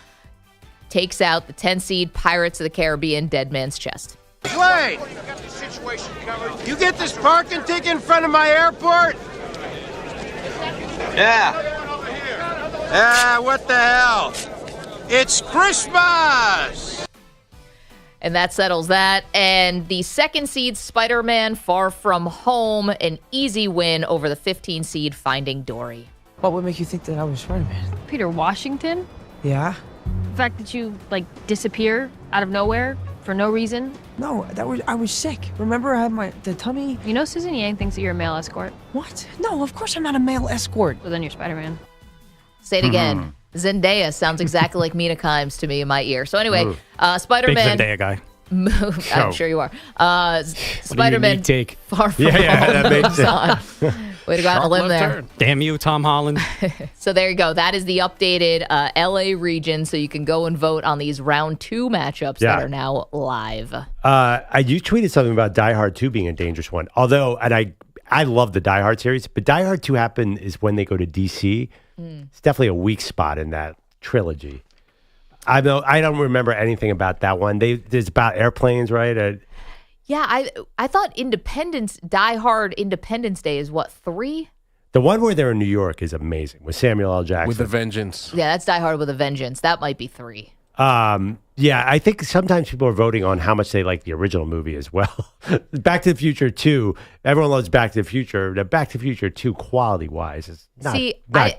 takes out the 10 seed Pirates of the Caribbean Dead Man's Chest.
Wait! You get this parking ticket in front of my airport? Yeah. What the hell? It's Christmas!
And that settles that. And the 2nd seed Spider-Man Far From Home, an easy win over the 15 seed Finding Dory.
What would make you think that I was Spider-Man?
Peter Washington?
Yeah?
The fact that you, disappear out of nowhere for no reason?
No, I was sick. Remember I had the tummy?
You know Susan Yang thinks that you're a male escort.
What? No, of course I'm not a male escort.
Well, then you're Spider-Man.
Say it again. Zendaya sounds exactly like Mina Kimes to me in my ear. So anyway, Spider-Man.
Big Zendaya guy.
I'm sure you are. Spider-Man
take?
Far From Home
that makes
moves on. Way to go out on a limb there.
Turn.
Damn you, Tom Holland.
So there you go. That is the updated LA region. So you can go and vote on these round 2 matchups that are now live.
You tweeted something about Die Hard 2 being a dangerous one. Although, and I love the Die Hard series, but Die Hard 2 is when they go to DC. It's definitely a weak spot in that trilogy. I don't remember anything about that one. It's about airplanes, right?
Yeah, I thought Die Hard Independence Day is what, 3?
The one where they're in New York is amazing with Samuel L. Jackson.
With a Vengeance.
Yeah, that's Die Hard with a Vengeance. That might be 3.
Yeah, I think sometimes people are voting on how much they like the original movie as well. Back to the Future 2, everyone loves Back to the Future. The Back to the Future 2 quality-wise is not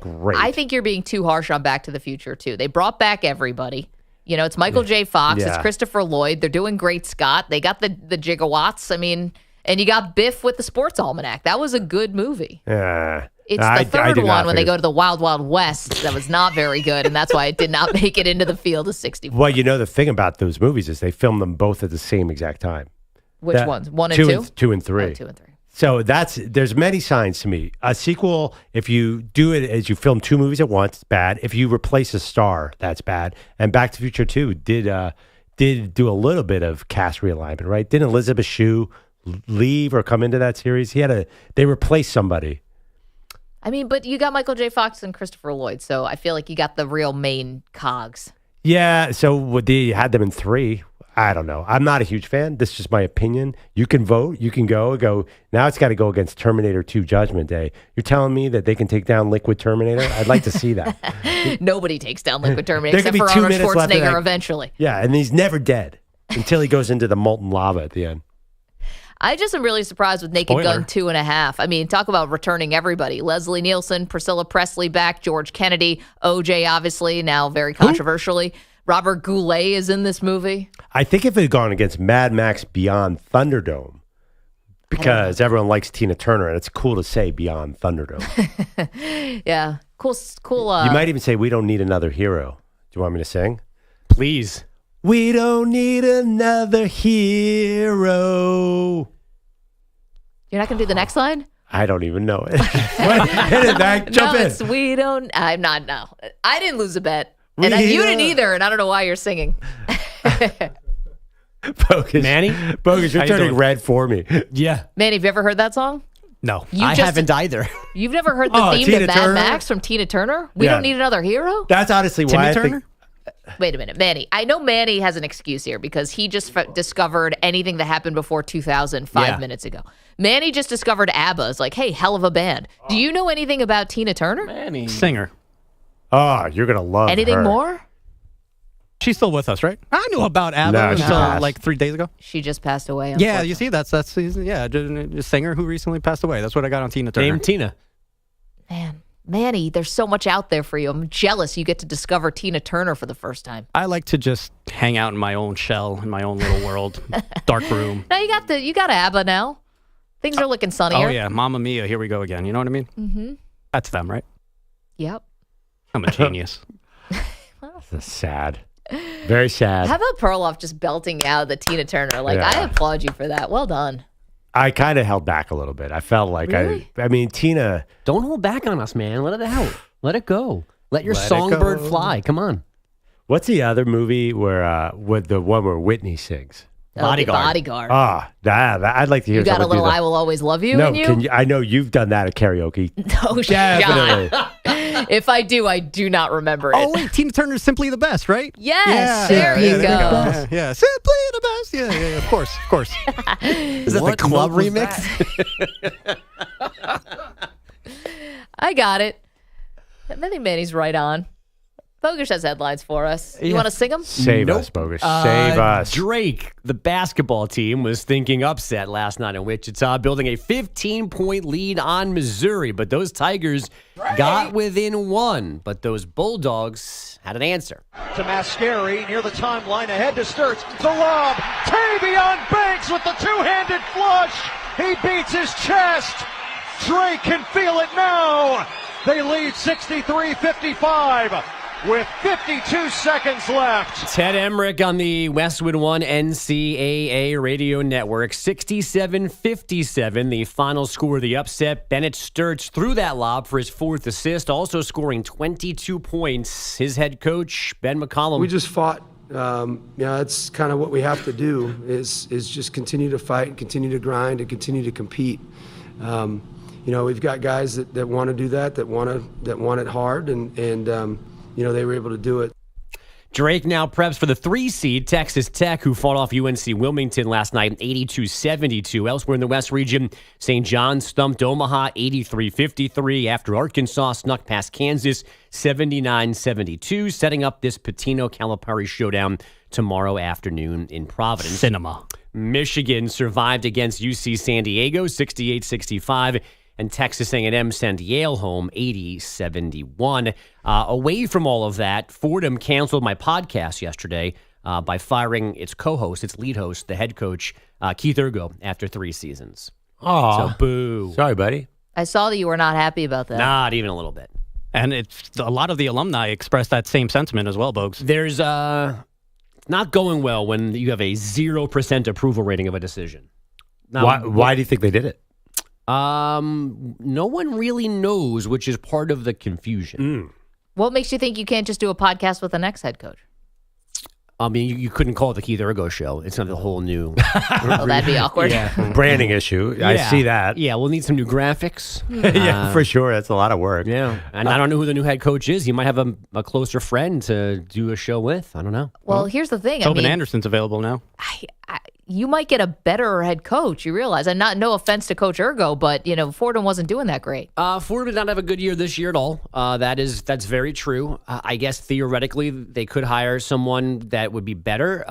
great.
I think you're being too harsh on Back to the Future 2. They brought back everybody. You know, it's Michael J. Fox. It's Christopher Lloyd. They're doing great Scott. They got the gigawatts. I mean, and you got Biff with the Sports Almanac. That was a good movie.
Yeah.
It's the third one when they go to the Wild Wild West that was not very good, and that's why it did not make it into the field of 64.
Well, you know, the thing about those movies is they filmed them both at the same exact time.
Which ones? 1 and 2?
2 and 3.
Oh, 2 and 3.
So there's many signs to me. A sequel, if you do it as you film 2 movies at once, it's bad. If you replace a star, that's bad. And Back to the Future 2 did do a little bit of cast realignment, right? Didn't Elizabeth Shue leave or come into that series? They replaced somebody.
I mean, but you got Michael J. Fox and Christopher Lloyd, so I feel like you got the real main cogs.
Yeah, so they had them in 3. I don't know. I'm not a huge fan. This is just my opinion. You can vote. You can go. Now it's got to go against Terminator 2 Judgment Day. You're telling me that they can take down Liquid Terminator? I'd like to see that.
Nobody takes down Liquid Terminator
There could
except
be
for
2
Arnold
minutes left of
Schwarzenegger
that.
eventually.
Yeah, and he's never dead until he goes into the molten lava at the end.
I just am really surprised with Naked Gun 2.5. I mean, talk about returning everybody. Leslie Nielsen, Priscilla Presley back, George Kennedy, OJ obviously, now very controversially. Robert Goulet is in this movie.
I think if it had gone against Mad Max Beyond Thunderdome, because everyone likes Tina Turner, and it's cool to say Beyond Thunderdome.
Yeah, cool.
You might even say, we don't need another hero. Do you want me to sing?
Please.
We don't need another hero.
You're not going to do the next line?
I don't even know it. Hit it, Mac. Jump in.
We don't. I'm not. No, I didn't lose a bet. And you didn't either, and I don't know why you're singing.
Bogusch.
Manny?
Bogusch, you're
How you
turning
doing?
red for me.
Yeah.
Manny, have you ever heard that song?
No,
You
I
just-
haven't either.
You've never heard the theme
Tina
to Mad
Turner?
Max from Tina Turner? We
Yeah.
don't need another hero?
That's honestly why
Timmy
I
Turner?
think...
Wait a minute, Manny. I know Manny has an excuse here because he just discovered anything that happened before 2000 5 minutes ago. Manny just discovered ABBA. It's like, hey, hell of a band. Do you know anything about Tina Turner?
Manny.
Singer.
Oh, you're going to love
Anything
her.
more?
She's still with us, right? I knew about ABBA
No, she
until
passed.
like 3 days ago.
She just passed away.
Yeah, you see, that's a singer who recently passed away. That's what I got on Tina Turner.
Name Tina.
Man, Manny, there's so much out there for you. I'm jealous you get to discover Tina Turner for the first time.
I like to just hang out in my own shell, in my own little world, dark room.
Now you got ABBA now. Things are looking sunnier.
Oh yeah, Mamma Mia, here we go again. You know what I mean?
Mm-hmm.
That's them, right?
Yep.
I'm a genius.
That's sad. Very sad.
How about Perloff just belting out the Tina Turner? Like,
Yeah.
I applaud you for that. Well done.
I kind of held back a little bit. I felt like
Really?
I mean, Tina...
Don't hold back on us, man. Let it out. Let it go. Let your
Let it
songbird
go.
fly. Come on.
What's the other movie where with the one where Whitney sings?
Bodyguard.
I'd like to hear
You got a
someone do
little
that.
I Will Always Love You
No,
in you?
I know you've done that at karaoke.
No
Definitely.
shot. If I do, I do not remember it.
Oh wait, Tina Turner's Simply the Best, right?
Yes, there you go.
Yeah, Simply the Best. Yeah, of course.
Is that the club remix?
I got it. I think Manny's right on. Bogusch has headlines for us. You
Yeah.
want to sing them?
Save us, Bogusch. Save us.
Drake, the basketball team, was thinking upset last night in Wichita, building a 15-point lead on Missouri. But those Tigers got within 1. But those Bulldogs had an answer.
To Mascari near the timeline, ahead to Sturts. The lob. Tavion Banks with the two-handed flush. He beats his chest. Drake can feel it now. They lead 63-55 with 52 seconds left.
Ted Emmerich on the Westwood One NCAA radio network. 67-57, the final score of the upset. Bennett Sturts threw that lob for his 4th assist, also scoring 22 points. His head coach, Ben McCollum.
We just fought. That's kind of what we have to do is just continue to fight and continue to grind and continue to compete. We've got guys that want to do that want it hard, and they were able to do it.
Drake now preps for the 3 seed, Texas Tech, who fought off UNC Wilmington last night, 82-72. Elsewhere in the West region, St. John's stumped Omaha 83-53 after Arkansas snuck past Kansas 79-72, setting up this Pitino Calipari showdown tomorrow afternoon in Providence.
Cinema.
Michigan survived against UC San Diego 68-65. And Texas A&M sent Yale home 80-71. Away from all of that, Fordham canceled my podcast yesterday by firing its co-host, its lead host, the head coach, Keith Ergo, after 3 seasons.
Oh,
So boo.
Sorry, buddy.
I saw that you were not happy about that.
Not even a little bit.
And it's a lot of the alumni expressed that same sentiment as well, Bogues.
There's not going well when you have a 0% approval rating of a decision. Now,
Why do you think they did it?
No one really knows, which is part of the confusion.
What makes you think you can't just do a podcast with the next head coach?
I mean, you couldn't call it the Keith Ergo show. It's not the whole new...
Oh, that'd be awkward.
Branding issue. I see that.
Yeah, we'll need some new graphics.
Yeah, for sure. That's a lot of work.
Yeah. And I don't know who the new head coach is. You might have a closer friend to do a show with. I don't know.
Well, here's the thing.
Tobin Anderson's available now.
You might get a better head coach. You realize, and no offense to Coach Ergo, but Fordham wasn't doing that great.
Fordham did not have a good year this year at all. That's very true. I guess theoretically they could hire someone that would be better,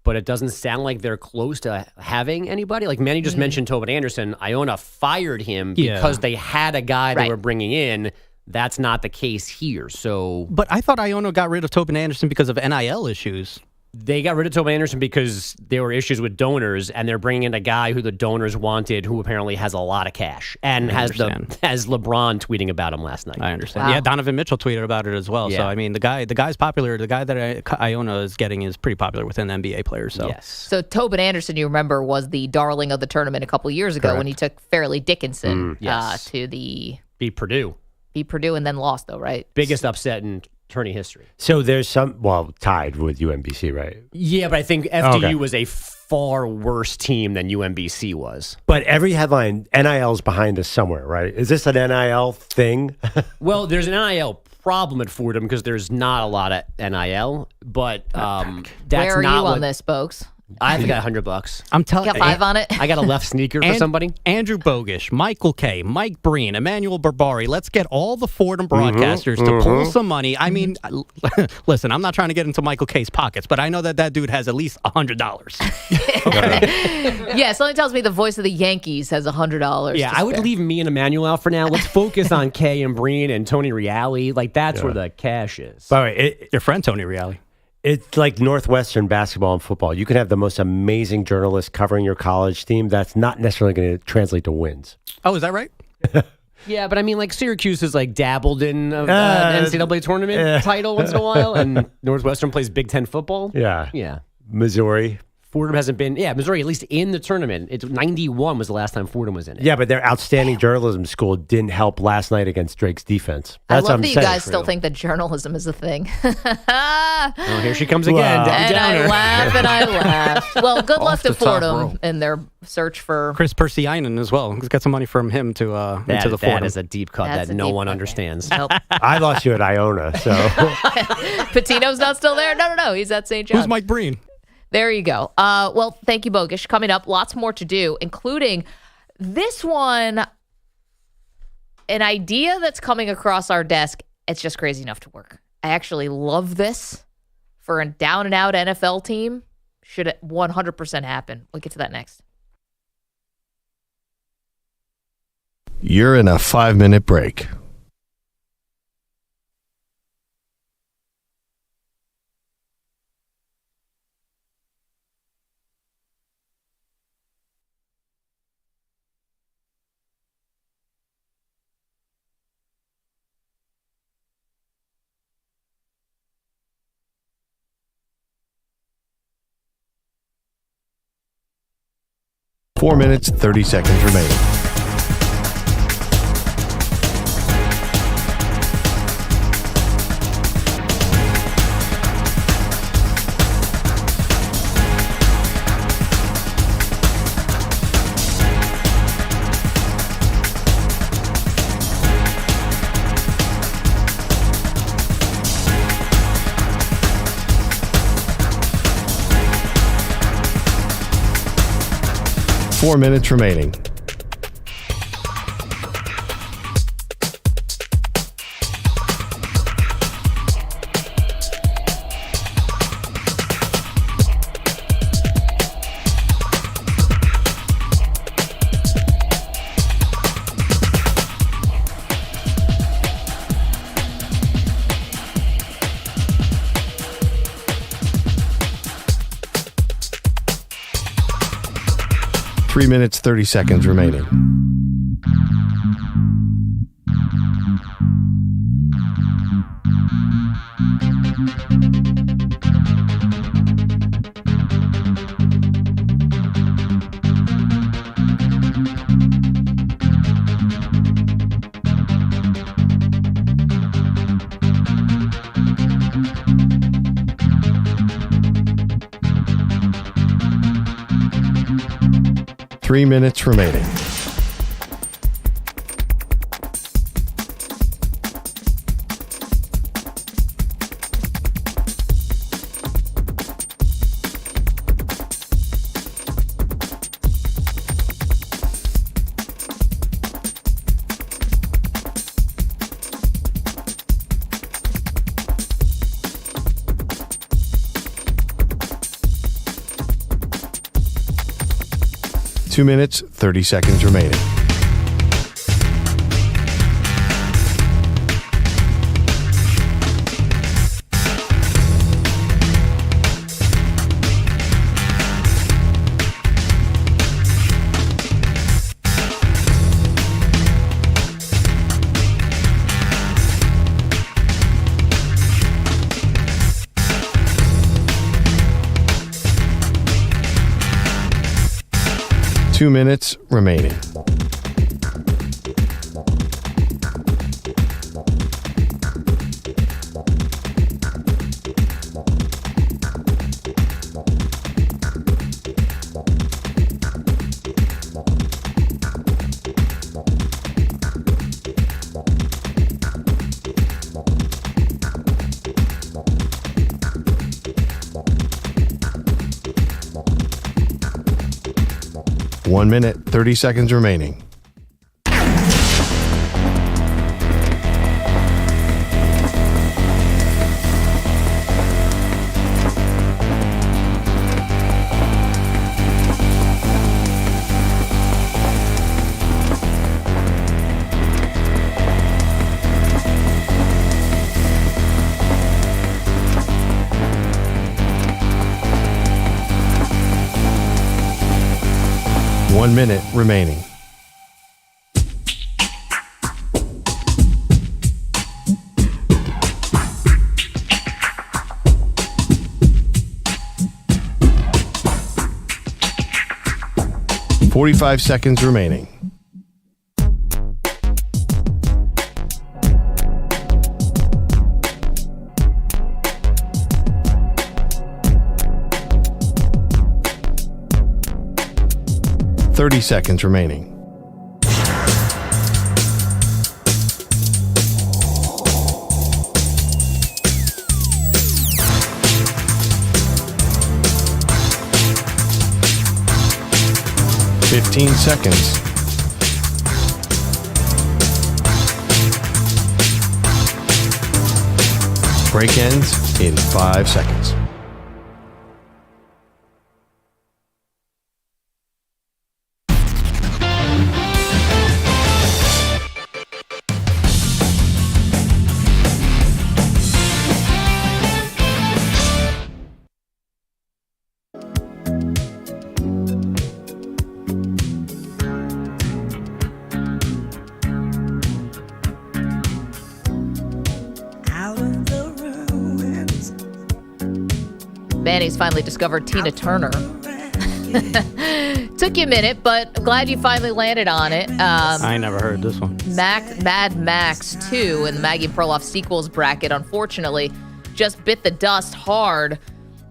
but it doesn't sound like they're close to having anybody. Like Manny just mentioned, Tobin Anderson. Iona fired him because they had a guy they were bringing in. That's not the case here. So,
but I thought Iona got rid of Tobin Anderson because of NIL issues.
They got rid of Tobin Anderson because there were issues with donors, and they're bringing in a guy who the donors wanted, who apparently has a lot of cash and has LeBron tweeting about him last night.
I understand. Wow. Yeah, Donovan Mitchell tweeted about it as well. Yeah. So I mean, the guy's popular. The guy that Iona is getting is pretty popular within NBA players. So
yes.
So Tobin Anderson, you remember, was the darling of the tournament a couple years ago when he took Fairleigh Dickinson to
beat Purdue,
and then lost though, right?
Biggest upset in tourney history.
So there's tied with UMBC, right?
Yeah, but I think FDU was a far worse team than UMBC was.
But every headline, NIL's behind us somewhere, right? Is this an NIL thing?
Well, there's an NIL problem at Fordham because there's not a lot of NIL, but that's
Where are
not
you on this, folks?
I think I got $100.
I'm telling
you. Got 5 on it?
I got a left sneaker for somebody.
Andrew Bogusch, Michael Kay, Mike Breen, Emmanuel Barbari. Let's get all the Fordham broadcasters to pull some money. I mean, listen, I'm not trying to get into Michael Kay's pockets, but I know that dude has at least $100.
Yeah, something tells me the voice of the Yankees has $100.
Yeah, I would leave me and Emmanuel out for now. Let's focus on Kay and Breen and Tony Reale. Like, that's where the cash is.
By the way,
your friend Tony Reale.
It's like Northwestern basketball and football. You can have the most amazing journalists covering your college team. That's not necessarily going to translate to wins.
Oh, is that right?
Yeah, but I mean, like Syracuse has like dabbled in an NCAA tournament title once in a while, and Northwestern plays Big Ten football.
Yeah. Missouri.
Fordham hasn't been, Missouri, at least in the tournament. It's 91 was the last time Fordham was in it.
Yeah, but their outstanding journalism school didn't help last night against Drake's defense.
That's I love that you guys still think that journalism is a thing.
Oh, here she comes again.
Wow. And I laugh. Well, good luck to Fordham in their search for...
Chris Persianen as well. Let's get some money from him to into the Fordham.
That is a deep cut that no one understands.
Nope.
I lost you at Iona, so...
Pitino's not still there? No. He's at St. John's.
Who's Mike Breen?
There you go. Well, thank you, Bogusch. Coming up, lots more to do, including this one, an idea that's coming across our desk. It's just crazy enough to work. I actually love this for a down-and-out NFL team. Should 100% happen. We'll get to that next.
You're in a 5-minute break. Four minutes, 30 seconds remaining. Four minutes remaining. Three minutes, 30 seconds remaining. 3 minutes remaining. Two minutes, 30 seconds remaining. Two minutes remaining. One minute, 30 seconds remaining. One minute remaining. .45 seconds remaining. .30 seconds remaining. .15 seconds. Break ends in 5 seconds.
Manny's finally discovered Tina Turner. Took you a minute, but I'm glad you finally landed on it.
I never heard this one.
Mad Max 2 in the Maggie Perloff sequels bracket, unfortunately, just bit the dust hard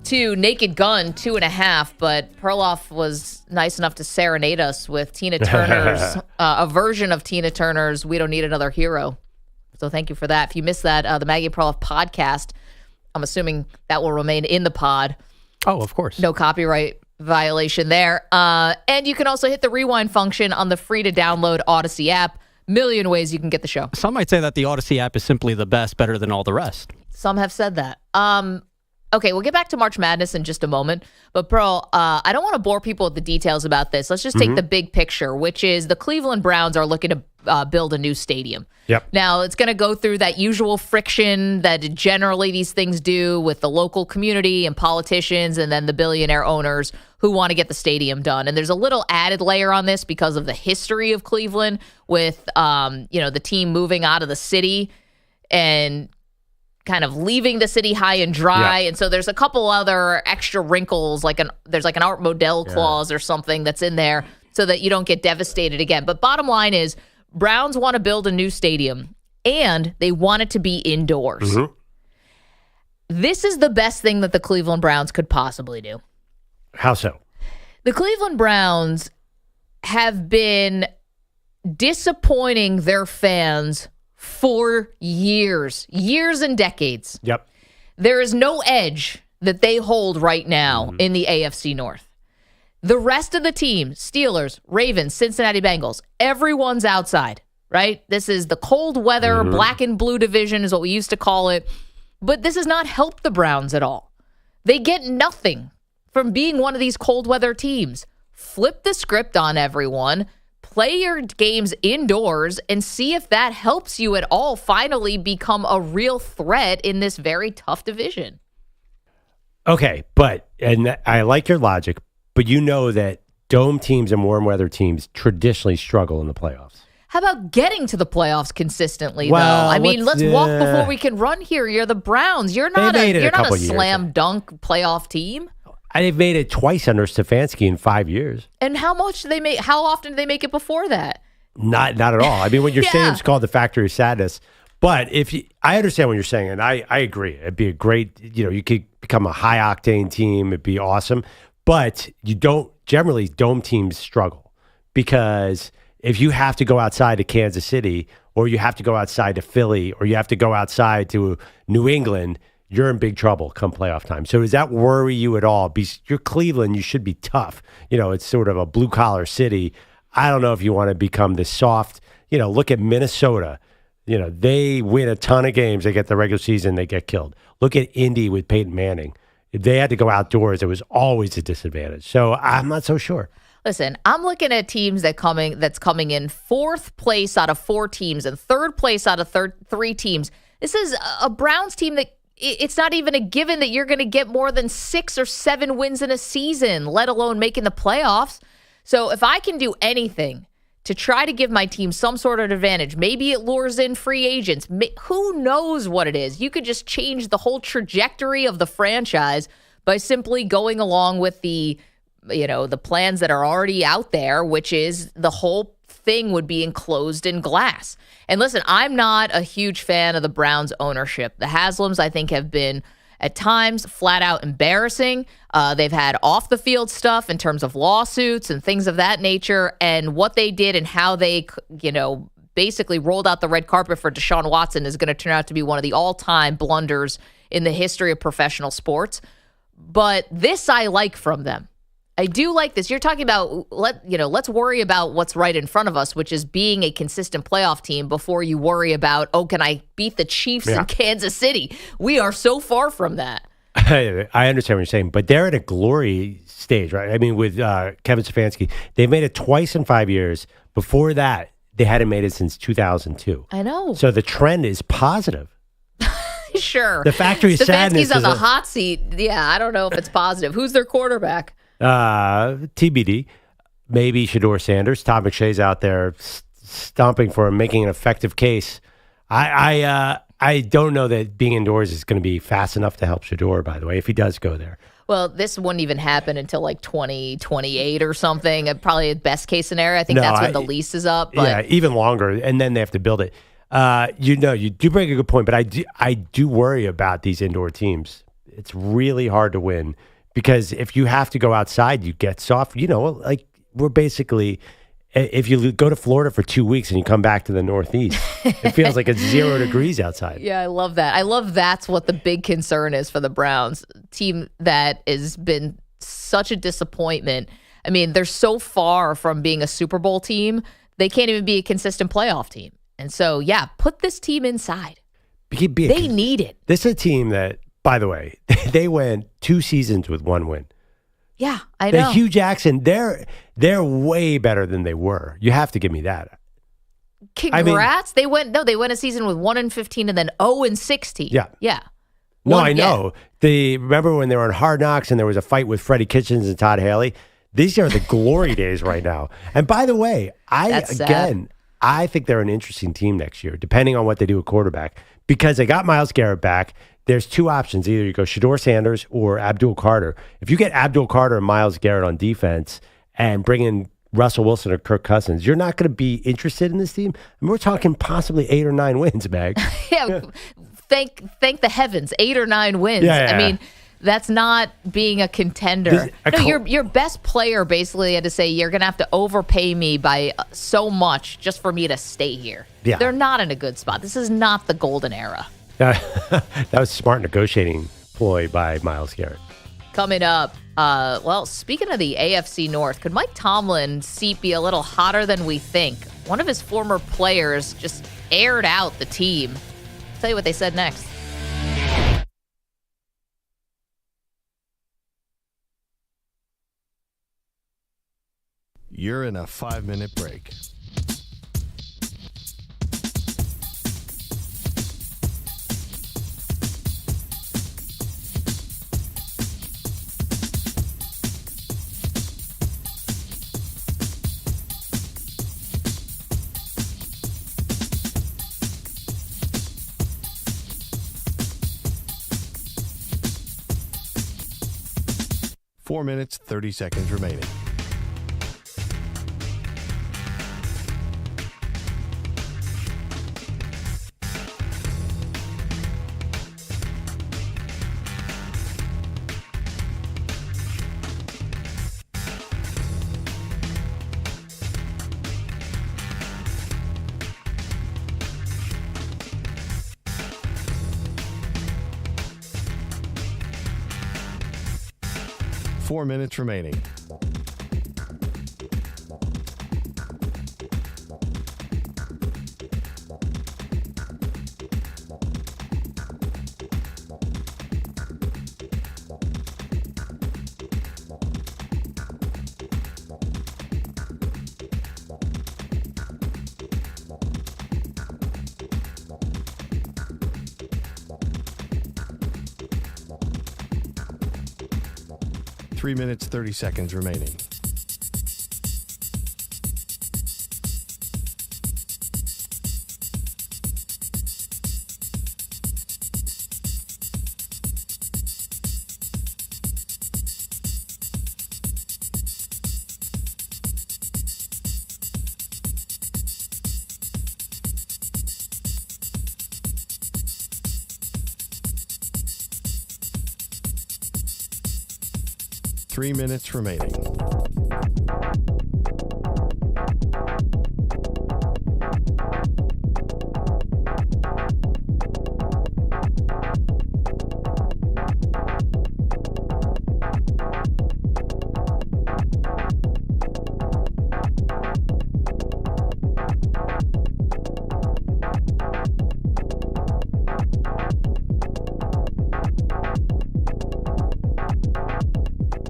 to Naked Gun 2.5, but Perloff was nice enough to serenade us with Tina Turner's, a version of Tina Turner's We Don't Need Another Hero. So thank you for that. If you missed that, the Maggie Perloff podcast, I'm assuming that will remain in the pod.
Oh, of course.
No copyright violation there. And you can also hit the rewind function on the free-to-download Odyssey app. Million ways you can get the show.
Some might say that the Odyssey app is simply the best, better than all the rest.
Some have said that. Okay, we'll get back to March Madness in just a moment. But, Pearl, I don't want to bore people with the details about this. Let's just take the big picture, which is the Cleveland Browns are looking to build a new stadium.
Yep.
Now, it's going to go through that usual friction that generally these things do with the local community and politicians and then the billionaire owners who want to get the stadium done. And there's a little added layer on this because of the history of Cleveland with, the team moving out of the city and kind of leaving the city high and dry. Yeah. And so there's a couple other extra wrinkles, there's an Art Modell clause or something that's in there so that you don't get devastated again. But bottom line is, Browns want to build a new stadium, and they want it to be indoors. Mm-hmm. This is the best thing that the Cleveland Browns could possibly do.
How so?
The Cleveland Browns have been disappointing their fans for years and decades.
Yep.
There is no edge that they hold right now in the AFC North. The rest of the team, Steelers, Ravens, Cincinnati Bengals, everyone's outside, right? This is the cold weather, black and blue division is what we used to call it. But this has not helped the Browns at all. They get nothing from being one of these cold weather teams. Flip the script on everyone, play your games indoors, and see if that helps you at all finally become a real threat in this very tough division.
Okay, and I like your logic, but you know that dome teams and warm weather teams traditionally struggle in the playoffs.
How about getting to the playoffs consistently,
Well,
though? I mean, let's walk before we can run here. You're the Browns. You're not a slam dunk playoff team.
They've made it twice under Stefanski in 5 years.
And how often do they make it before that?
Not at all. I mean, what you're saying is called the factory of sadness. But I understand what you're saying, and I agree. It'd be a great, you could become a high octane team. It'd be awesome. But generally dome teams struggle because if you have to go outside to Kansas City or you have to go outside to Philly or you have to go outside to New England, you're in big trouble come playoff time. So does that worry you at all? You're Cleveland, you should be tough. It's sort of a blue-collar city. I don't know if you want to become this soft. Look at Minnesota. They win a ton of games. They get the regular season, they get killed. Look at Indy with Peyton Manning. If they had to go outdoors, it was always a disadvantage. So I'm not so sure.
Listen, I'm looking at teams that's coming in fourth place out of 4 teams and third place out of 3 teams. This is a Browns team that it's not even a given that you're going to get more than 6 or 7 wins in a season, let alone making the playoffs. So if I can do anything to try to give my team some sort of advantage, maybe it lures in free agents. Who knows what it is? You could just change the whole trajectory of the franchise by simply going along with the plans that are already out there, which is the whole thing would be enclosed in glass. And listen, I'm not a huge fan of the Browns ownership. The Haslams, I think, have been at times flat out embarrassing. They've had off the field stuff in terms of lawsuits and things of that nature. And what they did and how they, basically rolled out the red carpet for Deshaun Watson is going to turn out to be one of the all-time blunders in the history of professional sports. But this I like from them. I do like this. You're talking about let's worry about what's right in front of us, which is being a consistent playoff team before you worry about, can I beat the Chiefs in Kansas City? We are so far from that.
I understand what you're saying, but they're at a glory stage, right? I mean, with Kevin Stefanski, they've made it twice in 5 years. Before that, they hadn't made it since 2002.
I know.
So the trend is positive.
Sure.
The factory of sadness
Stefanski's on the hot seat. Yeah, I don't know if it's positive. Who's their quarterback?
TBD. Maybe Shedeur Sanders. Todd McShay's out there stomping for him, making an effective case. I don't know that being indoors is going to be fast enough to help Shedeur, by the way, if he does go there.
Well, this wouldn't even happen until like 2028 or something. Probably best case scenario. I think that's when the lease is up. But.
Yeah, even longer, and then they have to build it. You do bring a good point, but I do worry about these indoor teams. It's really hard to win because if you have to go outside, you get soft. Like we're basically, if you go to Florida for 2 weeks and you come back to the Northeast, it feels like it's 0 degrees outside.
Yeah, I love that. I love that's what the big concern is for the Browns, team that has been such a disappointment. I mean, they're so far from being a Super Bowl team, they can't even be a consistent playoff team. And so, put this team inside. They need it.
This is a team that, by the way, they went 2 seasons with 1 win.
Yeah, I know.
Hugh Jackson, they're way better than they were. You have to give me that.
Congrats. They went a season with 1-15 and then 0-16.
Yeah.
Yeah.
No, I know. Remember when they were on Hard Knocks and there was a fight with Freddie Kitchens and Todd Haley? These are the glory days right now. And by the way, I think they're an interesting team next year, depending on what they do at quarterback, because they got Myles Garrett back. There's 2 options. Either you go Shedeur Sanders or Abdul Carter. If you get Abdul Carter and Myles Garrett on defense and bring in Russell Wilson or Kirk Cousins, you're not going to be interested in this team. I mean, we're talking possibly 8 or 9 wins, Meg.
Yeah. Thank the heavens, 8 or 9 wins.
Yeah.
I mean, That's not being a contender. Your best player basically had to say, you're going to have to overpay me by so much just for me to stay here.
Yeah.
They're not in a good spot. This is not the golden era.
That was a smart negotiating ploy by Myles Garrett.
Coming up, speaking of the AFC North, could Mike Tomlin's seat be a little hotter than we think? One of his former players just aired out the team. I'll tell you what they said next.
You're in a 5-minute break. Four minutes, 30 seconds remaining. Four minutes remaining. Three minutes, 30 seconds remaining. Three minutes remaining.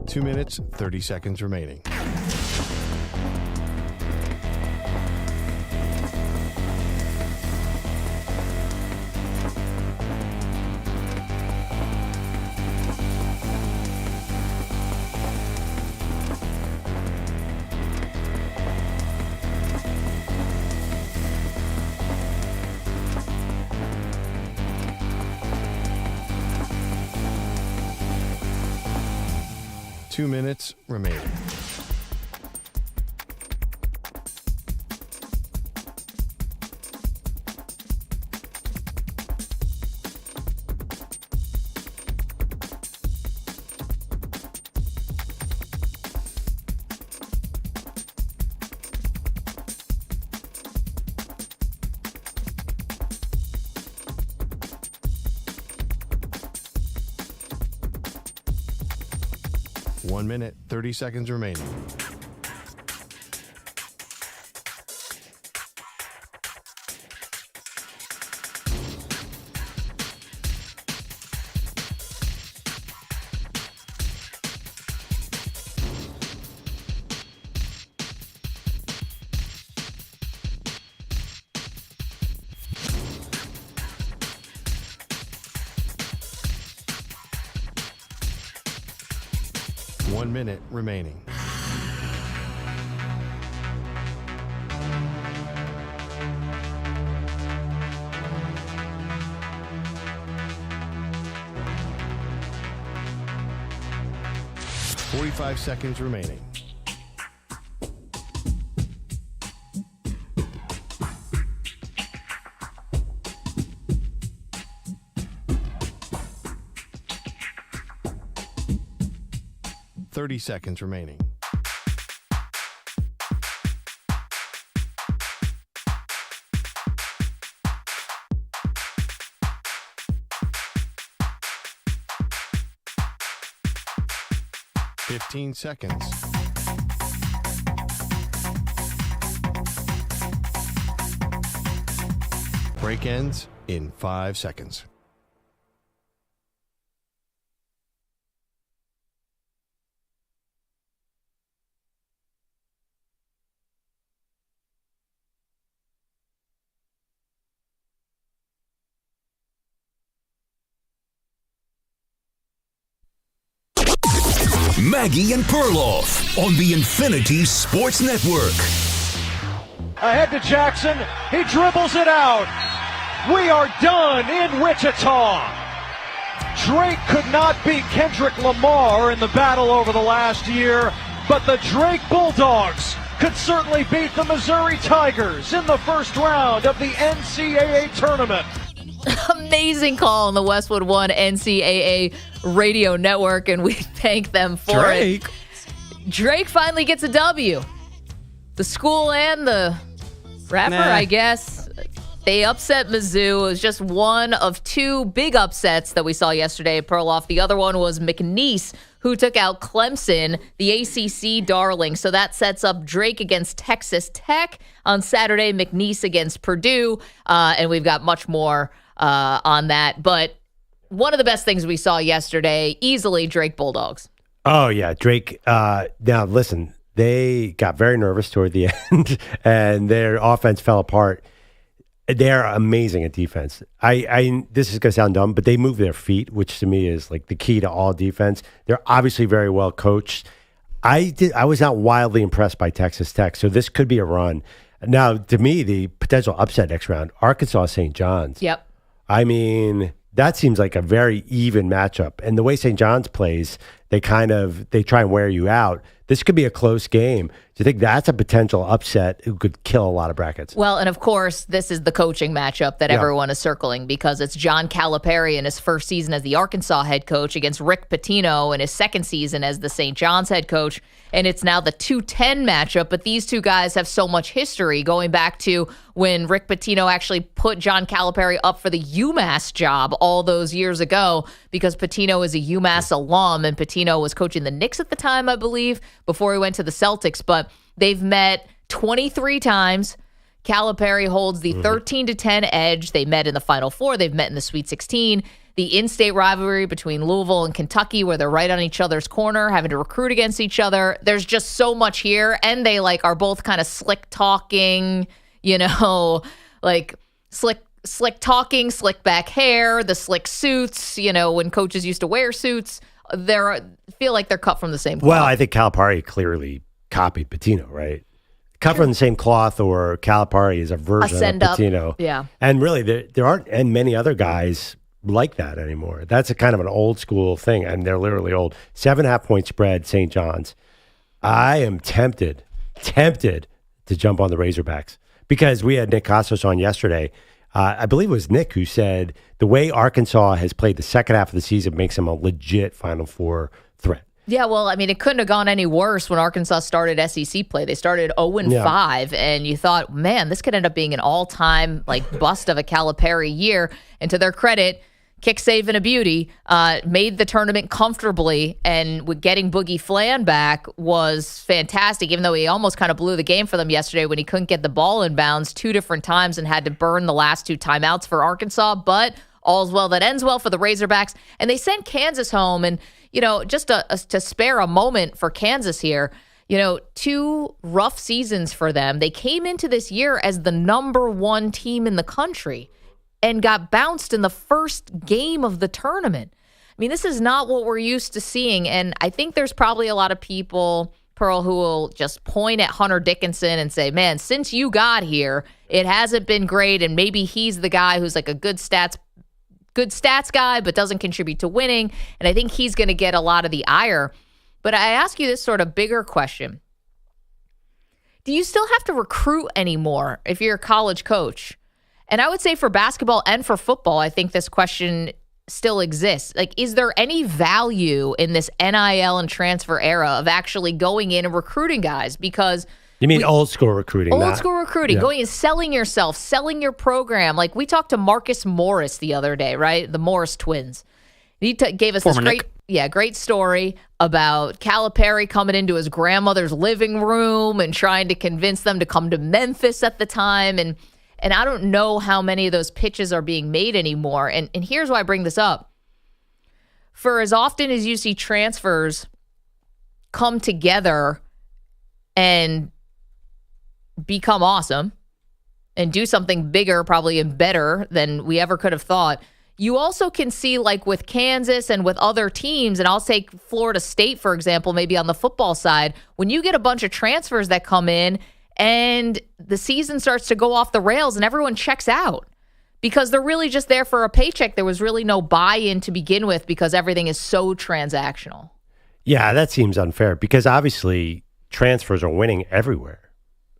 Two minutes, 30 seconds remaining. Two minutes remaining. One minute, 30 seconds remaining. One minute remaining. Forty-five seconds remaining. 30 seconds remaining. $15 seconds. Break ends in 5 seconds.
Maggie and Perloff on the Infinity Sports Network.
Ahead to Jackson. He dribbles it out. We are done in Wichita. Drake could not beat Kendrick Lamar in the battle over the last year, but the Drake Bulldogs could certainly beat the Missouri Tigers in the first round of the NCAA Tournament.
Amazing call on the Westwood One NCAA radio network, and we thank them for it. Drake finally gets a W. The school and the rapper, I guess. They upset Mizzou. It was just one of two big upsets that we saw yesterday at Perloff. The other one was McNeese, who took out Clemson, the ACC darling. So that sets up Drake against Texas Tech on Saturday, McNeese against Purdue, and we've got much more on that. But one of the best things we saw yesterday, easily Drake Bulldogs.
Oh, yeah, Drake. Now, listen, they got very nervous toward the end, and their offense fell apart. They're amazing at defense. This is going to sound dumb, but they move their feet, which to me is like the key to all defense. They're obviously very well coached. I was not wildly impressed by Texas Tech, so this could be a run. Now, to me, the potential upset next round, Arkansas St. John's.
Yep.
I mean, that seems like a very even matchup. And the way St. John's plays, they try and wear you out. This could be a close game. Do you think that's a potential upset who could kill a lot of brackets?
Well, and of course, this is the coaching matchup that everyone is circling, because it's John Calipari in his first season as the Arkansas head coach against Rick Pitino in his second season as the St. John's head coach. And it's now the 2-10 matchup, but these two guys have so much history going back to when Rick Pitino actually put John Calipari up for the UMass job all those years ago, because Pitino is a UMass alum, and Pitino was coaching the Knicks at the time, I believe, before he went to the Celtics. But they've met 23 times. Calipari holds the 13-10 edge. They met in the Final Four. They've met in the Sweet 16. The in-state rivalry between Louisville and Kentucky, where they're right on each other's corner, having to recruit against each other. There's just so much here, and they are both kind of slick talking, like slick talking, slick back hair, the slick suits. When coaches used to wear suits, feel like they're cut from the same cloth.
Well, I think Calipari clearly copied Pitino, right? Cut from the same cloth, or Calipari is a version of Pitino.
Yeah.
And really, there aren't many other guys like that anymore. That's a kind of an old school thing, and they're literally old. 7.5 point spread, St. John's. I am tempted to jump on the Razorbacks, because we had Nick Costos on yesterday. I believe it was Nick who said the way Arkansas has played the second half of the season makes them a legit Final Four threat.
Yeah, well, I mean, it couldn't have gone any worse when Arkansas started SEC play. They started 0-5, and you thought, man, this could end up being an all-time bust of a Calipari year. And to their credit, kick, save, and a beauty, made the tournament comfortably, and with getting Boogie Flan back was fantastic, even though he almost kind of blew the game for them yesterday when he couldn't get the ball in bounds 2 different times and had to burn the last 2 timeouts for Arkansas. But all's well that ends well for the Razorbacks. And they sent Kansas home, and just to spare a moment for Kansas here, 2 rough seasons for them. They came into this year as the number 1 team in the country and got bounced in the first game of the tournament. I mean, this is not what we're used to seeing. And I think there's probably a lot of people, Pearl, who will just point at Hunter Dickinson and say, man, since you got here, it hasn't been great. And maybe he's the guy who's like a good stats guy, but doesn't contribute to winning. And I think he's going to get a lot of the ire. But I ask you this sort of bigger question. Do you still have to recruit anymore if you're a college coach? And I would say for basketball and for football, I think this question still exists. Like, is there any value in this NIL and transfer era of actually going in and recruiting guys? Because
you mean old school recruiting?
Old school recruiting,
yeah.
Going and selling yourself, selling your program. Like, we talked to Marcus Morris the other day, right? The Morris twins. He gave us
Former
this great story about Calipari coming into his grandmother's living room and trying to convince them to come to Memphis at the time. And I don't know how many of those pitches are being made anymore. And here's why I bring this up. For as often as you see transfers come together and become awesome and do something bigger, probably and better than we ever could have thought, you also can see, like with Kansas and with other teams, and I'll take Florida State, for example, maybe on the football side, when you get a bunch of transfers that come in and the season starts to go off the rails and everyone checks out because they're really just there for a paycheck. There was really no buy-in to begin with because everything is so transactional.
Yeah, that seems unfair because obviously transfers are winning everywhere.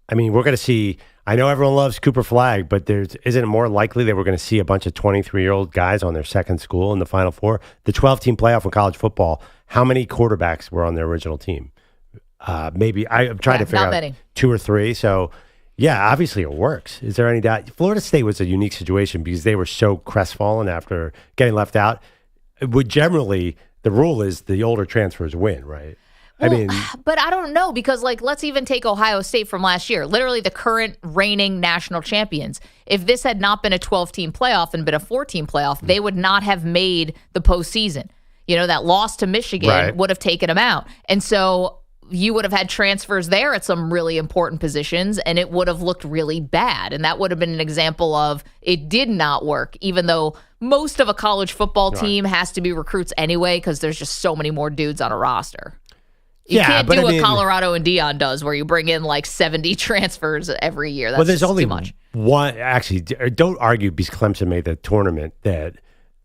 I mean, we're going to see, I know everyone loves Cooper Flagg, but isn't it more likely that we're going to see a bunch of 23-year-old guys on their second school in the Final Four? The 12-team playoff in college football, how many quarterbacks were on their original team? Maybe, I'm trying to figure out
many.
2 or 3. So, yeah, obviously it works. Is there any doubt? Florida State was a unique situation because they were so crestfallen after getting left out. Generally, the rule is the older transfers win, right?
Well, but I don't know because, like, let's even take Ohio State from last year, literally the current reigning national champions. If this had not been a 12-team playoff and been a 14 playoff, they would not have made the postseason. You know, that loss to Michigan would have taken them out. And so you would have had transfers there at some really important positions, and it would have looked really bad. And that would have been an example of it did not work, even though most of a college football team has to be recruits anyway because there's just so many more dudes on a roster. You can't do what Colorado and Dion does where you bring in like 70 transfers every year. That's
there's only
too much.
One. Actually, don't argue because Clemson made the tournament that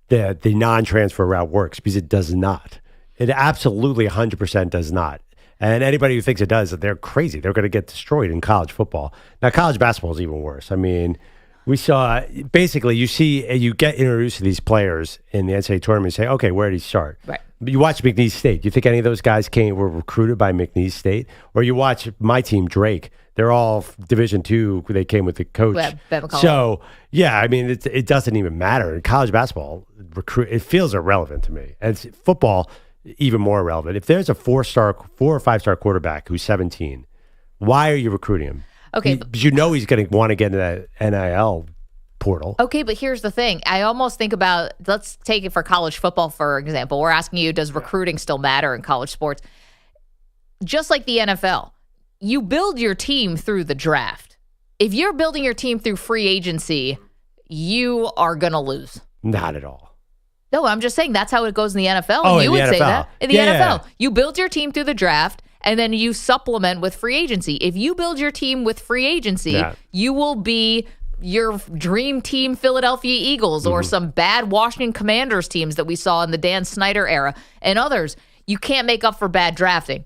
the non-transfer route works because it does not. It absolutely 100% does not. And anybody who thinks it does, they're crazy. They're going to get destroyed in college football. Now, college basketball is even worse. I mean, we saw basically you get introduced to these players in the NCAA tournament and say, okay, where did he start?
Right.
You watch McNeese State. Do you think any of those guys were recruited by McNeese State? Or you watch my team, Drake. They're all Division II. They came with the coach. So, yeah, I mean, it doesn't even matter. In college basketball, it feels irrelevant to me. And football, even more irrelevant. If there's a 4 or 5-star quarterback who's 17, why are you recruiting him?
Okay.
Because you know he's going to want to get into that NIL portal.
Okay, but here's the thing. I almost think about, let's take it for college football, for example. We're asking you, does recruiting still matter in college sports? Just like the NFL, you build your team through the draft. If you're building your team through free agency, you are going to lose.
Not at all.
No, I'm just saying that's how it goes in the NFL.
Oh,
you
would
say that. In the NFL,
yeah.
You build your team through the draft, and then you supplement with free agency. If you build your team with free agency, you will be your dream team Philadelphia Eagles or some bad Washington Commanders teams that we saw in the Dan Snyder era and others. You can't make up for bad drafting.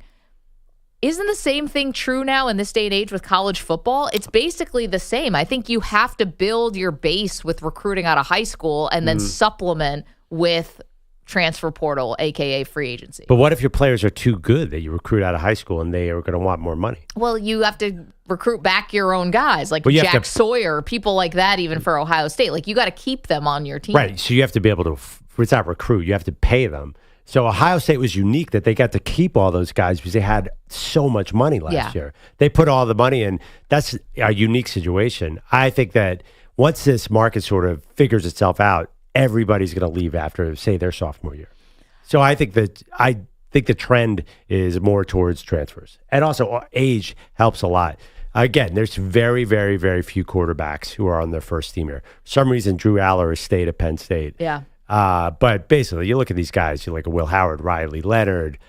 Isn't the same thing true now in this day and age with college football? It's basically the same. I think you have to build your base with recruiting out of high school and then supplement with transfer portal, a.k.a. free agency.
But what if your players are too good that you recruit out of high school and they are going to want more money?
Well, you have to recruit back your own guys, like Jack Sawyer, people like that, even for Ohio State. Like, you got to keep them on your team.
Right, so you have to be able to, it's not recruit, you have to pay them. So Ohio State was unique that they got to keep all those guys because they had so much money last year. They put all the money in. That's a unique situation. I think that once this market sort of figures itself out, everybody's going to leave after, say, their sophomore year. So I think the trend is more towards transfers. And also age helps a lot. Again, there's very, very, very few quarterbacks who are on their first team here. For some reason, Drew Aller stayed at Penn State.
Yeah.
But basically, you look at these guys, you're like a Will Howard, Riley Leonard,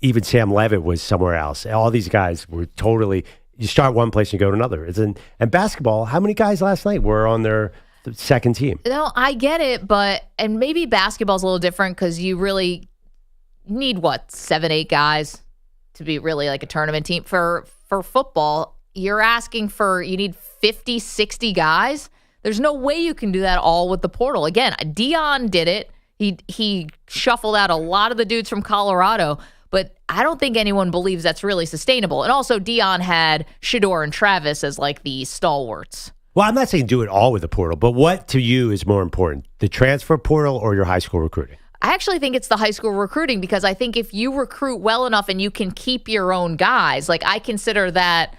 even Sam Levitt was somewhere else. All these guys were totally, you start one place and you go to another. And basketball, how many guys last night were on their second team?
No, I get it, and maybe basketball's a little different because you really need, 7-8 guys to be really like a tournament team. For football, you're asking for, you need 50, 60 guys. There's no way you can do that all with the portal. Again, Deion did it. He shuffled out a lot of the dudes from Colorado, but I don't think anyone believes that's really sustainable. And also, Deion had Shedeur and Travis as like the stalwarts.
Well, I'm not saying do it all with the portal, but what to you is more important, the transfer portal or your high school recruiting?
I actually think it's the high school recruiting, because I think if you recruit well enough and you can keep your own guys, like I consider that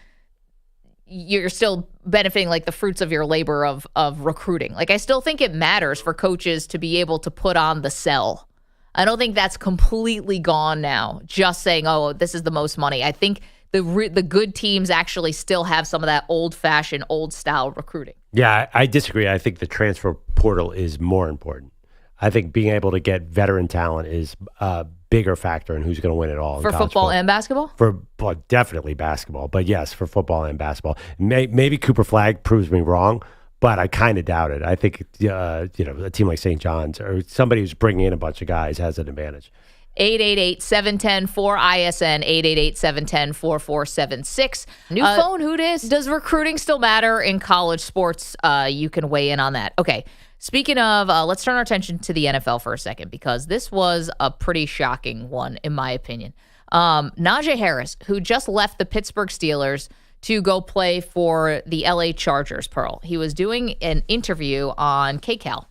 you're still benefiting like the fruits of your labor of recruiting. Like I still think it matters for coaches to be able to put on the sell. I don't think that's completely gone now, just saying, oh, this is the most money. I think the good teams actually still have some of that old-fashioned, old-style recruiting.
Yeah, I disagree. I think the transfer portal is more important. I think being able to get veteran talent is a bigger factor in who's going to win it all.
For football and basketball?
Well, definitely basketball, but yes, for football and basketball. Maybe Cooper Flagg proves me wrong, but I kind of doubt it. I think a team like St. John's or somebody who's bringing in a bunch of guys has an advantage.
888-710-4ISN, 888-710-4476. New phone, who dis? Does recruiting still matter in college sports? You can weigh in on that. Okay. Speaking of, let's turn our attention to the NFL for a second, because this was a pretty shocking one, in my opinion. Najee Harris, who just left the Pittsburgh Steelers to go play for the LA Chargers, Pearl. He was doing an interview on KCAL.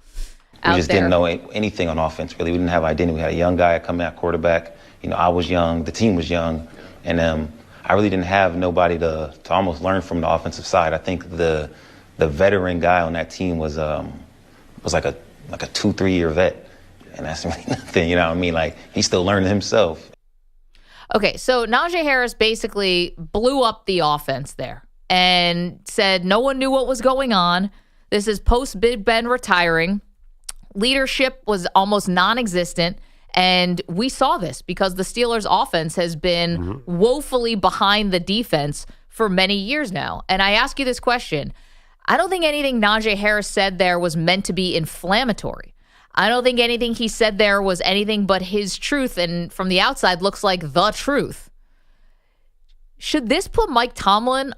We just didn't know anything on offense, really. We didn't have identity. We had a young guy coming out quarterback. I was young. The team was young. And I really didn't have nobody to almost learn from the offensive side. I think the veteran guy on that team was like a 2-3 year vet, and that's really nothing. You know what I mean? Like he's still learning himself.
Okay, so Najee Harris basically blew up the offense there and said no one knew what was going on. This is post Big Ben retiring. Leadership was almost non-existent, and we saw this because the Steelers' offense has been woefully behind the defense for many years now. And I ask you this question. I don't think anything Najee Harris said there was meant to be inflammatory. I don't think anything he said there was anything but his truth, and from the outside looks like the truth. Should this put Mike Tomlin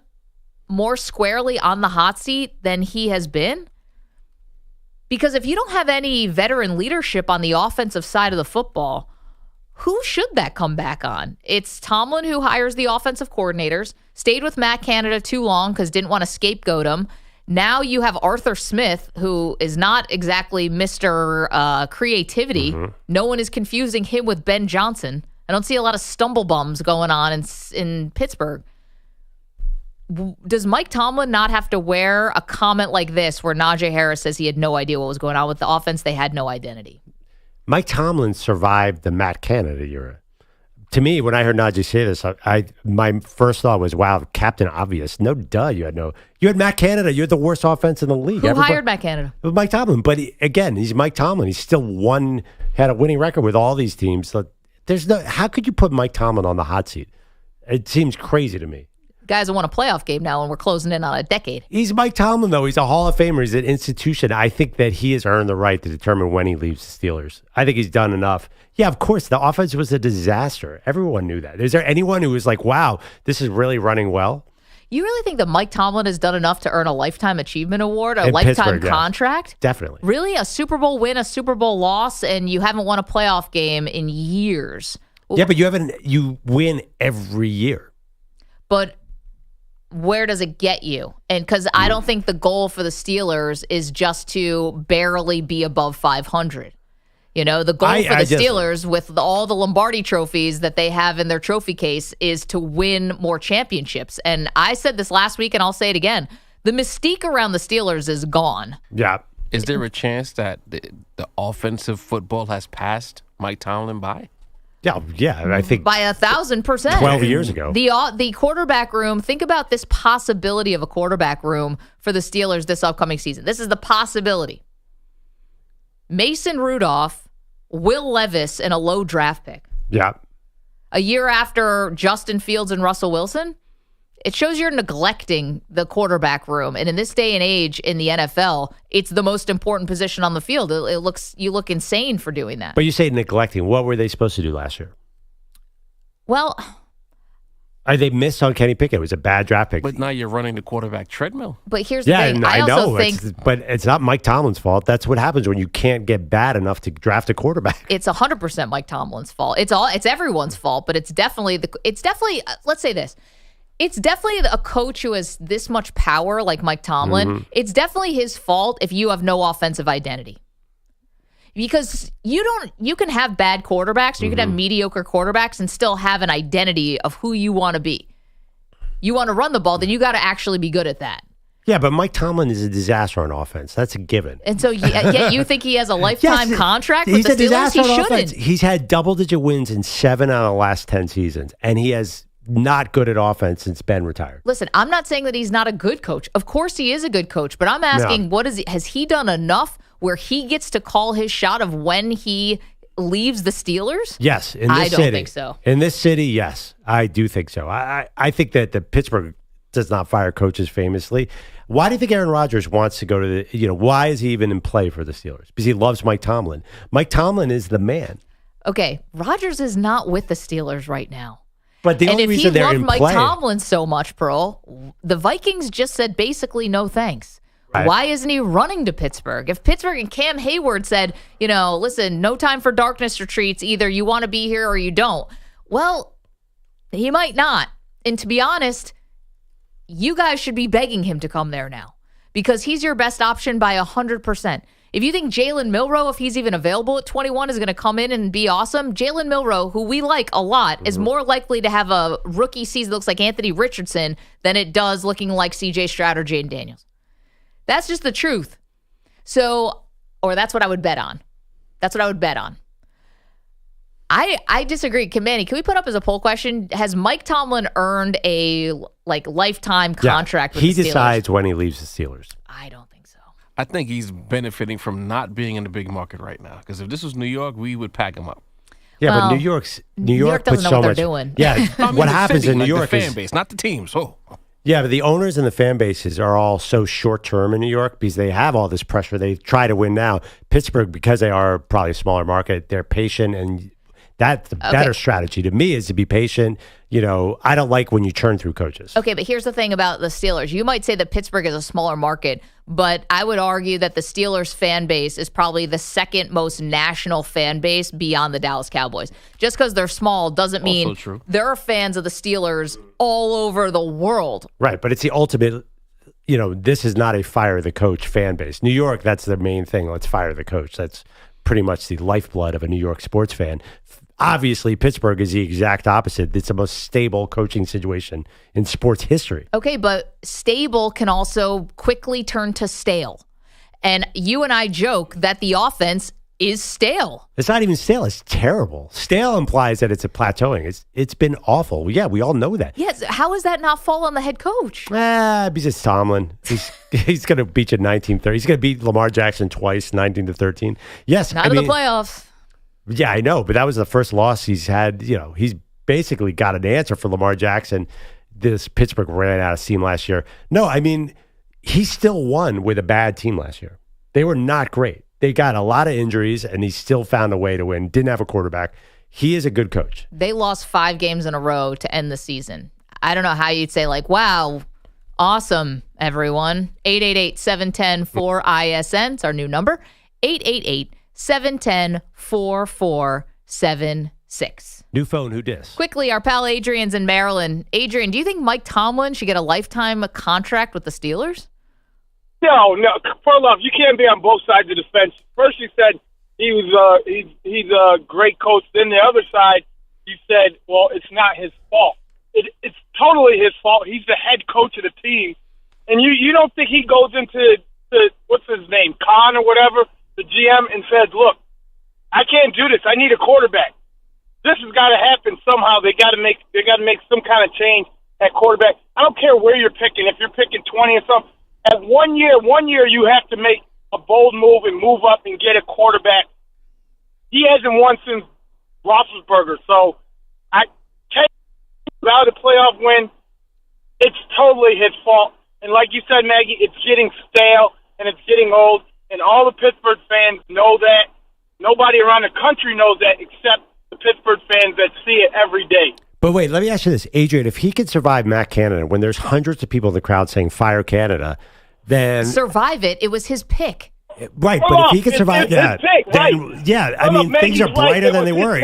more squarely on the hot seat than he has been? Because if you don't have any veteran leadership on the offensive side of the football, who should that come back on? It's Tomlin, who hires the offensive coordinators, stayed with Matt Canada too long because didn't want to scapegoat him. Now you have Arthur Smith, who is not exactly Mr. Creativity. No one is confusing him with Ben Johnson. I don't see a lot of stumble bums going on in Pittsburgh. Does Mike Tomlin not have to wear a comment like this where Najee Harris says he had no idea what was going on with the offense? They had no identity.
Mike Tomlin survived the Matt Canada era. To me, when I heard Najee say this, my first thought was, wow, Captain Obvious. No duh, you had Matt Canada. You had the worst offense in the league.
Who hired Matt Canada?
Mike Tomlin. But again, he's Mike Tomlin. He's still had a winning record with all these teams. So how could you put Mike Tomlin on the hot seat? It seems crazy to me.
Guys have won a playoff game now, and we're closing in on a decade.
He's Mike Tomlin, though. He's a Hall of Famer. He's an institution. I think that he has earned the right to determine when he leaves the Steelers. I think he's done enough. Yeah, of course, the offense was a disaster. Everyone knew that. Is there anyone who was like, wow, this is really running well?
You really think that Mike Tomlin has done enough to earn a Lifetime Achievement Award, a lifetime contract?
Definitely.
Really? A Super Bowl win, a Super Bowl loss, and you haven't won a playoff game in years.
Yeah, but you win every year.
But where does it get you? And because I don't think the goal for the Steelers is just to barely be above 500. The goal for the Steelers with all the Lombardi trophies that they have in their trophy case is to win more championships. And I said this last week, and I'll say it again. The mystique around the Steelers is gone.
Yeah.
Is there a chance that the offensive football has passed Mike Tomlin by?
Yeah, I think
by 1,000%.
12 years ago.
The quarterback room, think about this possibility of a quarterback room for the Steelers this upcoming season. This is the possibility. Mason Rudolph, Will Levis, and a low draft pick.
Yeah.
A year after Justin Fields and Russell Wilson, it shows you're neglecting the quarterback room. And in this day and age in the NFL, it's the most important position on the field. You look insane for doing that.
But you say neglecting. What were they supposed to do last year?
Well,
They missed on Kenny Pickett. It was a bad draft pick.
But now you're running the quarterback treadmill.
But here's the thing. I also think,
but it's not Mike Tomlin's fault. That's what happens when you can't get bad enough to draft a quarterback.
It's 100% Mike Tomlin's fault. It's everyone's fault, but it's definitely let's say this. It's definitely a coach who has this much power like Mike Tomlin. Mm-hmm. It's definitely his fault if you have no offensive identity. Because you can have bad quarterbacks or you can have mediocre quarterbacks and still have an identity of who you want to be. You want to run the ball, then you got to actually be good at that.
Yeah, but Mike Tomlin is a disaster on offense. That's a given.
And so, you think he has a lifetime contract with the Steelers? He shouldn't. Offense.
He's had double-digit wins in 7 out of the last 10 seasons, and he has not good at offense since Ben retired.
Listen, I'm not saying that he's not a good coach. Of course he is a good coach, but I'm asking, has he done enough where he gets to call his shot of when he leaves the Steelers?
Yes, in this city.
I don't think so.
In this city, yes, I do think so. I think that the Pittsburgh does not fire coaches famously. Why do you think Aaron Rodgers wants to go to why is he even in play for the Steelers? Because he loves Mike Tomlin. Mike Tomlin is the man.
Okay, Rodgers is not with the Steelers right now.
But the only reason they're in play.
And if he loved Mike Tomlin so much, Pearl, the Vikings just said basically no thanks. Right. Why isn't he running to Pittsburgh? If Pittsburgh and Cam Hayward said, listen, no time for darkness retreats, either you want to be here or you don't. Well, he might not. And to be honest, you guys should be begging him to come there now because he's your best option by 100%. If you think Jalen Milroe, if he's even available at 21, is going to come in and be awesome, Jalen Milroe, who we like a lot, is more likely to have a rookie season that looks like Anthony Richardson than it does looking like C.J. Stroud or Jaden Daniels. That's just the truth. So, or that's what I would bet on. That's what I would bet on. I disagree. Manny, can we put up as a poll question? Has Mike Tomlin earned a lifetime contract with the Steelers?
He decides when he leaves the Steelers.
I don't think so.
I think he's benefiting from not being in the big market right now. Because if this was New York, we would pack him up.
Yeah, but New York
doesn't know what they're doing.
Yeah, what happens in New York
is the fan base, not the teams.
Yeah, but the owners and the fan bases are all so short-term in New York because they have all this pressure. They try to win now. Pittsburgh, because they are probably a smaller market, they're patient, and that's the better strategy to me is to be patient. I don't like when you churn through coaches.
Okay, but here's the thing about the Steelers. You might say that Pittsburgh is a smaller market, but I would argue that the Steelers fan base is probably the second most national fan base beyond the Dallas Cowboys. Just because they're small doesn't mean there are fans of the Steelers all over the world.
Right, but it's the ultimate, this is not a fire the coach fan base. New York, that's the main thing. Let's fire the coach. That's pretty much the lifeblood of a New York sports fan. Obviously, Pittsburgh is the exact opposite. It's the most stable coaching situation in sports history.
Okay, but stable can also quickly turn to stale. And you and I joke that the offense is stale.
It's not even stale. It's terrible. Stale implies that it's a plateauing. It's been awful. Yeah, we all know that.
Yes. How does that not fall on the head coach?
Because it's Tomlin. He's going to beat you 19-30. He's going to beat Lamar Jackson twice, 19-13. Yes.
Not in the playoffs.
Yeah, I know, but that was the first loss he's had. He's basically got an answer for Lamar Jackson. This Pittsburgh ran out of steam last year. No, I mean, he still won with a bad team last year. They were not great. They got a lot of injuries, and he still found a way to win. Didn't have a quarterback. He is a good coach.
They lost 5 games in a row to end the season. I don't know how you'd say, wow, awesome, everyone. 888-710-4ISN. It's our new number. 888-710-4476.
New phone, who dis?
Quickly, our pal Adrian's in Maryland. Adrian, do you think Mike Tomlin should get a lifetime contract with the Steelers?
No. Perloff, you can't be on both sides of the fence. First, you said he's a great coach. Then the other side, you said, well, it's not his fault. It's totally his fault. He's the head coach of the team, and you don't think he goes into what's his name, Khan or whatever, the GM, and says, look, I can't do this. I need a quarterback. This has got to happen somehow. They got to make some kind of change at quarterback. I don't care where you're picking. If you're picking 20 or something, at one year you have to make a bold move and move up and get a quarterback. He hasn't won since Roethlisberger. So I take without a playoff win, it's totally his fault. And like you said, Maggie, it's getting stale and it's getting old. And all the Pittsburgh fans know that. Nobody around the country knows that except the Pittsburgh fans that see it every day.
But wait, let me ask you this, Adrian. If he could survive Matt Canada, when there's hundreds of people in the crowd saying "Fire Canada," then
survive it. It was his pick.
Right, but if he could survive that, then I mean, things are brighter than they were.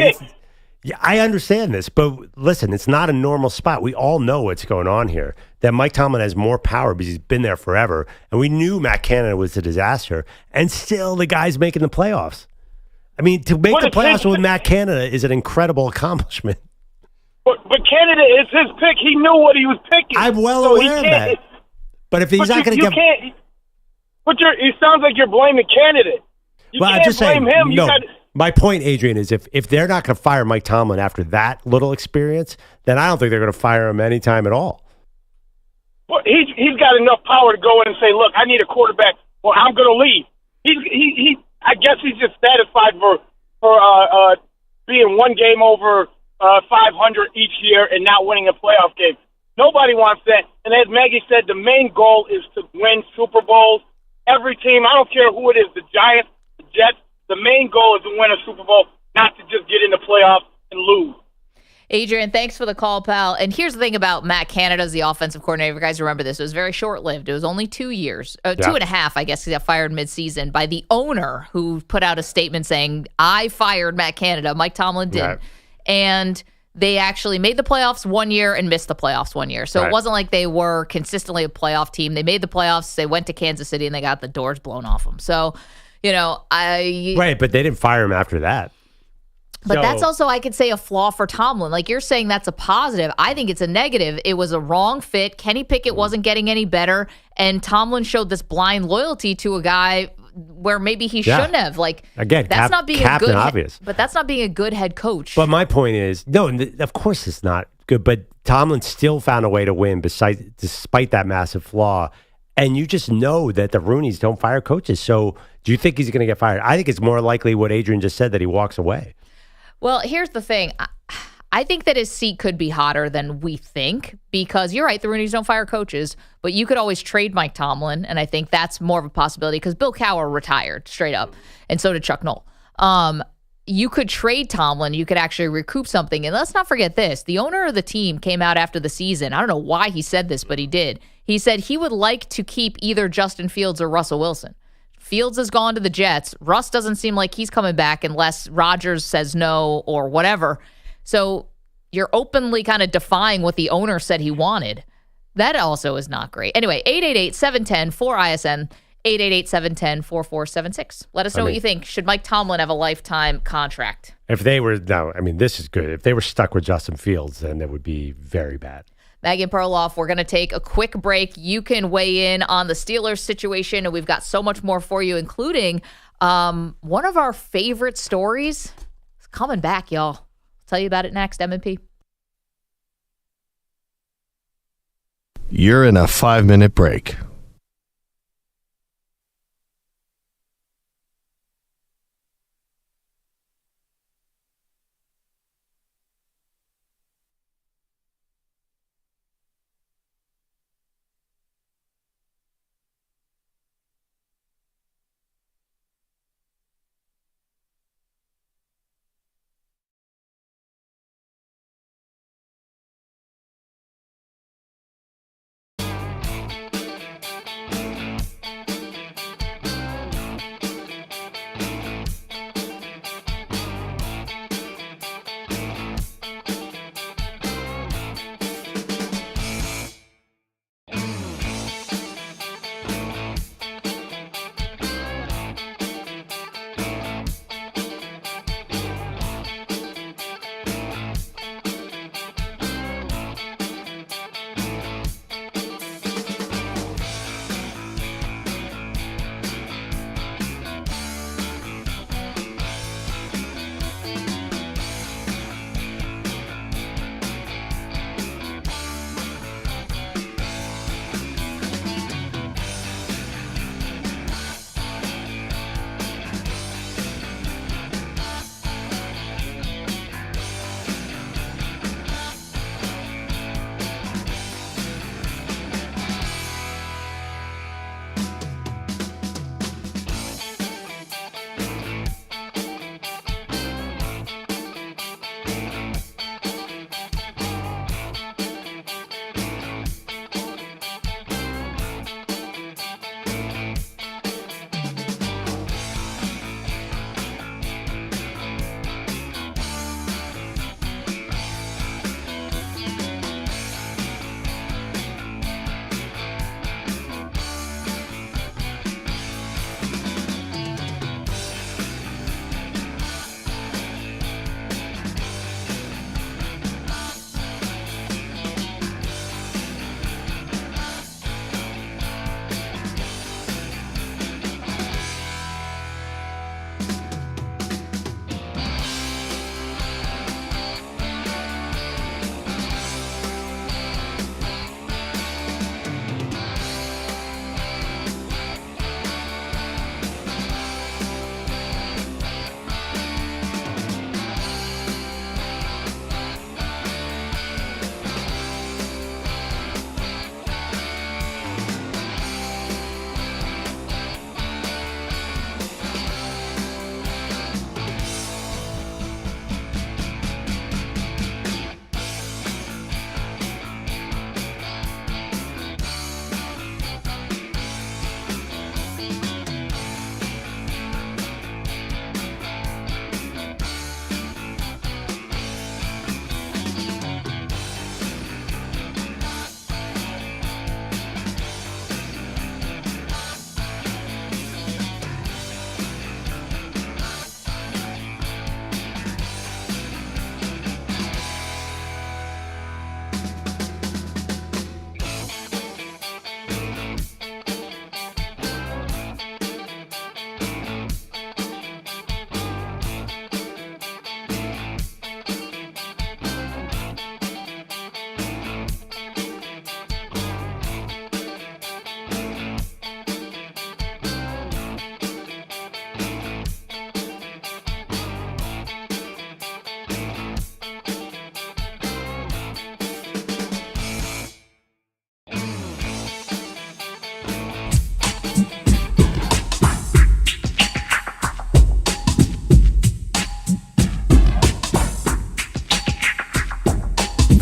Yeah, I understand this, but listen, it's not a normal spot. We all know what's going on here. That Mike Tomlin has more power because he's been there forever, and we knew Matt Canada was a disaster, and still the guy's making the playoffs. I mean, to make the playoffs with Matt Canada is an incredible accomplishment.
But Canada is his pick. He knew what he was picking.
I'm well aware of that. But if he's not going to get...
But it sounds like you're blaming Canada. You can't blame him.
No, my point, Adrian, is if they're not going to fire Mike Tomlin after that little experience, then I don't think they're going to fire him anytime at all.
Well, he's got enough power to go in and say, look, I need a quarterback. Well, I'm going to leave. I guess he's just satisfied for being one game over 500 each year and not winning a playoff game. Nobody wants that. And as Maggie said, the main goal is to win Super Bowls. Every team, I don't care who it is, the Giants, the Jets, the main goal is to win a Super Bowl, not to just get in the playoffs and lose.
Adrian, thanks for the call, pal. And here's the thing about Matt Canada as the offensive coordinator. You guys remember this. It was very short-lived. It was only 2 years, 2.5, I guess, because he got fired midseason by the owner who put out a statement saying, I fired Matt Canada. Mike Tomlin did. Right. And they actually made the playoffs 1 year and missed the playoffs 1 year. So It wasn't like they were consistently a playoff team. They made the playoffs. They went to Kansas City, and they got the doors blown off them. So, Right,
but they didn't fire him after that.
But that's also, I could say, a flaw for Tomlin. Like you're saying that's a positive. I think it's a negative. It was a wrong fit. Kenny Pickett wasn't getting any better. And Tomlin showed this blind loyalty to a guy where maybe he shouldn't have. Like,
again,
that's not being a good
obvious.
But that's not being a good head coach.
But my point is, no, of course it's not good. But Tomlin still found a way to win despite that massive flaw. And you just know that the Rooneys don't fire coaches. So do you think he's going to get fired? I think it's more likely what Adrian just said, that he walks away.
Well, here's the thing. I think that his seat could be hotter than we think because you're right, the Rooneys don't fire coaches, but you could always trade Mike Tomlin, and I think that's more of a possibility because Bill Cowher retired straight up, and so did Chuck Noll. You could trade Tomlin. You could actually recoup something. And let's not forget this. The owner of the team came out after the season. I don't know why he said this, but he did. He said he would like to keep either Justin Fields or Russell Wilson. Fields has gone to the Jets. Russ doesn't seem like he's coming back unless Rodgers says no or whatever. So you're openly kind of defying what the owner said he wanted. That also is not great. Anyway, 888-710-4ISN, 888-710-4476. Let us know what you think. Should Mike Tomlin have a lifetime contract?
If they were, this is good. If they were stuck with Justin Fields, then it would be very bad.
Maggie Perloff, we're going to take a quick break. You can weigh in on the Steelers situation, and we've got so much more for you, including one of our favorite stories. It's coming back, y'all. I'll tell you about it next, M&P.
You're in a 5-minute break.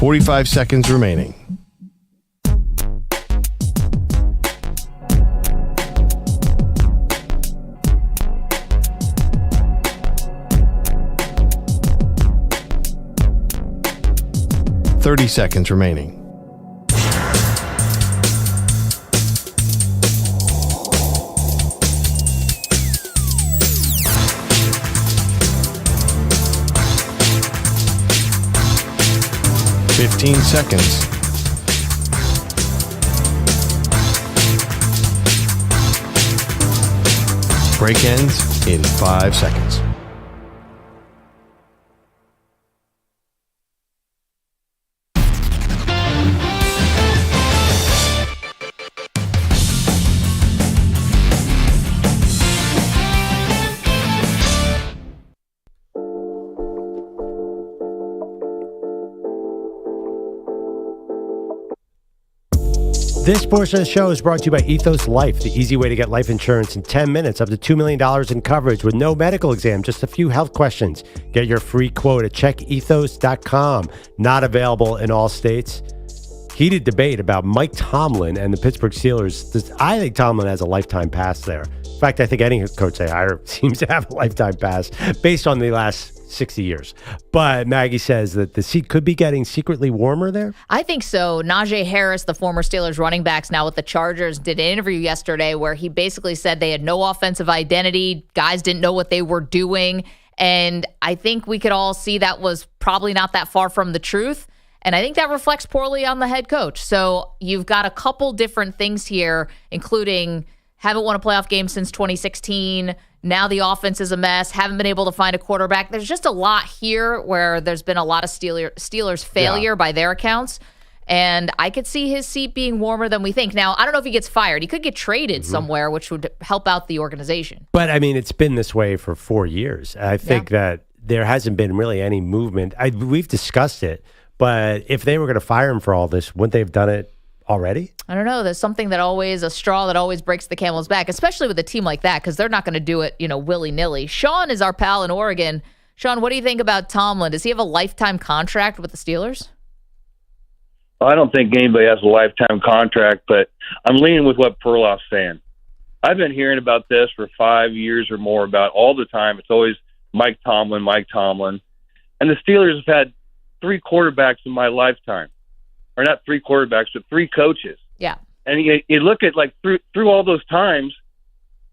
45 seconds remaining. Thirty seconds remaining. Fifteen seconds. Break ends in 5 seconds.
This portion of the show is brought to you by Ethos Life, the easy way to get life insurance in 10 minutes, up to $2 million in coverage with no medical exam, just a few health questions. Get your free quote at checkethos.com. Not available in all states. Heated debate about Mike Tomlin and the Pittsburgh Steelers. I think Tomlin has a lifetime pass there. In fact, I think any coach they hire seems to have a lifetime pass based on the last 60 years. But Maggie says that the seat could be getting secretly warmer there.
I think so. Najee Harris, the former Steelers running backs, now with the Chargers, did an interview yesterday where he basically said they had no offensive identity. Guys didn't know what they were doing. And I think we could all see that was probably not that far from the truth. And I think that reflects poorly on the head coach. So you've got a couple different things here, including haven't won a playoff game since 2016. Now the offense is a mess. Haven't been able to find a quarterback. There's just a lot here where there's been a lot of Steelers failure by their accounts. And I could see his seat being warmer than we think. Now, I don't know if he gets fired. He could get traded somewhere, which would help out the organization.
But, I mean, it's been this way for 4 years. I think that there hasn't been really any movement. We've discussed it. But if they were going to fire him for all this, wouldn't they have done it already?
I don't know. There's something a straw that always breaks the camel's back, especially with a team like that, because they're not going to do it, willy-nilly. Sean is our pal in Oregon. Sean, what do you think about Tomlin? Does he have a lifetime contract with the Steelers?
Well, I don't think anybody has a lifetime contract, but I'm leaning with what Perloff's saying. I've been hearing about this for 5 years or more about all the time. It's always Mike Tomlin. And the Steelers have had 3 quarterbacks in my lifetime. Or not 3 quarterbacks, but 3 coaches.
Yeah.
And you look at through all those times,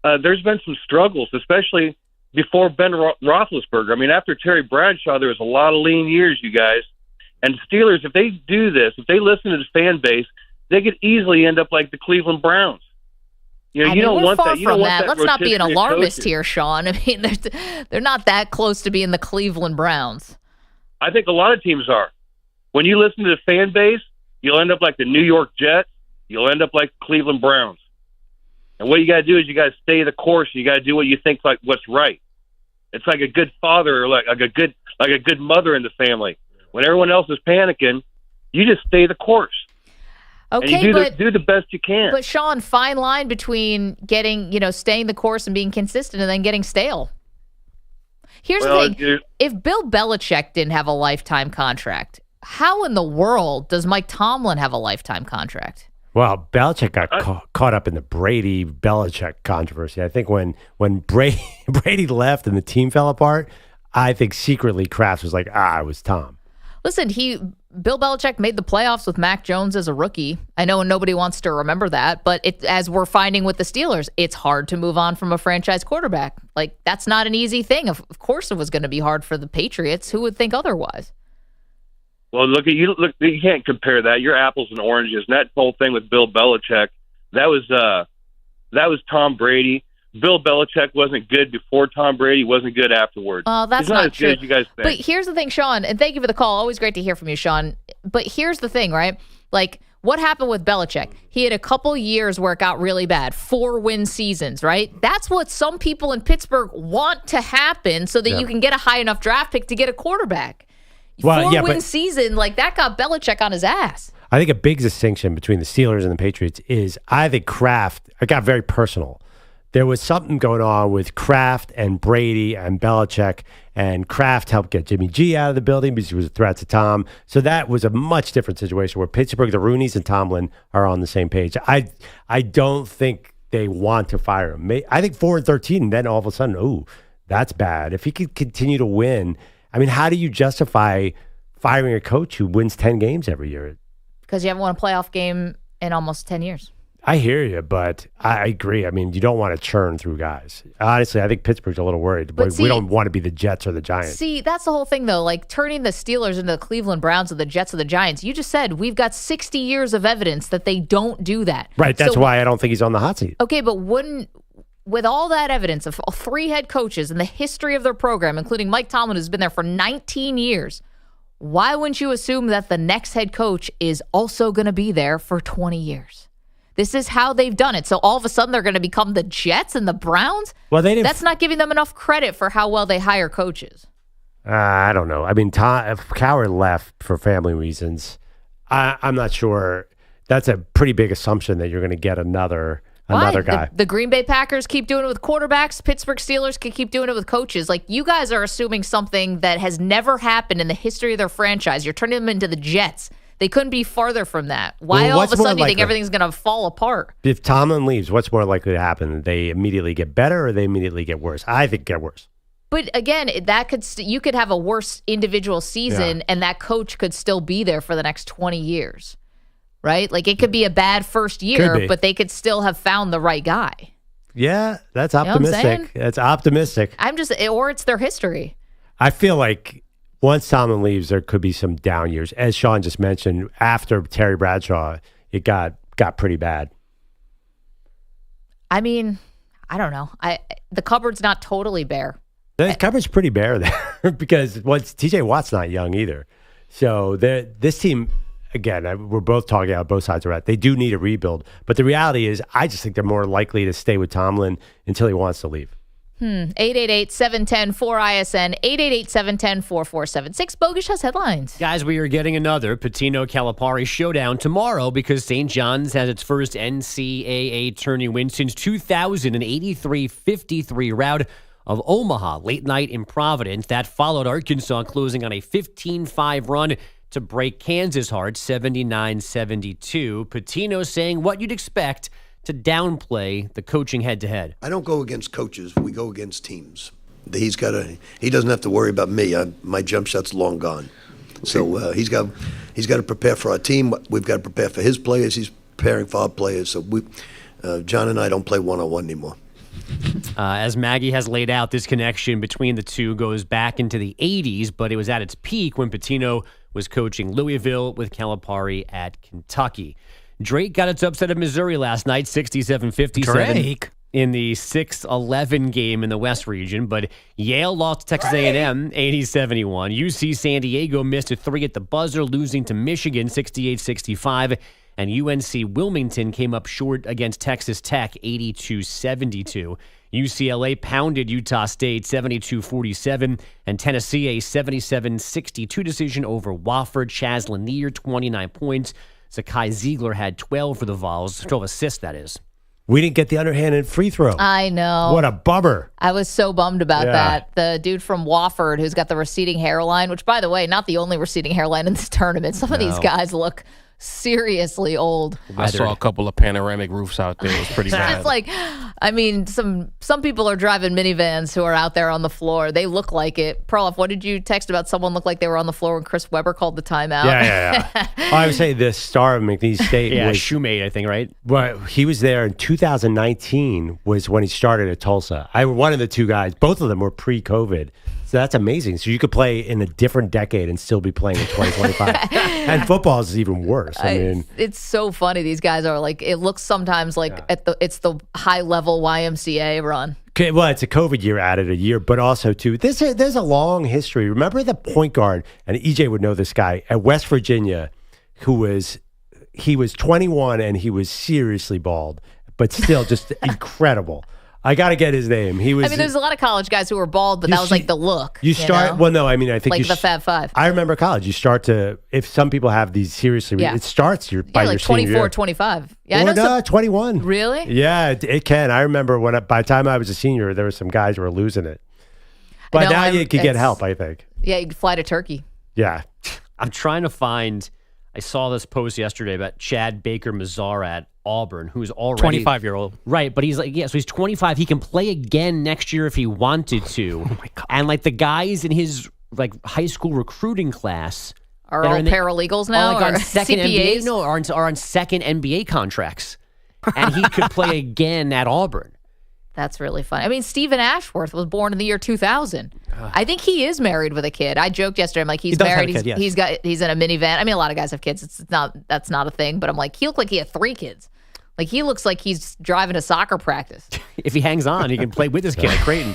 there's been some struggles, especially before Ben Roethlisberger. I mean, after Terry Bradshaw, there was a lot of lean years, you guys. And Steelers, if they do this, if they listen to the fan base, they could easily end up like the Cleveland Browns. You don't want that. You don't want that.
Let's not be an alarmist here, Sean. I mean, they're not that close to being the Cleveland Browns.
I think a lot of teams are. When you listen to the fan base, you'll end up like the New York Jets. You'll end up like the Cleveland Browns. And what you got to do is you got to stay the course. You got to do what you think like what's right. It's like a good father or like a good mother in the family. When everyone else is panicking, you just stay the course.
Okay,
and you do the best you can.
But Sean, fine line between getting, staying the course and being consistent and then getting stale. Here's the thing. If Bill Belichick didn't have a lifetime contract, how in the world does Mike Tomlin have a lifetime contract?
Well, Belichick got caught up in the Brady-Belichick controversy. I think when Brady left and the team fell apart, I think secretly Kraft was like, it was Tom.
Listen, Bill Belichick made the playoffs with Mac Jones as a rookie. I know nobody wants to remember that, but as we're finding with the Steelers, it's hard to move on from a franchise quarterback. Like, that's not an easy thing. Of course it was going to be hard for the Patriots. Who would think otherwise?
Well, look, you can't compare that. You're apples and oranges. And that whole thing with Bill Belichick, that was Tom Brady. Bill Belichick wasn't good before Tom Brady, wasn't good afterwards.
Oh, that's
He's not as
true.
good as you guys think.
But here's the thing, Sean, and thank you for the call. Always great to hear from you, Sean. But here's the thing, right? Like, what happened with Belichick? He had a couple years where it got really bad, 4-win seasons, right? That's what some people in Pittsburgh want to happen so that you can get a high enough draft pick to get a quarterback. Well, 4-win season, like that got Belichick on his ass.
I think a big distinction between the Steelers and the Patriots is I think Kraft, it got very personal. there was something going on with Kraft and Brady and Belichick, and Kraft helped get Jimmy G out of the building because he was a threat to Tom. So that was a much different situation where Pittsburgh, the Rooneys, and Tomlin are on the same page. I don't think they want to fire him. I think 4-13, and then all of a sudden, ooh, that's bad. If he could continue to win, I mean, how do you justify firing a coach who wins 10 games every year?
Because you haven't won a playoff game in almost 10 years.
I hear you, but I agree. I mean, you don't want to churn through guys. Honestly, I think Pittsburgh's a little worried, but we don't want to be the Jets or the Giants.
See, that's the whole thing, though. Like turning the Steelers into the Cleveland Browns or the Jets or the Giants. You just said we've got 60 years of evidence that they don't do that.
Right. That's why I don't think he's on the hot seat.
Okay, but with all that evidence of 3 head coaches in the history of their program, including Mike Tomlin, who's been there for 19 years, why wouldn't you assume that the next head coach is also going to be there for 20 years? This is how they've done it. So all of a sudden they're going to become the Jets and the Browns?
Well, they didn't.
That's not giving them enough credit for how well they hire coaches.
I don't know. I mean, if Cowher left for family reasons, I'm not sure. That's a pretty big assumption that you're going to get another guy.
The Green Bay Packers keep doing it with quarterbacks. Pittsburgh Steelers can keep doing it with coaches. Like, you guys are assuming something that has never happened in the history of their franchise. You're turning them into the Jets. They couldn't be farther from that. Why all of a sudden do you think everything's going to fall apart?
If Tomlin leaves, what's more likely to happen? They immediately get better or they immediately get worse? I think get worse.
But again, you could have a worse individual season and that coach could still be there for the next 20 years. Right? Like, it could be a bad first year, but they could still have found the right guy.
Yeah, that's optimistic. That's optimistic.
Or it's their history.
I feel like once Tomlin leaves, there could be some down years. As Sean just mentioned, after Terry Bradshaw, it got pretty bad.
I mean, I don't know. The cupboard's not totally bare.
The cupboard's pretty bare there because TJ Watt's not young either. So this team, again, we're both talking out both sides of that. They do need a rebuild. But the reality is, I just think they're more likely to stay with Tomlin until he wants to leave.
888-710-4ISN, 888-710-4476. Bogusch has headlines.
Guys, we are getting another Pitino Calipari showdown tomorrow because St. John's has its first NCAA tourney win since 2083-53 rout of Omaha late night in Providence. That followed Arkansas closing on a 15-5 run to break Kansas hard 79-72. Pitino saying what you'd expect to downplay the coaching head-to-head.
I don't go against coaches. We go against teams. He doesn't have to worry about me. My jump shot's long gone. So he's got to prepare for our team. We've got to prepare for his players. He's preparing for our players. So John and I don't play one-on-one anymore.
As Maggie has laid out, this connection between the two goes back into the 80s, but it was at its peak when Pitino was coaching Louisville with Calipari at Kentucky. Drake got its upset of Missouri last night, 67-57 in the 6-11 game in the West region. But Yale lost to Texas A&M, 80-71. UC San Diego missed a 3 at the buzzer, losing to Michigan, 68-65. And UNC Wilmington came up short against Texas Tech, 82-72. UCLA pounded Utah State 72-47, and Tennessee a 77-62 decision over Wofford. Chaz Lanier, 29 points. Zakai Ziegler had 12 for the Vols, 12 assists, that is.
We didn't get the underhanded free throw.
I know.
What a bummer.
I was so bummed about that. The dude from Wofford who's got the receding hairline, which, by the way, not the only receding hairline in this tournament. Some of these guys look seriously old.
I saw a couple of panoramic roofs out there. It was pretty bad.
It's like, I mean, some people are driving minivans who are out there on the floor. They look like it. Perloff, what did you text about? Someone looked like they were on the floor when Chris Webber called the timeout.
Yeah. I would say the star of McNeese State was
Shoemate, I think, right?
Well, he was there in 2019 was when he started at Tulsa. One of the two guys, both of them were pre-COVID. So that's amazing. So you could play in a different decade and still be playing in 2025. And football is even worse. I mean,
it's so funny. These guys are like, it looks sometimes like it's the high level YMCA run.
Okay, well, it's a COVID year added a year, but also too, there's a long history. Remember the point guard, and EJ would know this guy at West Virginia, he was 21 and he was seriously bald, but still just incredible. I got to get his name. He was.
I mean, there's a lot of college guys who were bald, but that was like the look.
You start. Well, no, I mean, I think
like the Fab Five.
I remember college. You start to. If some people have these seriously, it starts by your
like
senior
24,
year.
25. Yeah,
Or
I know
no, 21.
Really?
Yeah, it can. I remember by the time I was a senior, there were some guys who were losing it. But now you could get help, I think.
Yeah, you could fly to Turkey.
Yeah.
I'm trying to find. I saw this post yesterday about Chad Baker-Mazar at Auburn, who's already
25-year-old.
Right, but he's like, so he's 25. He can play again next year if he wanted to.
Oh my God.
And like the guys in his like high school recruiting class
are all paralegals now,
like
or
on second
CPAs?
NBA, are on second NBA contracts, and he could play again at Auburn.
That's really fun. I mean, Stephen Ashworth was born in the year 2000. I think he is married with a kid. I joked yesterday. I'm like, he's married. He's in a minivan. I mean, a lot of guys have kids. That's not a thing. But I'm like, he looked like he had 3 kids. Like he looks like he's driving a soccer practice.
If he hangs on, he can play with his kid at Creighton.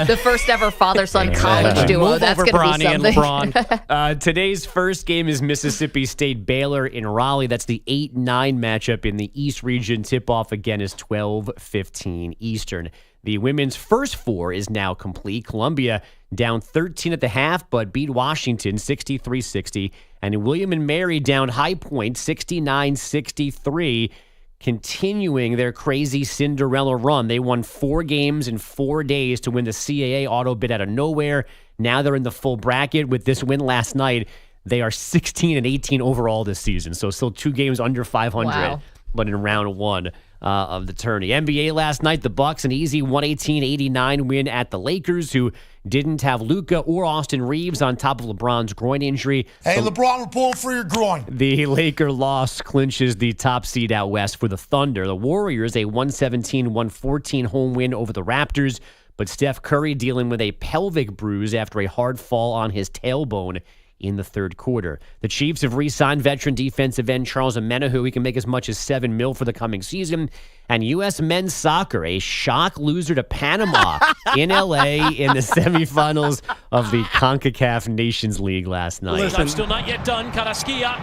The first ever father-son college duo.
Move
That's
over
going to be
Bronny
something.
and LeBron. Today's first game is Mississippi State Baylor in Raleigh. That's the 8-9 matchup in the East region. Tip-off again is 12:15 Eastern. The women's first 4 is now complete. Columbia down 13 at the half, but beat Washington 63-60. And William and Mary down High Point 69-63. Continuing their crazy Cinderella run. They won 4 games in 4 days to win the CAA auto bid out of nowhere. Now they're in the full bracket. With this win last night, they are 16-18 overall this season. So still 2 games under 500, but in round 1 of the tourney. NBA last night, the Bucks, an easy 118-89 win at the Lakers, who didn't have Luka or Austin Reeves on top of LeBron's groin injury.
Hey, LeBron, we're pulling for your groin.
The Laker loss clinches the top seed out west for the Thunder. The Warriors, a 117-114 home win over the Raptors, but Steph Curry dealing with a pelvic bruise after a hard fall on his tailbone in the third quarter. The Chiefs have re-signed veteran defensive end Charles Omenihu, who he can make as much as $7 million for the coming season. And U.S. men's soccer, a shock loser to Panama in L.A. in the semifinals of the CONCACAF Nations League last night.
I'm still not yet done. Carrasquilla.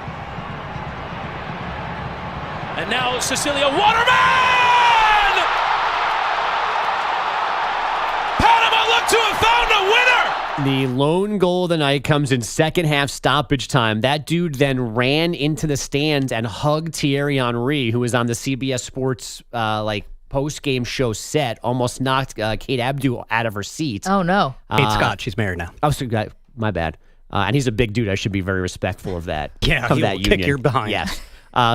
And now Cecilia Waterman! Panama look to have found a winner!
The lone goal of the night comes in second half stoppage time. That dude then ran into the stands and hugged Thierry Henry, who was on the CBS Sports post-game show set, almost knocked Kate Abdul out of her seat.
Oh, no.
Kate Scott, she's married now.
Oh, so, my bad. And he's a big dude. I should be very respectful of that.
Yeah,
of
he
that
will
union.
kick your behind.
Yes.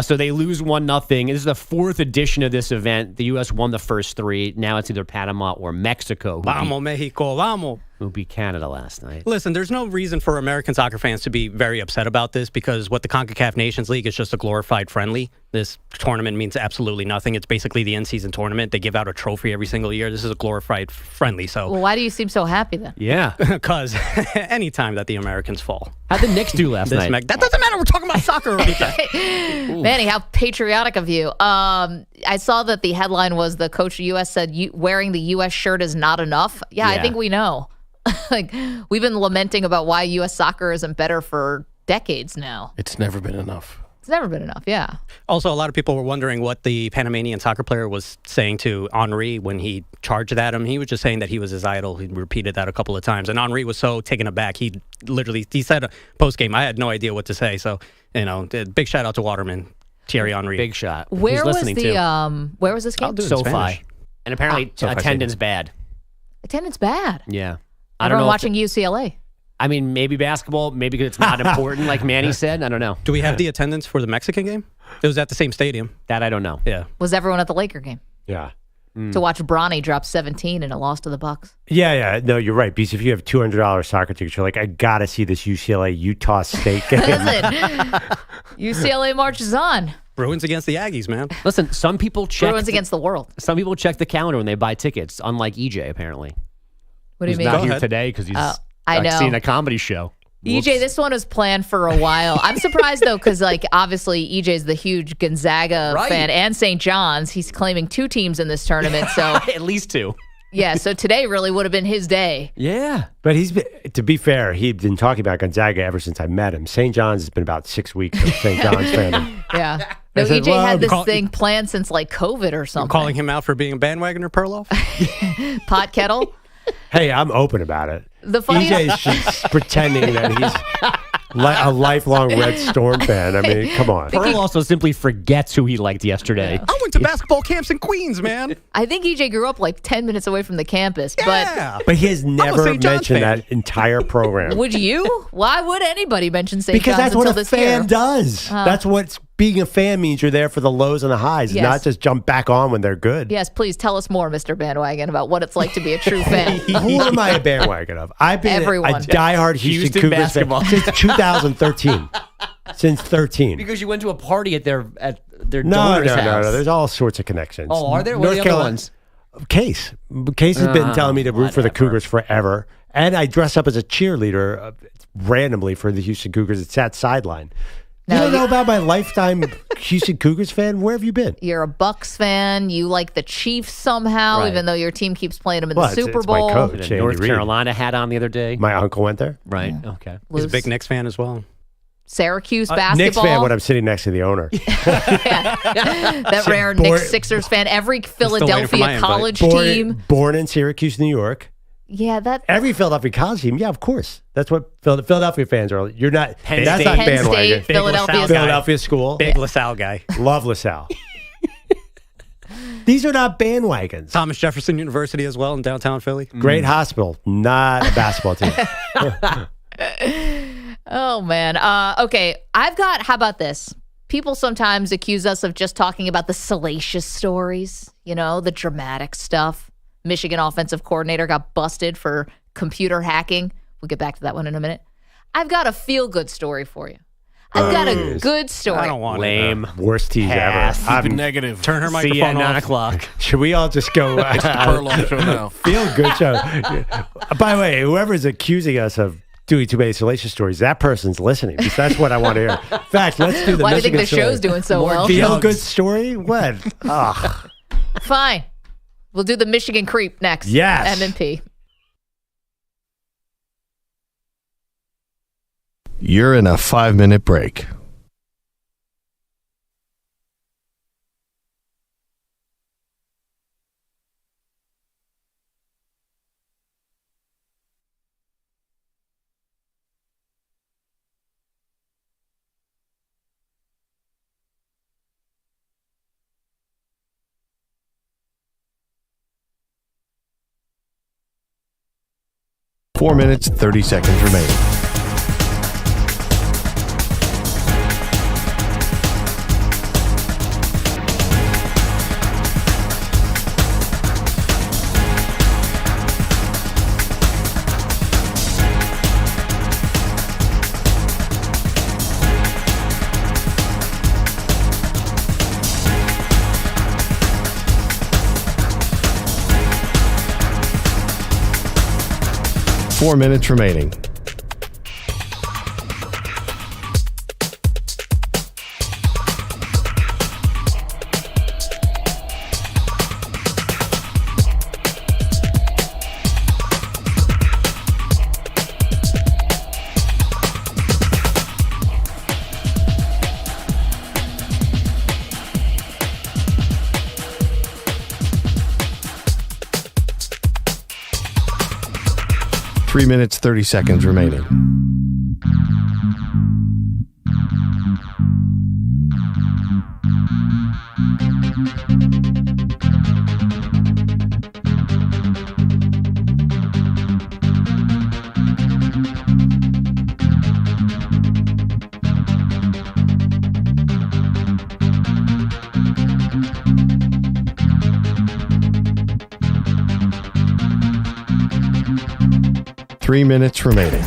So they lose 1-0. This is the 4th edition of this event. The U.S. won the first 3. Now it's either Panama or Mexico.
Vamos, Mexico, vamos.
Who beat Canada last night.
Listen, there's no reason for American soccer fans to be very upset about this because what the CONCACAF Nations League is just a glorified friendly. This tournament means absolutely nothing. It's basically the in-season tournament. They give out a trophy every single year. This is a glorified friendly. So,
well, why do you seem so happy then?
Yeah.
Because anytime that the Americans fall.
How'd the Knicks do last night?
That doesn't matter. We're talking about soccer over here.
Manny, how patriotic of you. I saw that the headline was the coach of the U.S. said wearing the U.S. shirt is not enough. Yeah, I think we know. Like, we've been lamenting about why U.S. soccer isn't better for decades now.
It's never been enough.
It's never been enough, yeah.
Also, a lot of people were wondering what the Panamanian soccer player was saying to Henry when he charged at him. He was just saying that he was his idol. He repeated that a couple of times. And Henry was so taken aback. He said post-game, I had no idea what to say. So, big shout out to Waterman, Thierry Henry.
Big shot.
Where was this game?
SoFi. And apparently attendance bad.
Attendance bad?
Yeah.
I don't know. Watching UCLA.
I mean, maybe basketball, maybe because it's not important, like Manny said. I don't know.
Do we have the attendance for the Mexican game? It was at the same stadium.
That I don't know.
Yeah.
Was everyone at the Laker game?
Yeah.
To watch Bronny drop 17 in a loss to the Bucks.
Yeah. No, you're right. Because if you have $200 soccer tickets, you're like, I got to see this UCLA-Utah State game.
Listen, UCLA marches on.
Bruins against the Aggies, man.
Listen, some people check.
Bruins against the world.
Some people check the calendar when they buy tickets, unlike EJ, apparently.
What do you mean?
He's not here today because he's seeing a comedy show.
EJ, this one was planned for a while. I'm surprised, though, because, obviously, EJ's the huge Gonzaga fan and St. John's. He's claiming 2 teams in this tournament, so...
At least 2.
Yeah, so today really would have been his day.
Yeah.
But to be fair, he's been talking about Gonzaga ever since I met him. St. John's has been about 6 weeks of St. John's fandom.
Yeah. No,
said,
EJ
well,
had this thing planned since like COVID or something.
Calling him out for being a bandwagoner, Perloff?
Pot kettle.
Hey, I'm open about it.
The funniest-
EJ's just pretending that he's a lifelong Red Storm fan. I mean, come on.
Pearl also simply forgets who he liked yesterday.
I went to basketball camps in Queens, man.
I think EJ grew up like 10 minutes away from the campus.
But he has never mentioned that entire program.
Would you? Why would anybody mention St.
Because
John's
that's what
until
a
this
fan
year?
does. That's what being a fan means. You're there for the lows and the highs,
Yes.
not just jump back on when they're good.
Yes, please tell us more, Mr. Bandwagon, about what it's like to be a true fan.
Who am I a bandwagon of? I've been
Everyone.
a diehard Houston Cougars
basketball
fan since 2013. Since 13.
Because you went to a party at their
No.
donor's house.
There's all sorts of connections.
Oh, are there? What are the other ones?
Case has been telling me to root for the Cougars forever. And I dress up as a cheerleader randomly for the Houston Cougars. It's that sideline. You don't know about my lifetime Houston Cougars fan? Where have you been?
You're a Bucks fan. You like the Chiefs somehow,
Right.
even though your team keeps playing them in
Well,
the
it's
Super
my
Bowl.
coach.
The
Andy
North
Reid.
Carolina hat on the other day.
My uncle went there.
Right. Okay.
He's a big Knicks fan as well.
Syracuse basketball.
Knicks fan when I'm sitting next to the owner.
That rare Knicks Sixers fan. Every Philadelphia college team.
Born in Syracuse, New York.
Yeah, that
Every Philadelphia college team. Yeah, of course. That's what Philadelphia fans are. You're not.
Penn
That's
State.
not
Penn
bandwagon.
State, Philadelphia.
Philadelphia school.
Big LaSalle guy.
Love LaSalle. These are not bandwagons.
Thomas Jefferson University as well in downtown Philly.
Great hospital, not a basketball team.
Oh, man. Okay, how about this? People sometimes accuse us of just talking about the salacious stories, the dramatic stuff. Michigan offensive coordinator got busted for computer hacking. We'll get back to that one in a minute. I've got a feel-good story for you. I've got a good story.
I don't want
Lame.
Worst tease ever.
Keep it negative.
Turn her
See you
microphone
at 9
off.
o'clock.
Should we all just go?
It's the Perloff show now.
Feel good show. By the way, whoever's accusing us of doing too many salacious stories, that person's listening. Because that's what I want to hear. In fact, let's do the
Why do you think
Michigan
the
story.
show's doing so well?
Feel good story? What?
Fine. We'll do the Michigan creep next.
Yes.
M&P.
You're in a 5-minute break. Four minutes, 30 seconds remaining. Four minutes remaining. Three minutes, 30 seconds remaining. Three minutes remaining.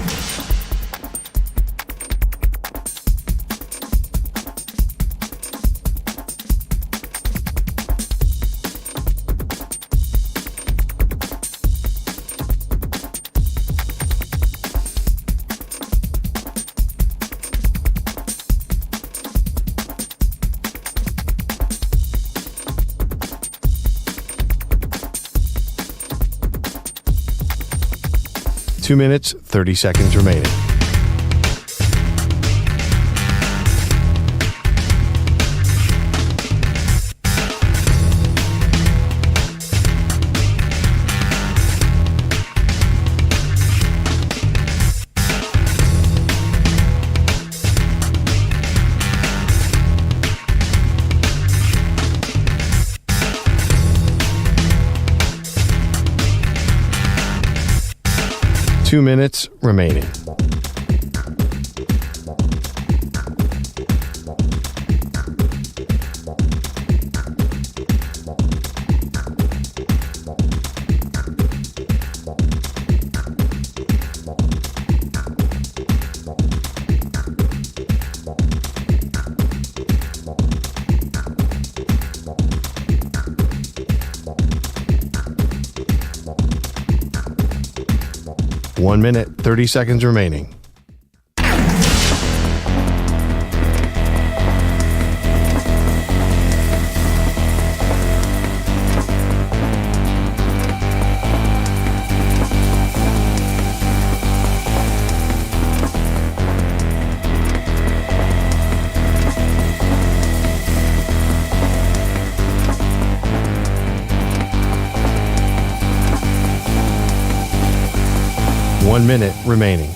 Two minutes, 30 seconds remaining. 2 minutes remaining. One minute, 30 seconds remaining. One minute remaining.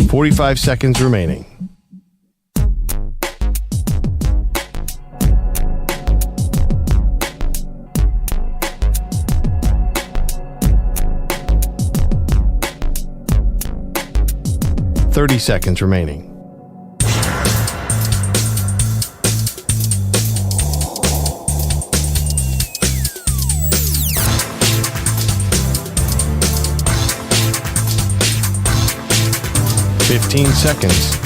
.45 seconds remaining. .30 seconds remaining. .15 seconds.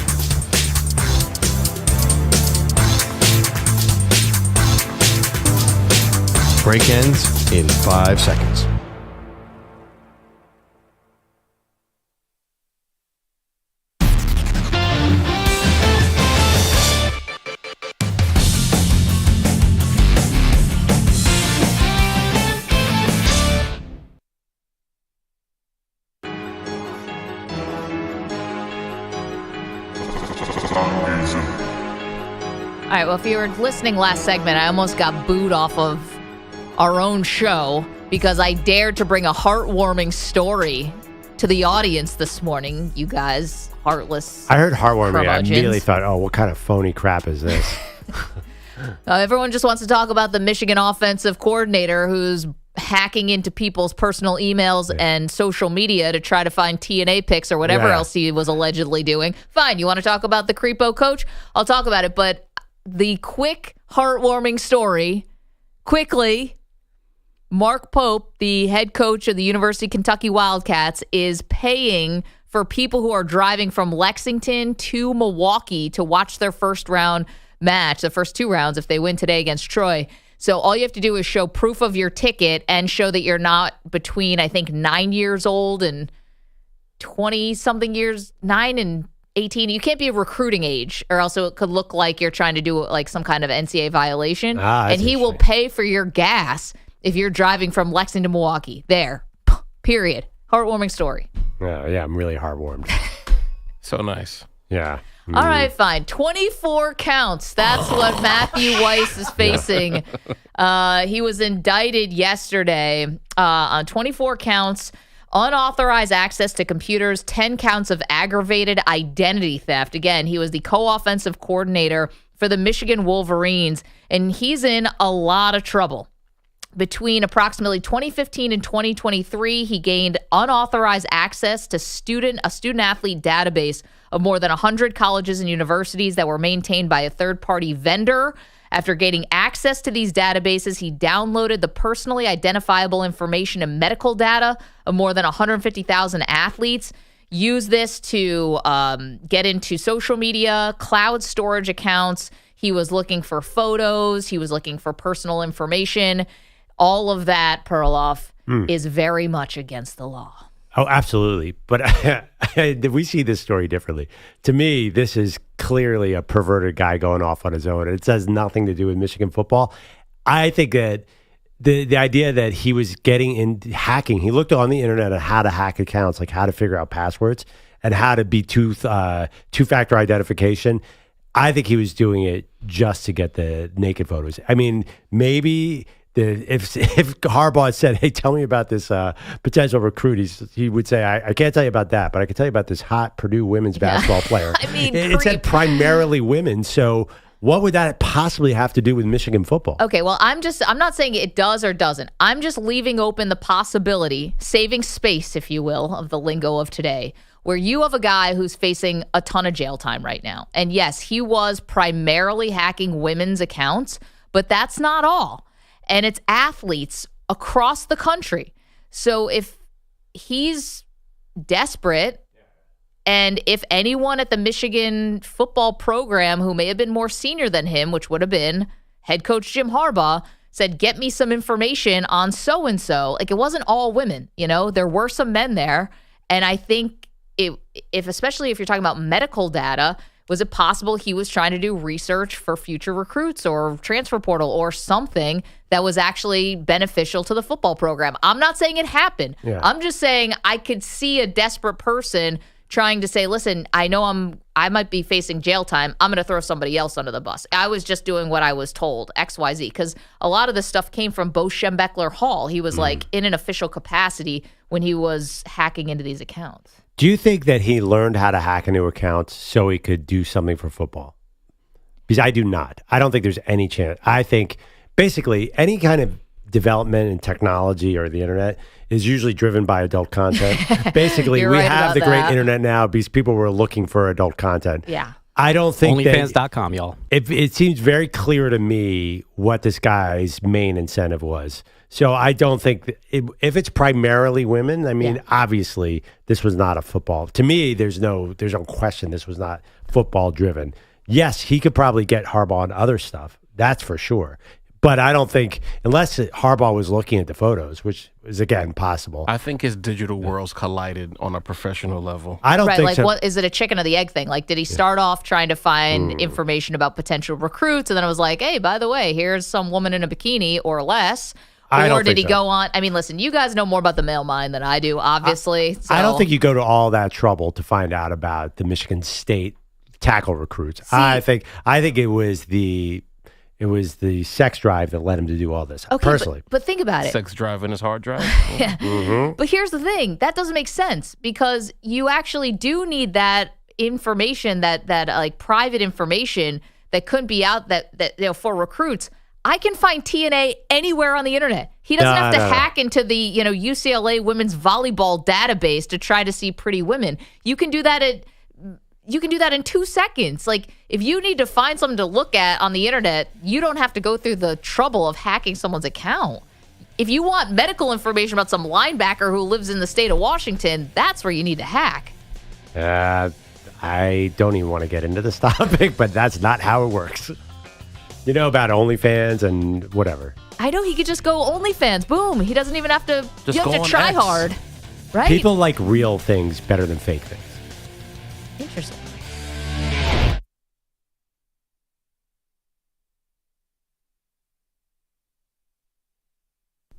Break ends in 5 seconds.
All right, well, if you were listening last segment, I almost got booed off of our own show because I dared to bring a heartwarming story to the audience this morning. You guys, heartless.
I heard heartwarming. I
curmudgeons.
immediately thought, oh, what kind of phony crap is this?
Everyone just wants to talk about the Michigan offensive coordinator who's hacking into people's personal emails and social media to try to find TNA pics or whatever else he was allegedly doing. Fine, you want to talk about the creepo coach? I'll talk about it, but the quick, heartwarming story, quickly, Mark Pope, the head coach of the University of Kentucky Wildcats, is paying for people who are driving from Lexington to Milwaukee to watch their first round match, the first 2 rounds, if they win today against Troy. So all you have to do is show proof of your ticket and show that you're not between, I think, 9 years old and 20-something years, 9 and 18. You can't be a recruiting age, or else it could look like you're trying to do like some kind of NCAA violation. And he will pay for your gas if you're driving from Lexington to Milwaukee. There. Period. Heartwarming story.
Yeah, I'm really heartwarmed.
So nice.
Yeah.
All right, fine. 24 counts. That's what Matthew Weiss is facing. He was indicted yesterday on 24 counts, unauthorized access to computers, 10 counts of aggravated identity theft. Again, he was the co-offensive coordinator for the Michigan Wolverines, and he's in a lot of trouble. Between approximately 2015 and 2023, he gained unauthorized access to a student-athlete database of more than 100 colleges and universities that were maintained by a third-party vendor. After gaining access to these databases, he downloaded the personally identifiable information and medical data of more than 150,000 athletes, used this to get into social media, cloud storage accounts. He was looking for photos. He was looking for personal information. All of that, Perloff, is very much against the law.
Oh, absolutely. But we see this story differently. To me, this is clearly a perverted guy going off on his own. It has nothing to do with Michigan football. I think that the idea that he was getting in hacking, he looked on the internet at how to hack accounts, like how to figure out passwords and how to be two-factor identification. I think he was doing it just to get the naked photos. I mean, maybe if Harbaugh had said, "Hey, tell me about this potential recruit," he would say, "I can't tell you about that, but I can tell you about this hot Purdue women's basketball player."
I mean,
it said primarily women, so. What would that possibly have to do with Michigan football?
Okay, well, I'm not saying it does or doesn't. I'm just leaving open the possibility, saving space, if you will, of the lingo of today, where you have a guy who's facing a ton of jail time right now. And yes, he was primarily hacking women's accounts, but that's not all. And it's athletes across the country. So if he's desperate, and if anyone at the Michigan football program who may have been more senior than him, which would have been head coach Jim Harbaugh, said, get me some information on so-and-so, like it wasn't all women, there were some men there. And I think especially if you're talking about medical data, was it possible he was trying to do research for future recruits or transfer portal or something that was actually beneficial to the football program? I'm not saying it happened. Yeah. I'm just saying I could see a desperate person trying to say, listen, I know I might be facing jail time. I'm going to throw somebody else under the bus. I was just doing what I was told, XYZ, because a lot of this stuff came from Bo Schembechler Hall. He was like in an official capacity when he was hacking into these accounts.
Do you think that he learned how to hack into accounts so he could do something for football? Because I do not. I don't think there's any chance. I think basically any kind of development in technology or the internet is usually driven by adult content. Basically, we have the great internet now because people were looking for adult content.
Yeah.
I don't think
OnlyFans.com, y'all.
It seems very clear to me what this guy's main incentive was. So I don't think if it's primarily women, I mean, obviously this was not a football. To me, there's no question this was not football driven. Yes, he could probably get Harbaugh on other stuff. That's for sure. But I don't think, unless Harbaugh was looking at the photos, which is, again, possible.
I think his digital worlds collided on a professional level.
I don't think so.
What is it, a chicken or the egg thing? Like, did he start off trying to find information about potential recruits, and then it was like, hey, by the way, here's some woman in a bikini or less? Or did he go on? I mean, listen, you guys know more about the male mind than I do, obviously.
I don't think you go to all that trouble to find out about the Michigan State tackle recruits. I think it was the sex drive that led him to do all this, personally.
But think about it.
Sex drive in his hard drive?
Yeah. Mm-hmm. But here's the thing. That doesn't make sense because you actually do need that information, that like private information that couldn't be out that for recruits. I can find TNA anywhere on the internet. He doesn't have to hack into the UCLA women's volleyball database to try to see pretty women. You can do that in 2 seconds. Like, if you need to find something to look at on the internet, you don't have to go through the trouble of hacking someone's account. If you want medical information about some linebacker who lives in the state of Washington, that's where you need to hack.
I don't even want to get into this topic, but that's not how it works. You know about OnlyFans and whatever.
I know he could just go OnlyFans. Boom. He doesn't even have to.
Just
you have to try
X.
hard, right?
People like real things better than fake things.
Interesting.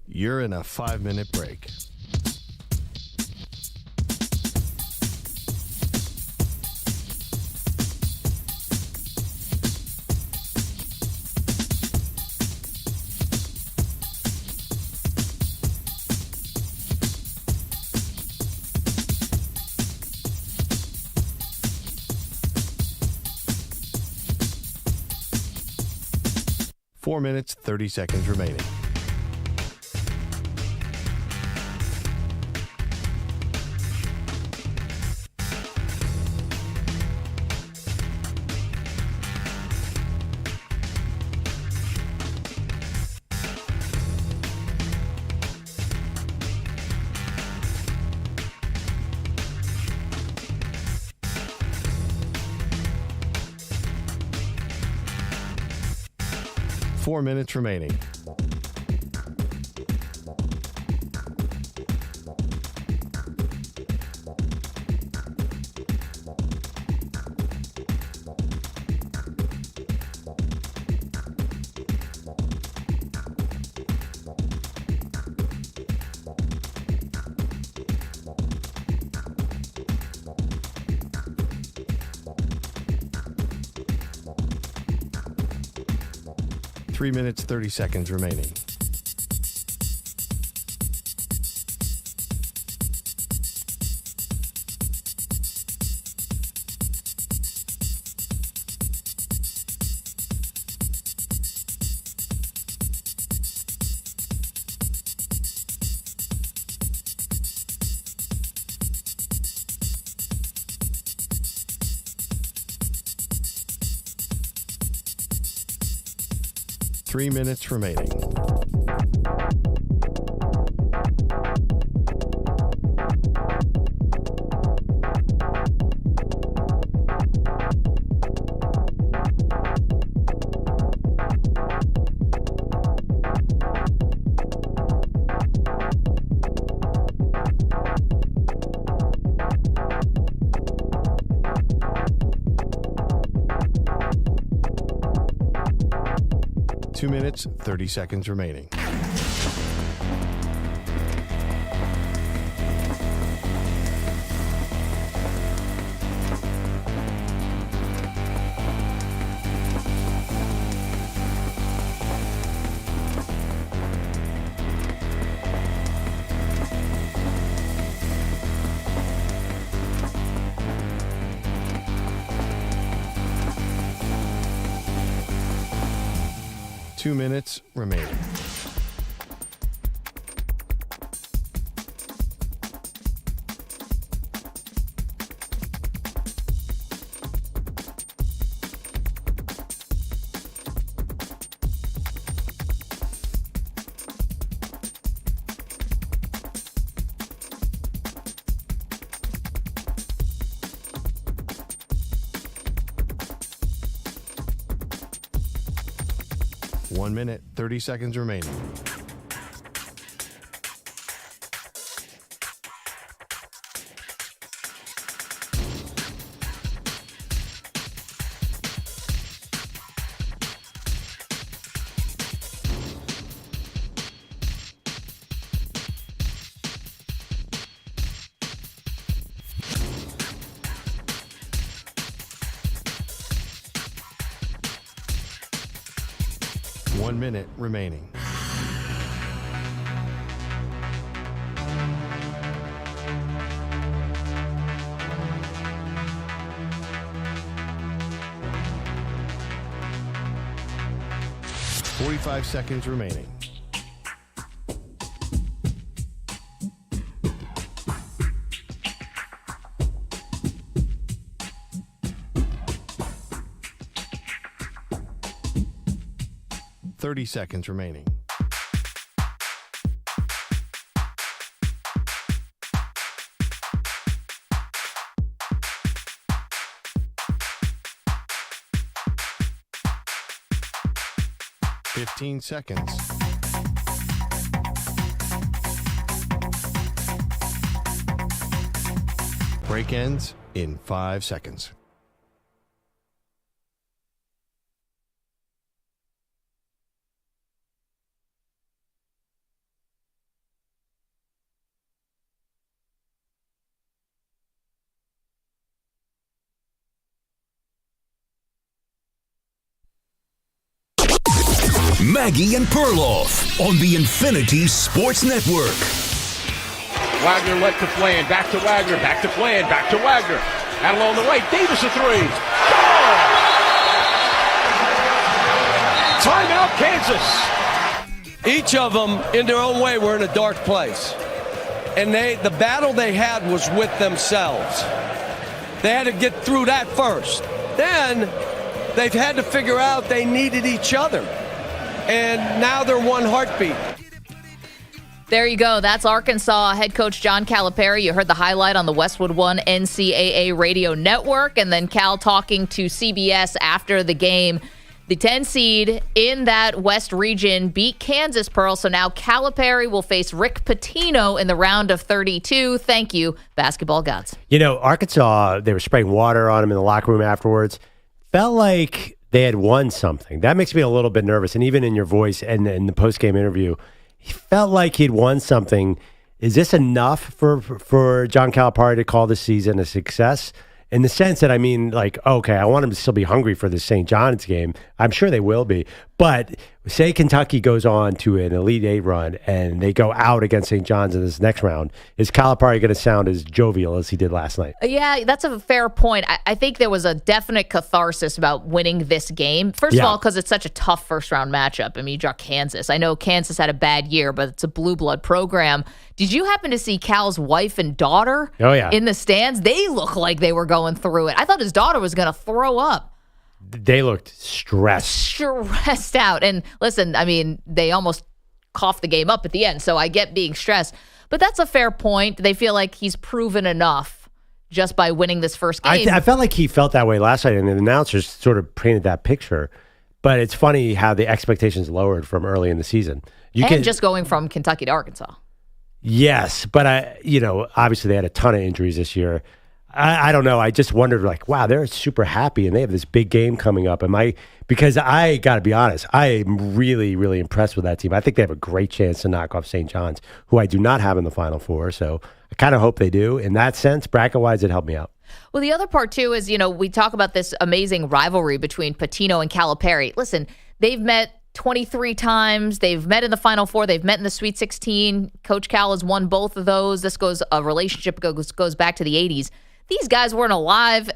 You're in a 5-minute break. Four minutes, 30 seconds remaining. Four minutes remaining. Three minutes, 30 seconds remaining. 3 minutes remaining. Two minutes, 30 seconds remaining. Two minutes remaining. One minute, 30 seconds remaining. One minute remaining. Forty-five seconds remaining. Seconds remaining. Fifteen seconds. Break ends in 5 seconds.
Maggie and Perloff on the Infinity Sports Network.
Wagner led to Flan, back to Wagner, back to Flan, back to Wagner. Out along the right, Davis a three. Timeout, Kansas.
Each of them, in their own way, were in a dark place. And the battle they had was with themselves. They had to get through that first. Then they've had to figure out they needed each other. And now they're one heartbeat.
There you go. That's Arkansas head coach John Calipari. You heard the highlight on the Westwood One NCAA radio network. And then Cal talking to CBS after the game. The 10 seed in that West region beat Kansas, Pearl. So now Calipari will face Rick Pitino in the round of 32. Thank you, basketball gods.
You know, Arkansas, they were spraying water on him in the locker room afterwards. Felt like they had won something. That makes me a little bit nervous. And even in your voice and in the post-game interview, he felt like he'd won something. Is this enough for John Calipari to call this season a success? In the sense that, I mean, like, okay, I want him to still be hungry for the St. John's game. I'm sure they will be. But say Kentucky goes on to an Elite Eight run and they go out against St. John's in this next round, is Calipari going to sound as jovial as he did last night?
Yeah, that's a fair point. I think there was a definite catharsis about winning this game. First of all, because it's such a tough first-round matchup. I mean, you draw Kansas. I know Kansas had a bad year, but it's a blue blood program. Did you happen to see Cal's wife and daughter in the stands? They look like they were going through it. I thought his daughter was going to throw up.
They looked stressed
out. And listen, I mean, they almost coughed the game up at the end, so I get being stressed. But that's a fair point. They feel like he's proven enough just by winning this first game.
I felt like he felt that way last night, and the announcers sort of painted that picture. But it's funny how the expectations lowered from early in the season.
Just going from Kentucky to Arkansas.
Yes, but obviously they had a ton of injuries this year. I don't know. I just wondered, like, wow, they're super happy and they have this big game coming up. Because I got to be honest, I am really, really impressed with that team. I think they have a great chance to knock off St. John's, who I do not have in the Final Four. So I kind of hope they do. In that sense, bracket-wise, it helped me out.
Well, the other part, too, is, we talk about this amazing rivalry between Pitino and Calipari. Listen, they've met 23 times. They've met in the Final Four. They've met in the Sweet 16. Coach Cal has won both of those. A relationship goes back to the 80s. These guys weren't alive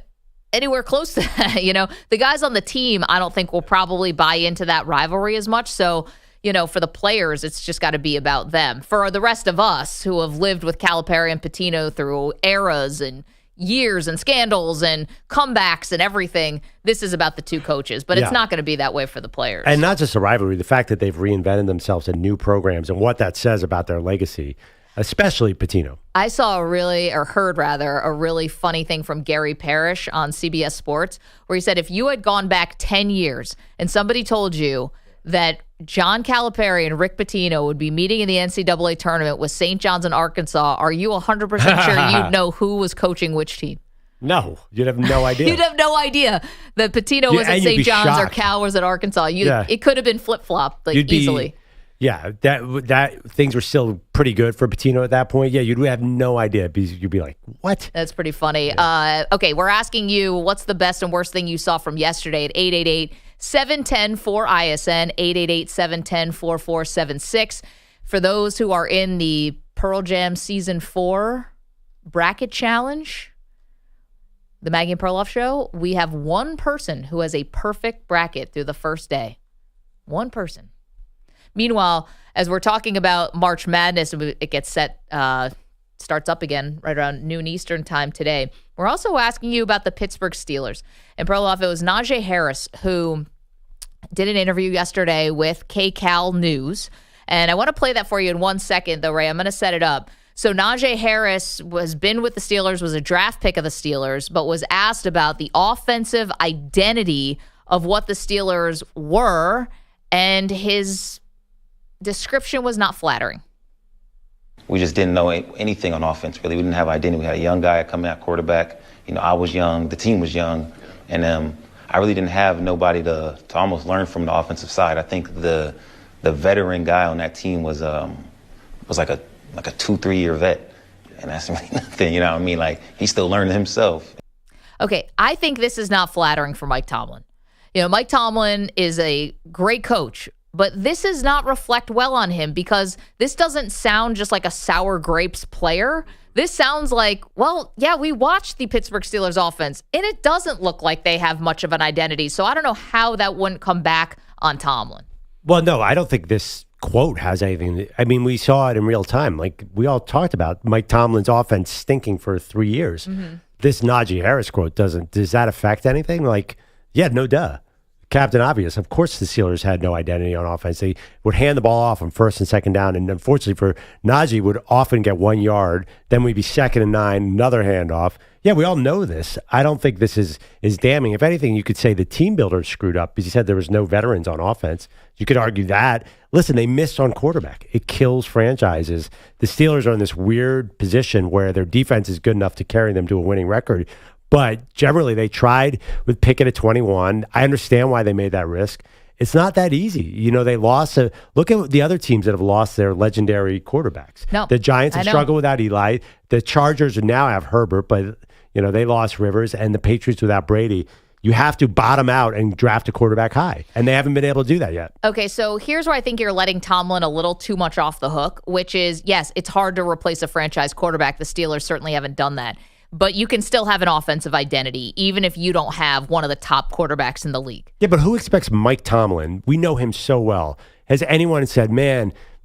anywhere close to that. The guys on the team, I don't think will probably buy into that rivalry as much. So, for the players, it's just got to be about them. For the rest of us who have lived with Calipari and Pitino through eras and years and scandals and comebacks and everything, this is about the two coaches. But it's not going to be that way for the players.
And not just a rivalry, the fact that they've reinvented themselves in new programs and what that says about their legacy, especially Pitino.
I heard a really funny thing from Gary Parrish on CBS Sports, where he said if you had gone back 10 years and somebody told you that John Calipari and Rick Pitino would be meeting in the NCAA tournament with St. John's and Arkansas, are you 100% sure you'd know who was coaching which team?
No, you'd have no idea.
You'd have no idea that Pitino was at St. John's shocked. Or Cal was at Arkansas. It could have been flip-flopped easily.
Yeah, that things were still pretty good for Pitino at that point. Yeah, you'd have no idea. You'd be like, what?
That's pretty funny. Okay, we're asking you, what's the best and worst thing you saw from yesterday at 888-710-4ISN, 888-710-4476. For those who are in the Pearl Jam Season 4 Bracket Challenge, the Maggie Perloff Show, we have one person who has a perfect bracket through the first day. One person. Meanwhile, as we're talking about March Madness, it gets set, starts up again right around noon Eastern time today. We're also asking you about the Pittsburgh Steelers. And Perloff, it was Najee Harris who did an interview yesterday with KCal News. And I want to play that for you in 1 second, though, Ray. I'm going to set it up. So Najee Harris has been with the Steelers, was a draft pick of the Steelers, but was asked about the offensive identity of what the Steelers were, and his description was not flattering.
We just didn't know anything on offense, really. We didn't have identity. We had a young guy coming out quarterback. I was young. The team was young. And I really didn't have nobody to almost learn from the offensive side. I think the veteran guy on that team was like a 2-3 year vet. And that's really nothing, you know what I mean? Like, he's still learning himself.
Okay, I think this is not flattering for Mike Tomlin. Mike Tomlin is a great coach, but this does not reflect well on him, because this doesn't sound just like a sour grapes player. This sounds like, well, yeah, we watched the Pittsburgh Steelers offense, and it doesn't look like they have much of an identity. So I don't know how that wouldn't come back on Tomlin.
Well, no, I don't think this quote has anything. I mean, we saw it in real time. Like, we all talked about Mike Tomlin's offense stinking for 3 years. Mm-hmm. This Najee Harris quote doesn't. Does that affect anything? Like, yeah, no duh. Captain Obvious. Of course the Steelers had no identity on offense. They would hand the ball off on first and second down, and unfortunately for Najee, would often get 1 yard. Then we'd be 2nd and 9, another handoff. Yeah, we all know this. I don't think this is damning. If anything, you could say the team builder screwed up because he said there was no veterans on offense. You could argue that. Listen, they missed on quarterback. It kills franchises. The Steelers are in this weird position where their defense is good enough to carry them to a winning record. But generally, they tried with Pickett at 21. I understand why they made that risk. It's not that easy. They lost. Look at the other teams that have lost their legendary quarterbacks.
No,
the Giants have struggled without Eli. The Chargers now have Herbert, but they lost Rivers, and the Patriots without Brady. You have to bottom out and draft a quarterback high, and they haven't been able to do that yet.
Okay, so here's where I think you're letting Tomlin a little too much off the hook, which is, yes, it's hard to replace a franchise quarterback. The Steelers certainly haven't done that. But you can still have an offensive identity, even if you don't have one of the top quarterbacks in the league.
Yeah, but who expects Mike Tomlin? We know him so well. Has anyone said, man,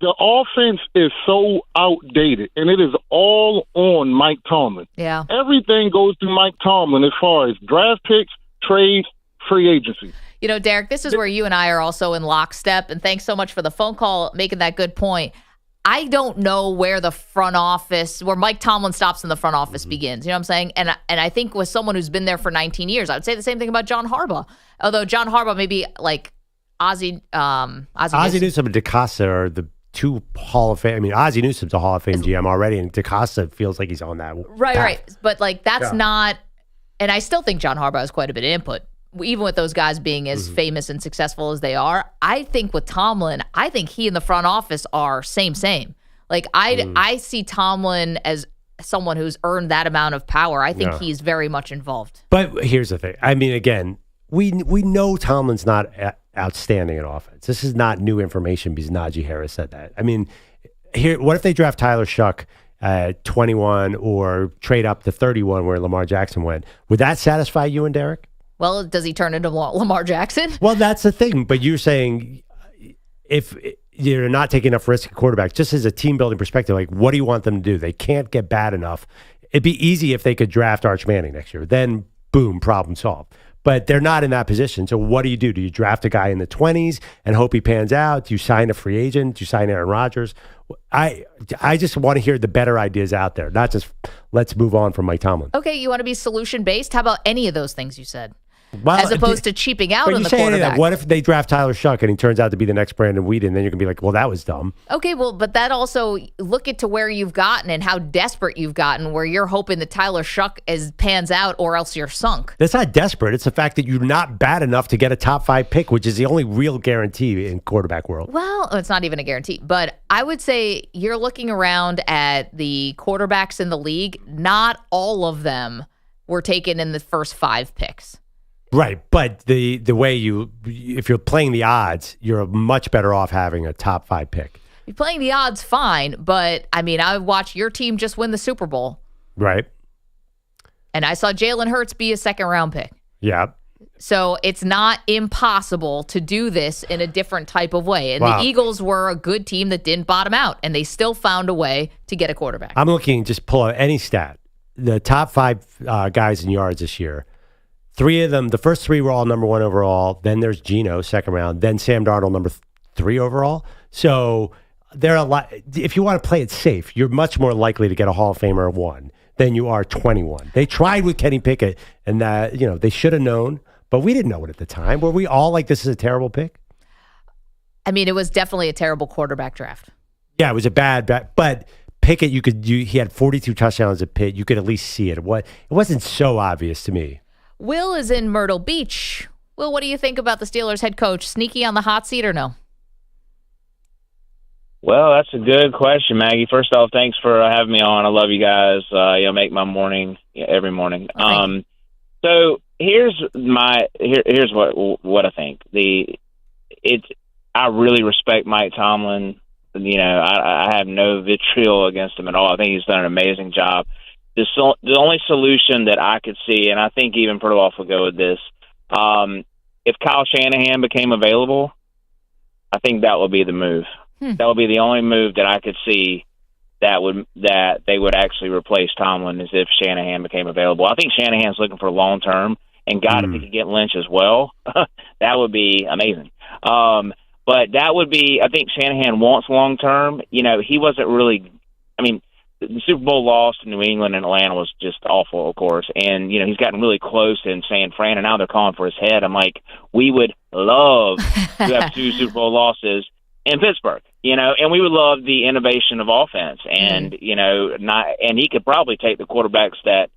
the offense is so outdated, and it is all on Mike Tomlin.
Yeah.
Everything goes through Mike Tomlin as far as draft picks, trades, free agency.
You know, Derek, this is where you and I are also in lockstep, and thanks so much for the phone call, making that good point. I don't know where the front office, where Mike Tomlin stops and the front office begins. You know what I'm saying? And I think with someone who's been there for 19 years, I would say the same thing about John Harbaugh. Although John Harbaugh maybe like Ozzie
Newsome and DeCosta are the two Hall of Fame. I mean, Ozzie Newsome's a Hall of Fame GM already, and DeCosta feels like he's on that.
Right. But like that's not, and I still think John Harbaugh has quite a bit of input, even with those guys being as famous and successful as they are. I think with Tomlin, I think he and the front office are same. Like I see Tomlin as someone who's earned that amount of power. I think he's very much involved.
But here's the thing. I mean, again, we know Tomlin's not outstanding at offense. This is not new information because Najee Harris said that. I mean, what if they draft Tyler Shuck at 21 or trade up to 31 where Lamar Jackson went? Would that satisfy you and Derek?
Well, does he turn into Lamar Jackson?
Well, that's the thing. But you're saying if you're not taking enough risk at quarterback, just as a team building perspective, like what do you want them to do? They can't get bad enough. It'd be easy if they could draft Arch Manning next year. Then, boom, problem solved. But they're not in that position. So what do? Do you draft a guy in the 20s and hope he pans out? Do you sign a free agent? Do you sign Aaron Rodgers? I just want to hear the better ideas out there, not just let's move on from Mike Tomlin.
Okay, you want to be solution-based? How about any of those things you said? Well, as opposed to cheaping out on the quarterback.
What if they draft Tyler Shuck and he turns out to be the next Brandon Weeden? Then you're going to be like, well, that was dumb.
Okay, well, but that also, look at to where you've gotten and how desperate you've gotten, where you're hoping that Tyler Shuck pans out or else you're sunk.
That's not desperate. It's the fact that you're not bad enough to get a top 5 pick, which is the only real guarantee in quarterback world.
Well, it's not even a guarantee, but I would say you're looking around at the quarterbacks in the league. Not all of them were taken in the first 5 picks.
Right, but the way if you're playing the odds, you're much better off having a top 5 pick.
You're playing the odds fine, but I mean, I watched your team just win the Super Bowl.
Right.
And I saw Jalen Hurts be a second-round pick.
Yeah.
So it's not impossible to do this in a different type of way. And the Eagles were a good team that didn't bottom out, and they still found a way to get a quarterback.
I'm looking, just pull out any stat. The top 5 guys in yards this year, 3 of them, the first 3 were all number 1 overall. Then there's Geno, second round. Then Sam Darnold, number 3 overall. So there are a lot. If you want to play it safe, you're much more likely to get a Hall of Famer 1 than you are 21. They tried with Kenny Pickett, and they should have known, but we didn't know it at the time. Were we all like, this is a terrible pick?
I mean, it was definitely a terrible quarterback draft.
Yeah, it was a bad, but Pickett, he had 42 touchdowns at Pitt. You could at least see it. It wasn't so obvious to me.
Will is in Myrtle Beach. Will, what do you think about the Steelers head coach? Sneaky on the hot seat or no?
Well, that's a good question, Maggie. First off, thanks for having me on. I love you guys. You'll make my morning every morning. So here's what I think. I really respect Mike Tomlin. I have no vitriol against him at all. I think he's done an amazing job. The only solution that I could see, and I think even Perloff would go with this, if Kyle Shanahan became available, I think that would be the move. That would be the only move that I could see that they would actually replace Tomlin, is if Shanahan became available. I think Shanahan's looking for long term, and God, if he could get Lynch as well, that would be amazing. But that would be, I think Shanahan wants long term. He wasn't really, the Super Bowl loss to New England and Atlanta was just awful, of course. And, he's gotten really close in San Fran, and now they're calling for his head. I'm like, we would love to have 2 Super Bowl losses in Pittsburgh, and we would love the innovation of offense. And, and he could probably take the quarterbacks that,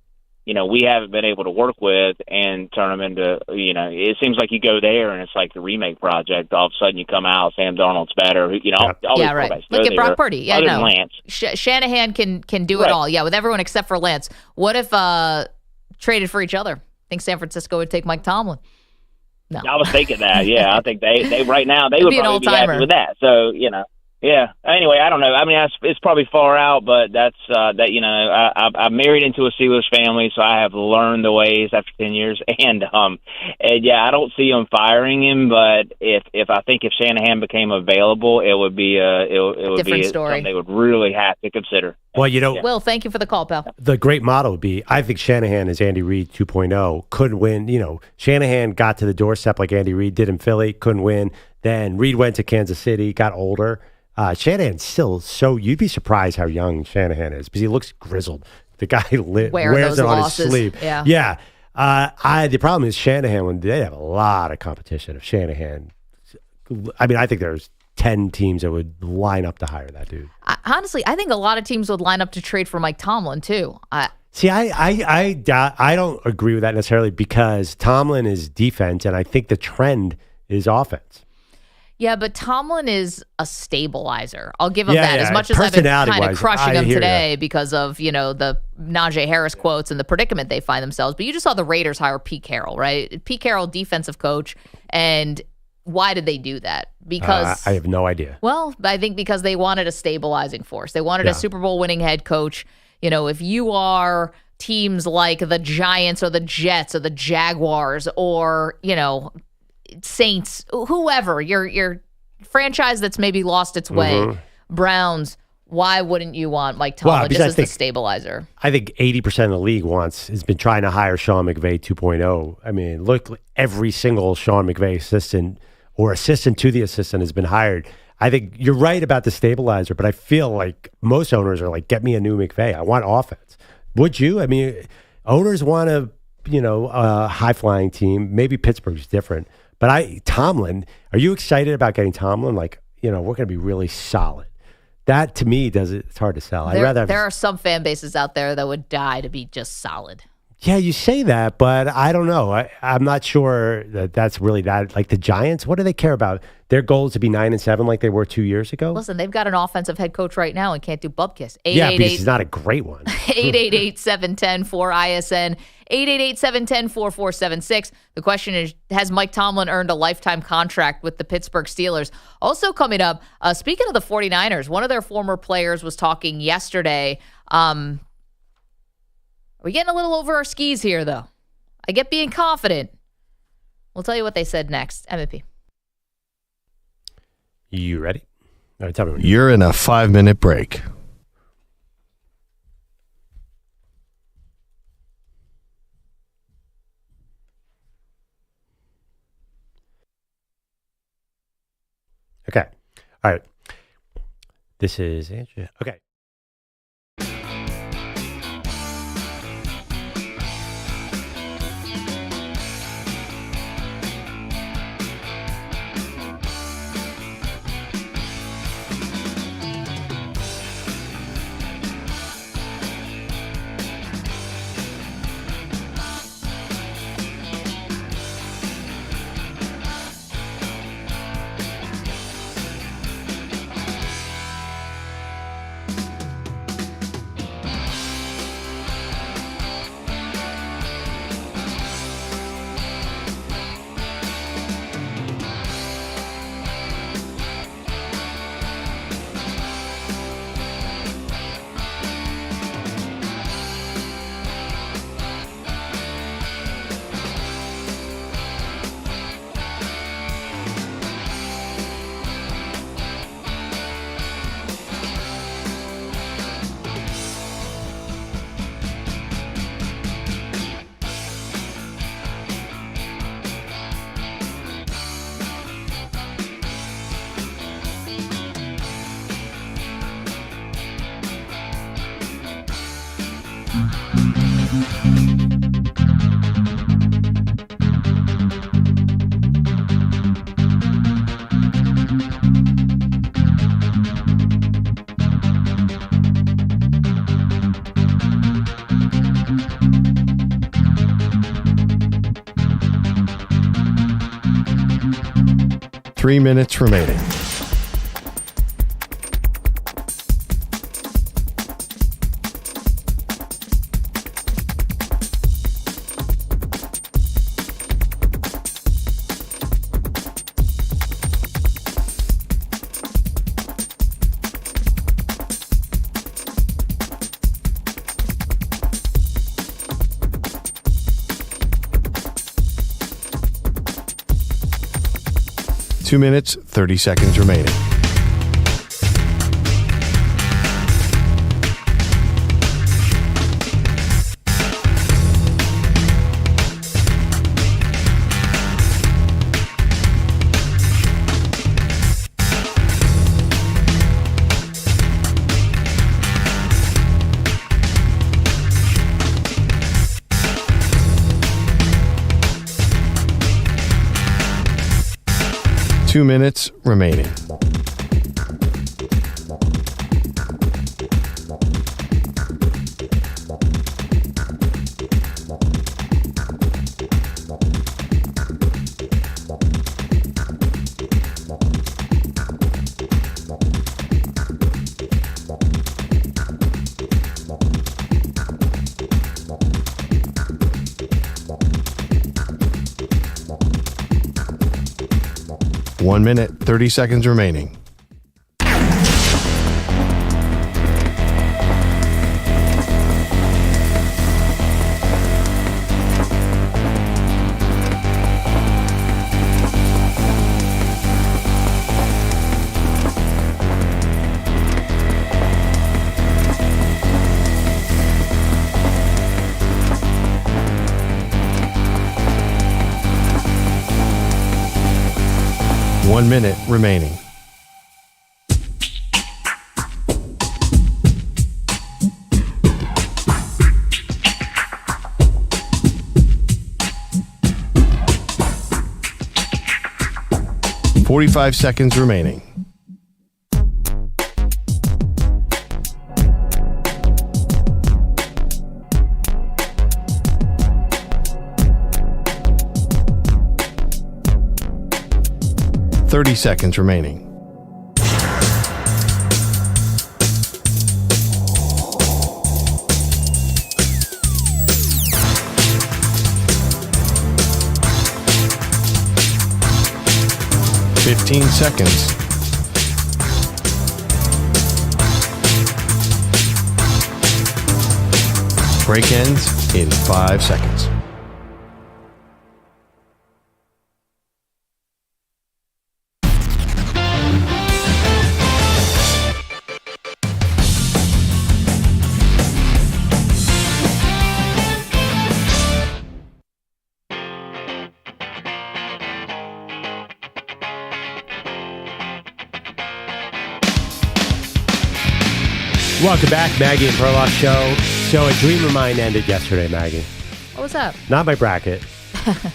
we haven't been able to work with and turn them into, it seems like you go there and it's like the remake project. All of a sudden you come out, Sam Darnold's better.
Yeah, right. Look at Brock Purdy. Yeah,
no.
Lance. Shanahan can do it all. Yeah, with everyone except for Lance. What if traded for each other? I think San Francisco would take Mike Tomlin. No.
I was thinking that. Yeah, I think they right now they would probably be happy with that. So Yeah. Anyway, I don't know. I mean, it's probably far out, but that's I'm married into a Steelers family, so I have learned the ways after 10 years. And yeah, I don't see them firing him, but if I think if Shanahan became available, it would be
Different story.
Something they would really have to consider.
Well, you know,
Will, thank you for the call, pal.
the great motto would be, I think Shanahan is Andy Reid 2.0, couldn't win. You know, Shanahan got to the doorstep like Andy Reid did in Philly, couldn't win. Then Reid went to Kansas City, got older. Shanahan's still you'd be surprised how young Shanahan is because he looks grizzled. The guy wears it on his sleeve.
Yeah.
The problem is Shanahan, when they have a lot of competition. If Shanahan, I mean, I think there's 10 teams that would line up to hire that dude.
Honestly, I think a lot of teams would line up to trade for Mike Tomlin too.
See, I don't agree with that necessarily because Tomlin is defense, and I think the trend is offense.
Yeah, but Tomlin is a stabilizer. I'll give him that. As much as I've been kind of crushing him today because of, the Najee Harris quotes and the predicament they find themselves. But you just saw the Raiders hire Pete Carroll, right? Pete Carroll, defensive coach. And why did they do that? Because
I have no idea.
Well, I think because they wanted a stabilizing force. They wanted a Super Bowl winning head coach. If you are teams like the Giants or the Jets or the Jaguars or, Saints, whoever, your franchise that's maybe lost its way, Browns, why wouldn't you want Mike Tomlin just as the stabilizer?
I think 80% of the league has been trying to hire Sean McVay 2.0. I mean, look, every single Sean McVay assistant or assistant to the assistant has been hired. I think you're right about the stabilizer, but I feel like most owners are like, get me a new McVay. I want offense. Would you? I mean, owners want a high-flying team. Maybe Pittsburgh's different. But Tomlin, are you excited about getting Tomlin? Like, we're going to be really solid. That, to me, it's hard to sell.
There are some fan bases out there that would die to be just solid.
Yeah, you say that, but I don't know. I'm not sure that's really that. Like the Giants, what do they care about? Their goal is to be 9-7 like they were 2 years ago?
Listen, they've got an offensive head coach right now and can't do bubkiss.
Yeah, because he's not a great one.
888-710-4ISN. 888-710-4476. The question is, has Mike Tomlin earned a lifetime contract with the Pittsburgh Steelers? Also coming up, speaking of the 49ers, one of their former players was talking yesterday. We're getting a little over our skis here, though. I get being confident. We'll tell you what they said next. MVP.
You ready? All right, tell me.
You're in a 5-minute break.
Okay. All right. This is Andrew. Okay.
Three minutes remaining. 2 minutes, 30 seconds remaining. Two minutes remaining. One minute, 30 seconds remaining. One minute remaining. $45 seconds remaining. $30 seconds remaining. $15 seconds. Break ends in 5 seconds.
Welcome back, Maggie and Perloff Show. So a dream of mine ended yesterday, Maggie.
What was that?
Not my bracket.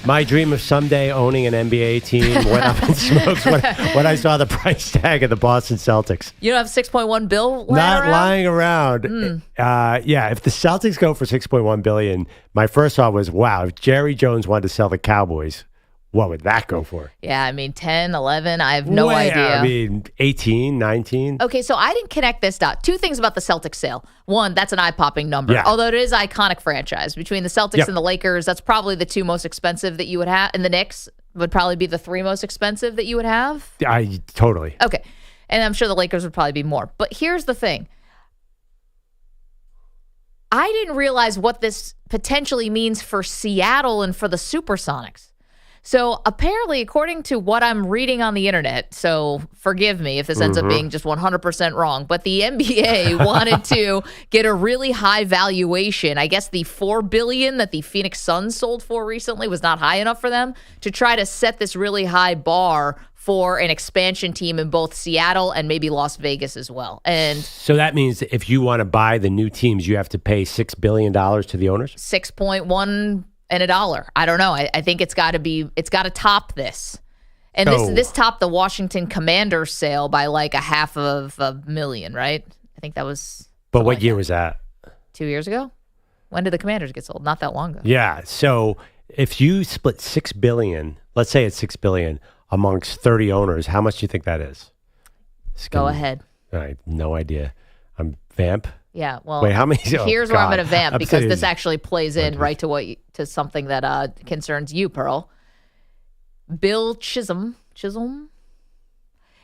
My dream of someday owning an NBA team went up in smokes when I saw the price tag of the Boston Celtics.
You don't have 6.1 bill
lying around. Yeah, if the Celtics go for $6.1 billion, my first thought was, wow, if Jerry Jones wanted to sell the Cowboys, what would that go for?
Yeah, I mean, 10, 11, I have no idea.
I mean, 18, 19.
Okay, so I didn't connect this dot. Two things about the Celtics sale. One, that's an eye-popping number.
Yeah.
Although it is an iconic franchise. Between the Celtics and the Lakers, that's probably the two most expensive that you would have. And the Knicks would probably be the three most expensive that you would have.
Totally.
Okay. And I'm sure the Lakers would probably be more. But here's the thing. I didn't realize what this potentially means for Seattle and for the Supersonics. So apparently, according to what I'm reading on the internet, so forgive me if this ends up being just 100% wrong, but the NBA wanted to get a really high valuation. I guess the $4 billion that the Phoenix Suns sold for recently was not high enough for them to try to set this really high bar for an expansion team in both Seattle and maybe Las Vegas as well. And
so that means that if you want to buy the new teams, you have to pay $6 billion to the owners?
6.1 and $1. I don't know. I think it's got to top this. And this topped the Washington Commanders sale by like $500,000, right? I think that was.
But what year was that?
2 years ago? When did the Commanders get sold? Not that long ago.
Yeah. So if you split $6 billion, let's say it's $6 billion amongst 30 owners, how much do you think that is?
Go ahead.
I have no idea. I'm Vamp.
Yeah, well,
wait, how many?
Here's where I'm going to vamp because this actually plays in right to something that concerns you, Pearl. Bill Chisholm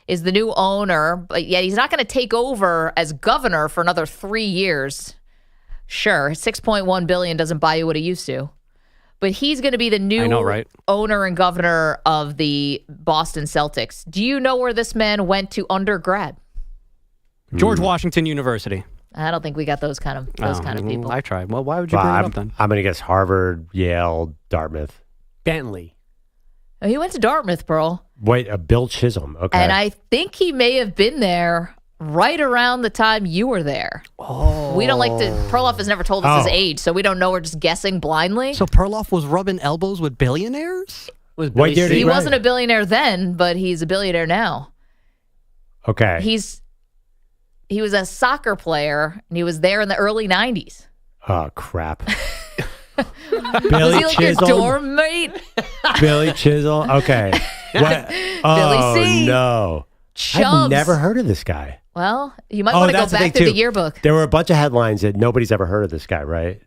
is the new owner, but yet he's not going to take over as governor for another 3 years. Sure, $6.1 billion doesn't buy you what it used to, but he's going to be the new owner and governor of the Boston Celtics. Do you know where this man went to undergrad?
George Washington University.
I don't think we got those kind of people.
I tried. Well, why would you bring it up then?
I'm going to guess Harvard, Yale, Dartmouth.
Bentley.
Oh, he went to Dartmouth, Pearl.
Wait, Bill Chisholm. Okay.
And I think he may have been there right around the time you were there.
Oh.
We don't like to. Perloff has never told us his age, so we don't know. We're just guessing blindly.
So Perloff was rubbing elbows with billionaires?
He wasn't a billionaire then, but he's a billionaire now.
Okay.
He was a soccer player, and he was there in the early 90s.
Oh, crap.
Was he like your dorm mate?
Billy Chisholm? Okay. What?
Billy C.
No.
Chubbs.
I've never heard of this guy.
Well, you might want to go back through the yearbook.
There were a bunch of headlines that nobody's ever heard of this guy, right?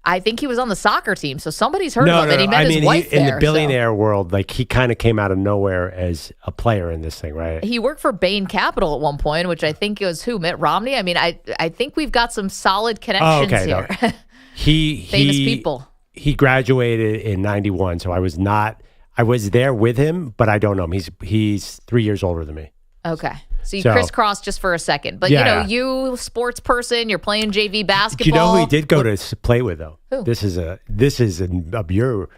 I think he was on the soccer team, so somebody's heard of him, and he met his wife
in
there.
the billionaire world, like he kind of came out of nowhere as a player in this thing, right?
He worked for Bain Capital at one point, which I think was Mitt Romney. I mean, I think we've got some solid connections here.
No.
Famous people.
He graduated in 91, so I was there with him, but I don't know him. He's 3 years older than me.
Okay. So you crisscrossed just for a second. But, you sports person, you're playing JV basketball.
Do you know who he did go to play with, though?
Who?
This is in your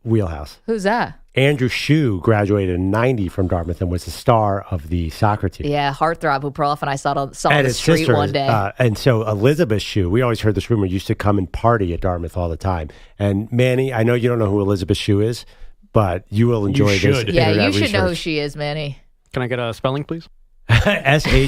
wheelhouse.
Who's that?
Andrew Shue graduated in 90 from Dartmouth and was the star of the soccer team.
Yeah, heartthrob who Perloff and I saw on the street one day.
And so Elizabeth Shue, we always heard this rumor, used to come and party at Dartmouth all the time. And Manny, I know you don't know who Elizabeth Shue is, but you will enjoy this.
Yeah, you should know who she is, Manny.
Can I get a spelling, please?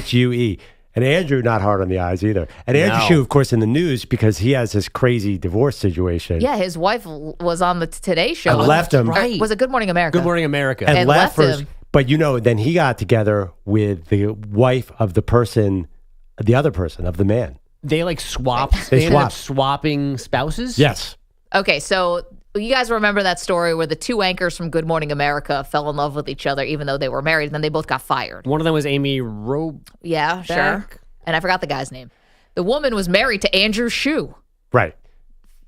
Shue. And Andrew, not hard on the eyes either. And Andrew Shue, of course, in the news because he has this crazy divorce situation.
Yeah, his wife was on the Today Show.
And left him.
Right. Was it Good Morning America?
Good Morning America.
And left
him.
But then he got together with the wife of the other person, of the man.
They like swapped. They ended up swapping spouses?
Yes.
Okay, so you guys remember that story where the two anchors from Good Morning America fell in love with each other even though they were married, and then they both got fired.
One of them was Amy Roback.
Yeah, sure. And I forgot the guy's name. The woman was married to Andrew Shue.
Right.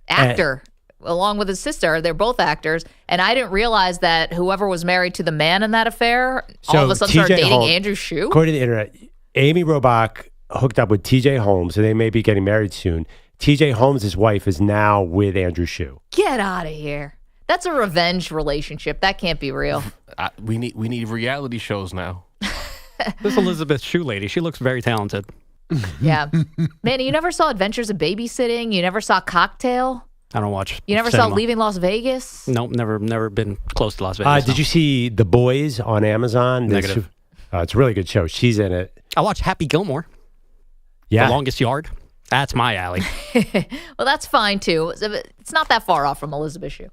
Actor, along with his sister. They're both actors. And I didn't realize that whoever was married to the man in that affair all of a sudden started dating Andrew Shue.
According to the internet, Amy Roback hooked up with TJ Holmes, and they may be getting married soon. TJ Holmes' wife is now with Andrew Shue.
Get out of here. That's a revenge relationship. That can't be real.
We need reality shows now.
This Elizabeth Shue lady, she looks very talented.
Yeah. Man, you never saw Adventures of Babysitting? You never saw Cocktail?
I don't watch
You never
cinema.
saw Leaving Las Vegas?
Nope, never been close to Las Vegas.
Did you see The Boys on Amazon?
Negative.
It's a really good show. She's in it.
I watched Happy Gilmore.
Yeah.
The Longest Yard. That's my alley.
Well, that's fine, too. It's not that far off from Elizabeth Shue.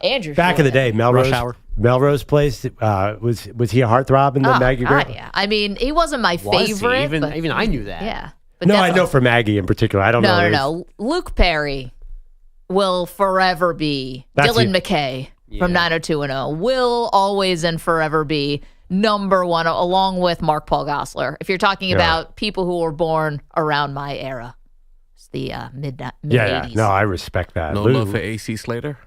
Andrew
Back
Shue.
in the day, Melrose Place, was he a heartthrob in the Maggie girl?
God, yeah. I mean, he wasn't my favorite.
Even I knew that.
Yeah. But
No, I
definitely.
know for Maggie in particular. I don't know.
No. Luke Perry will forever be Dylan McKay from 90210. Will always and forever be number one, along with Mark Paul Gosselaar. If you're talking about people who were born around my era, it's the mid 80s.
Yeah. No, I respect that.
No love for AC Slater?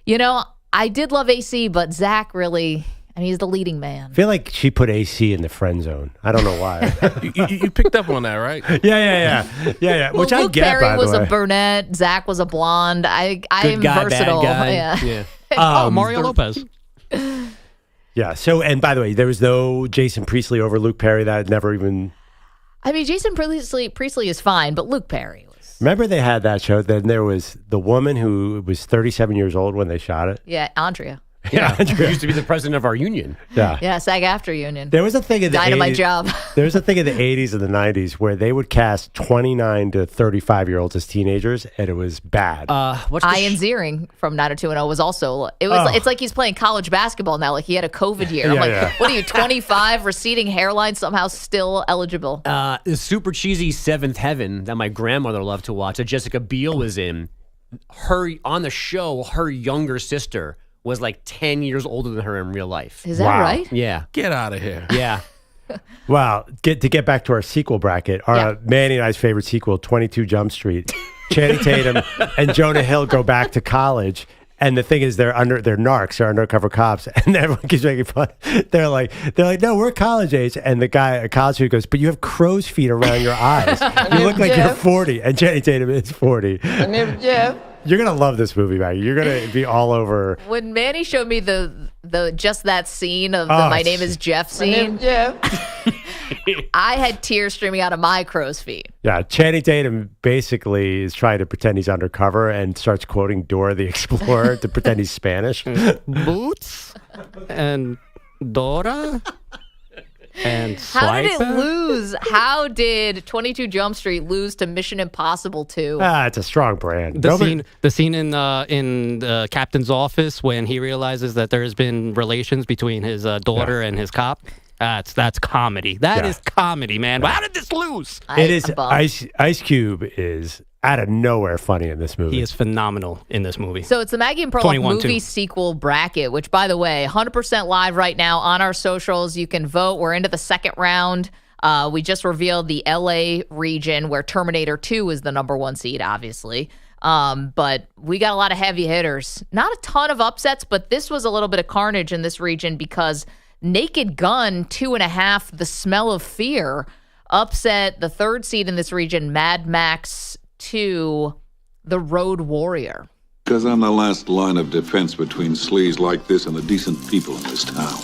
You know, I did love AC, but Zach really, he's the leading man.
I feel like she put AC in the friend zone. I don't know why.
you picked up on that, right?
Yeah.
Well,
Which
Luke
I get,
Perry
by the
was
way.
a brunette. Zach was a blonde. I am
guy,
versatile.
bad guy.
Yeah.
Mario Lopez.
Yeah. So, and by the way, there was no Jason Priestley over Luke Perry. That never even.
I mean, Jason Priestley is fine, but Luke Perry was.
Remember they had that show? Then there was the woman who was 37 years old when they shot it.
Yeah, Andrea.
Yeah,
He used to be the president of our union.
Yeah.
Yeah, SAG-AFTRA union.
There was a thing in the
Dynamite
80s,
job.
There was a thing in the 80s and the 90s where they would cast 29 to 35-year-olds as teenagers, and it was bad.
Ian Ziering from 90210 was also. It's like he's playing college basketball now. Like he had a COVID year. I'm like, what are you, 25, receding hairline, somehow still eligible?
The super cheesy Seventh Heaven that my grandmother loved to watch, that Jessica Biel was in. On the show, her younger sister was like 10 years older than her in real life.
Is that right?
Yeah.
Get out of here.
Yeah.
Wow. To get back to our sequel bracket, Manny and I's favorite sequel, 22 Jump Street. Channing Tatum and Jonah Hill go back to college. And the thing is, they're narcs, they're undercover cops, and everyone keeps making fun. They're like, no, we're college age. And the guy at college student goes, but you have crow's feet around your eyes. You look like you're 40. And Channing Tatum is 40.
My name's Jeff.
You're gonna love this movie, Maggie. You're gonna be all over.
When Manny showed me the just that scene of the "My name is Jeff" scene, I had tears streaming out of my crow's feet.
Yeah, Channing Tatum basically is trying to pretend he's undercover and starts quoting Dora the Explorer to pretend he's Spanish.
Boots and Dora. And
how did it
Swiper?
lose? How did 22 Jump Street lose to Mission Impossible 2?
It's a strong brand.
The scene in the captain's office when he realizes that there has been relations between his daughter and his cop. That's comedy. That is comedy, man. How did this lose?
It is. Ice Cube is out of nowhere funny in this movie.
He is phenomenal in this movie.
So it's the Maggie and Perloff movie sequel bracket, which, by the way, 100% live right now on our socials. You can vote. We're into the second round. We just revealed the LA region where Terminator 2 is the number 1 seed, obviously. But we got a lot of heavy hitters. Not a ton of upsets, but this was a little bit of carnage in this region because Naked Gun 2.5, The Smell of Fear, upset the 3rd seed in this region, Mad Max 2, The Road Warrior.
Because I'm the last line of defense between sleaze like this and the decent people in this town.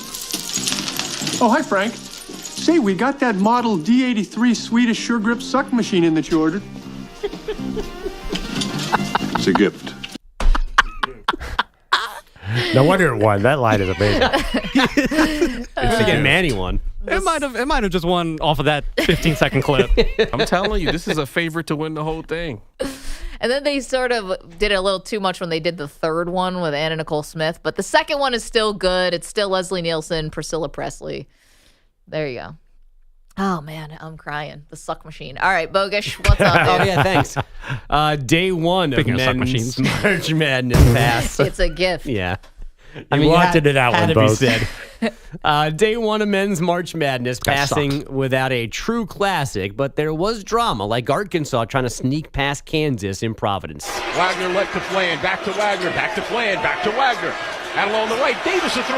Oh, hi, Frank. Say, we got that model D83 Swedish Sure Grip suck machine in that you ordered.
It's a gift.
No wonder it won. That line is amazing.
It's
again, Manny won.
It might have just won off of that 15-second clip.
I'm telling you, this is a favorite to win the whole thing.
And then they sort of did it a little too much when they did the 3rd one with Anna Nicole Smith. But the 2nd one is still good. It's still Leslie Nielsen, Priscilla Presley. There you go. Oh, man, I'm crying. The suck machine. All right, Bogusch, what's up?
Oh, yeah, thanks. Day 1 of Men's March Madness Pass.
It's a gift.
Yeah.
You wanted it out
had
one,
to be
both.
said. Day 1 of Men's March Madness, passing without a true classic, but there was drama, like Arkansas trying to sneak past Kansas in Providence.
Wagner left to Flan, back to Wagner, back to Flan, back to Wagner. Out along the right, Davis a 3.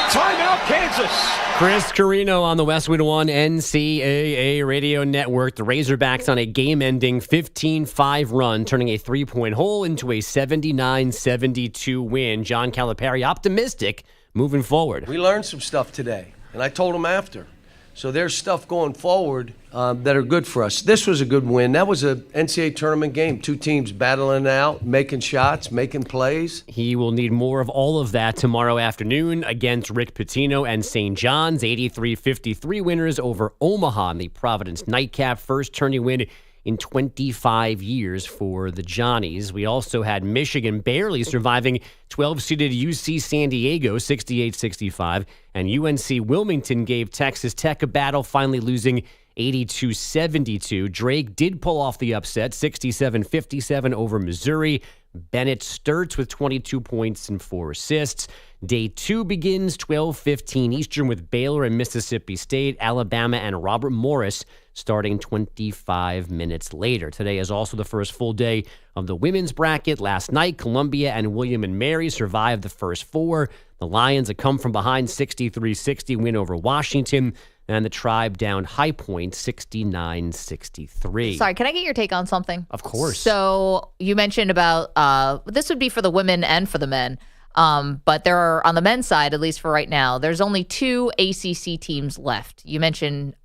Timeout, Kansas.
Chris Carino on the Westwood One NCAA radio network. The Razorbacks on a game-ending 15-5 run, turning a 3-point hole into a 79-72 win. John Calipari optimistic moving forward.
We learned some stuff today, and I told him after. So there's stuff going forward that are good for us. This was a good win. That was a NCAA tournament game. 2 teams battling out, making shots, making plays.
He will need more of all of that tomorrow afternoon against Rick Pitino and St. John's. 83-53 winners over Omaha in the Providence Nightcap. First tourney win in 25 years for the Johnnies. We also had Michigan barely surviving 12-seeded UC San Diego 68-65, and UNC Wilmington gave Texas Tech a battle, finally losing 82-72. Drake did pull off the upset, 67-57 over Missouri. Bennett Sturts with 22 points and 4 assists. Day 2 begins 12:15 Eastern with Baylor and Mississippi State, Alabama and Robert Morris starting 25 minutes later. Today is also the first full day of the women's bracket. Last night, Columbia and William and Mary survived the first 4. The Lions, a come-from-behind 63-60 win over Washington, and the Tribe down High Point 69-63.
Sorry, can I get your take on something?
Of course.
So you mentioned about this would be for the women and for the men. But there are, on the men's side, at least for right now, there's only 2 ACC teams left. You mentioned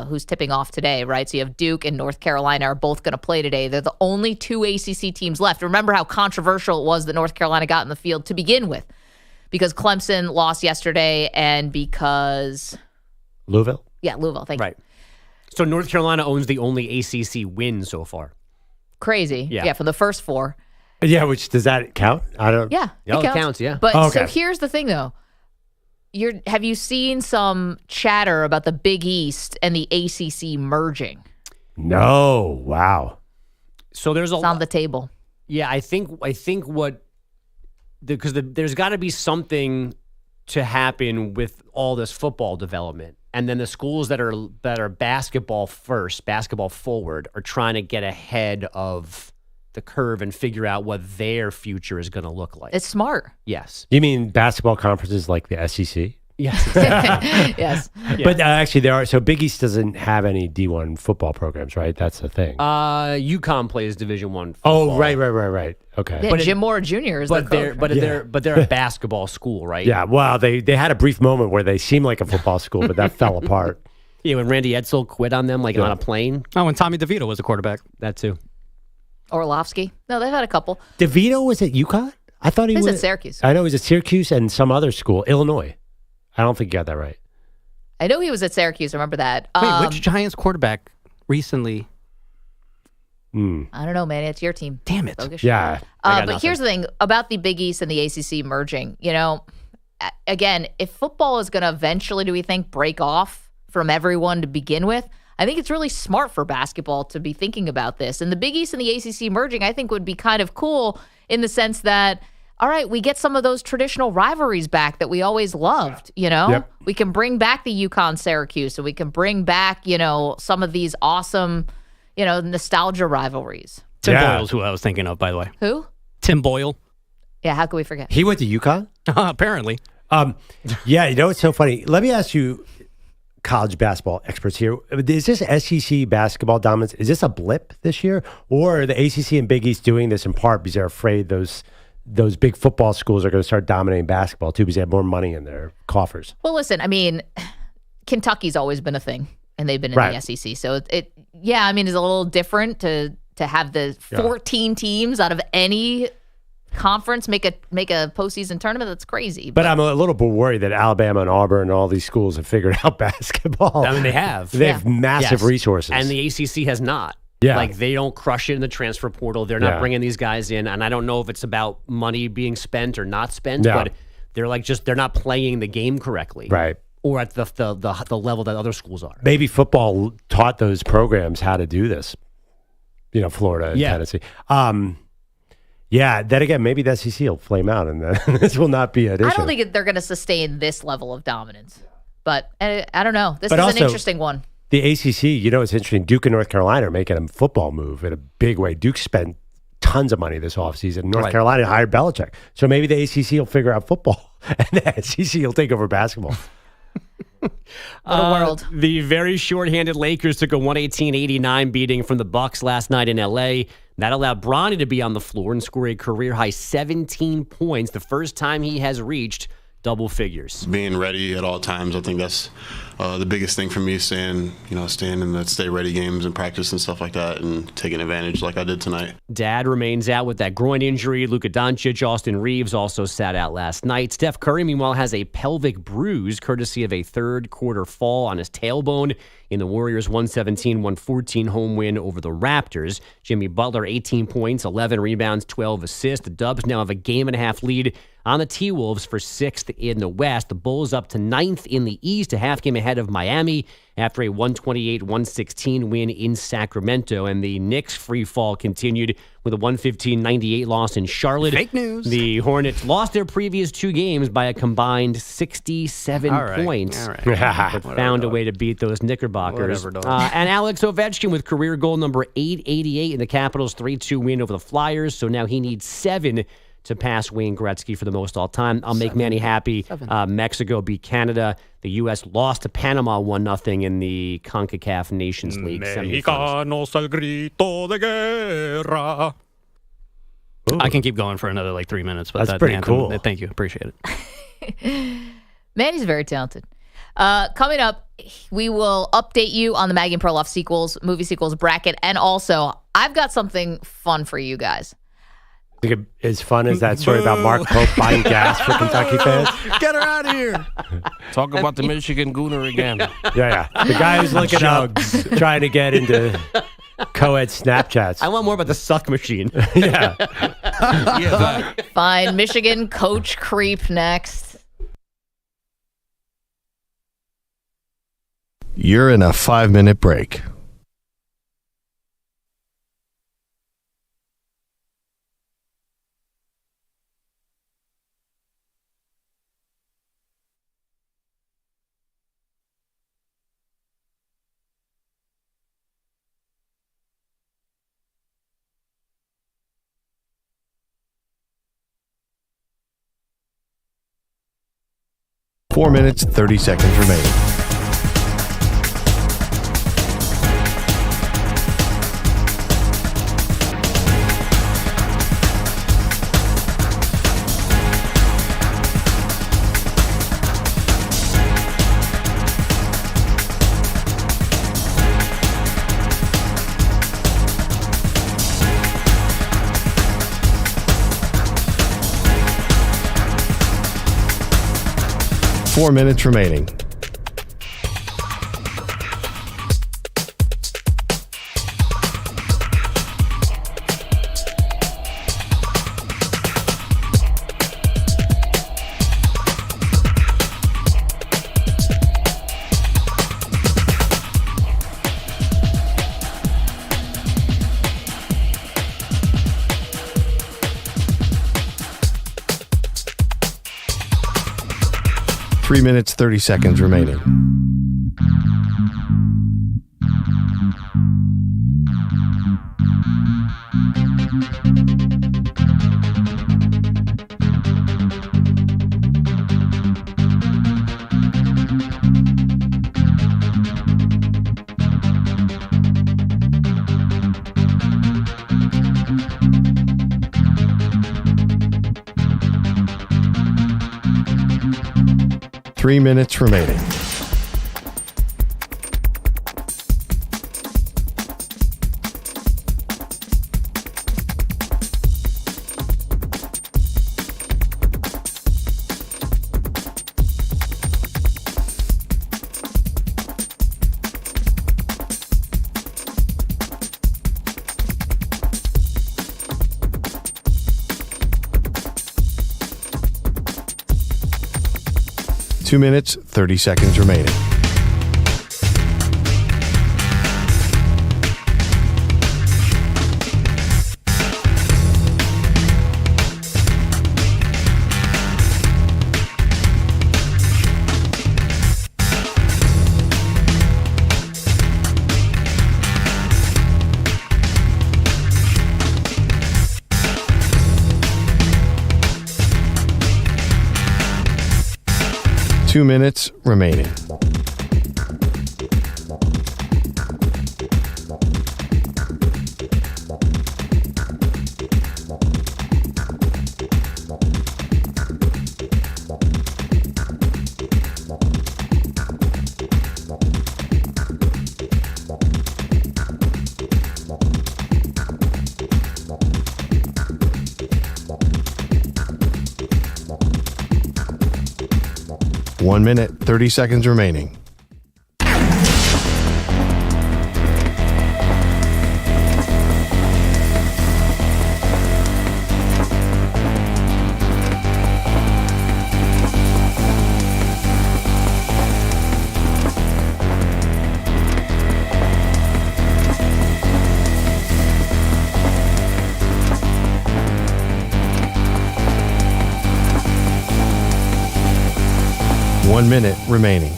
who's tipping off today, right? So you have Duke and North Carolina are both going to play today. They're the only 2 ACC teams left. Remember how controversial it was that North Carolina got in the field to begin with, because Clemson lost yesterday and because
Louisville?
Yeah, Louisville. Thank you.
So North Carolina owns the only ACC win so far.
Crazy. Yeah, from the first 4.
Yeah, which does that count? I don't.
Yeah,
it counts. Yeah,
but so here's the thing, though. Have you seen some chatter about the Big East and the ACC merging?
No. Wow.
So there's
it's on the table.
Yeah, I think what because there's got to be something to happen with all this football development. And then the schools that are basketball first, basketball forward, are trying to get ahead of the curve and figure out what their future is going to look like.
It's smart.
Yes.
You mean basketball conferences like the SEC?
Yes.
Yes.
But actually, there are. So Big East doesn't have any D1 football programs, right? That's the thing.
UConn plays Division I football.
Oh, right. Okay.
Yeah, Jim Moore Jr. is
But
their coach.
they're a basketball school, right?
Yeah. Well, they had a brief moment where they seemed like a football school, but that fell apart.
Yeah, when Randy Edsel quit on them, on a plane.
Oh, when Tommy DeVito was a quarterback.
That too.
Orlovsky. No, they've had a couple.
DeVito was at UConn? I thought he was
at Syracuse.
I know he was at Syracuse and some other school, Illinois. I don't think you got that right.
I know he was at Syracuse. Remember that.
Wait, which Giants quarterback recently?
I don't know, man. It's your team.
Damn it.
Bogusch.
Yeah.
But here's the thing about the Big East and the ACC merging. Again, if football is going to eventually, do we think, break off from everyone to begin with, I think it's really smart for basketball to be thinking about this. And the Big East and the ACC merging, I think, would be kind of cool in the sense that, all right, we get some of those traditional rivalries back that we always loved,
Yep.
We can bring back the UConn Syracuse, and we can bring back, some of these awesome, nostalgia rivalries.
Tim Boyle's who I was thinking of, by the way.
Who?
Tim Boyle.
Yeah, how could we forget?
He went to UConn?
Apparently.
Yeah, it's so funny. Let me ask you, college basketball experts here, is this SEC basketball dominance, is this a blip this year? Or are the ACC and Big East doing this in part because they're afraid those big football schools are going to start dominating basketball too because they have more money in their coffers?
Well, listen, Kentucky's always been a thing, and they've been in the SEC. So it's a little different to have the 14 teams out of any conference make a postseason tournament. That's crazy.
But I'm a little bit worried that Alabama and Auburn and all these schools have figured out basketball.
They have.
They have massive resources.
And the ACC has not.
Yeah.
They don't crush it in the transfer portal. They're not bringing these guys in. And I don't know if it's about money being spent or not spent, but they're they're not playing the game correctly.
Right.
Or at the level that other schools are.
Maybe football taught those programs how to do this. Florida and Tennessee. Then again, maybe the SEC will flame out and this will not be an issue.
I don't think they're going to sustain this level of dominance. But I don't know. This is
also,
an interesting one.
The ACC, it's interesting. Duke and North Carolina are making a football move in a big way. Duke spent tons of money this offseason. North Carolina hired Belichick. So maybe the ACC will figure out football and the SEC will take over basketball.
What a world.
The very short-handed Lakers took a 118-89 beating from the Bucks last night in L.A. That allowed Bronny to be on the floor and score a career-high 17 points, the first time he has reached double figures.
Being ready at all times, I think that's the biggest thing for me, staying in the stay ready games and practice and stuff like that and taking advantage like I did tonight.
Dad remains out with that groin injury. Luka Doncic, Austin Reeves also sat out last night. Steph Curry, meanwhile, has a pelvic bruise courtesy of a third-quarter fall on his tailbone in the Warriors' 117-114 home win over the Raptors. Jimmy Butler, 18 points, 11 rebounds, 12 assists. The Dubs now have a game-and-a-half lead on the T-Wolves for 6th in the West. The Bulls up to 9th in the East, a half game ahead of Miami after a 128-116 win in Sacramento. And the Knicks' free fall continued with a 115-98 loss in Charlotte.
Fake news.
The Hornets lost their previous two games by a combined 67 points.
All right.
But found a way to beat those Knickerbockers.
Whatever, dog.
And Alex Ovechkin with career goal number 888 in the Capitals' 3-2 win over the Flyers. So now he needs 7 to pass Wayne Gretzky for the most all time. I'll make Manny happy. Mexico beat Canada. The U.S. lost to Panama 1-0 in the CONCACAF Nations League semifinals.
Mexicanos el grito de guerra. I can keep going for another 3 minutes. But
That's pretty cool.
Thank you. Appreciate it.
Manny's very talented. Coming up, we will update you on the Maggie Perloff movie sequels bracket. And also, I've got something fun for you guys.
As fun as that story about Mark Pope buying gas for Kentucky fans.
Get her out of here.
Talk about the Michigan Gooner again.
Yeah. The guy who's looking up, trying to get into co-ed Snapchats.
I want more about the suck machine.
Yeah.
Fine. Michigan coach creep next.
You're in a 5-minute break. 4 minutes, 30 seconds remaining. Four minutes remaining. Three minutes, 30 seconds remaining. Three minutes remaining. Two minutes, 30 seconds remaining. Two minutes remaining. One minute, 30 seconds remaining. One minute remaining.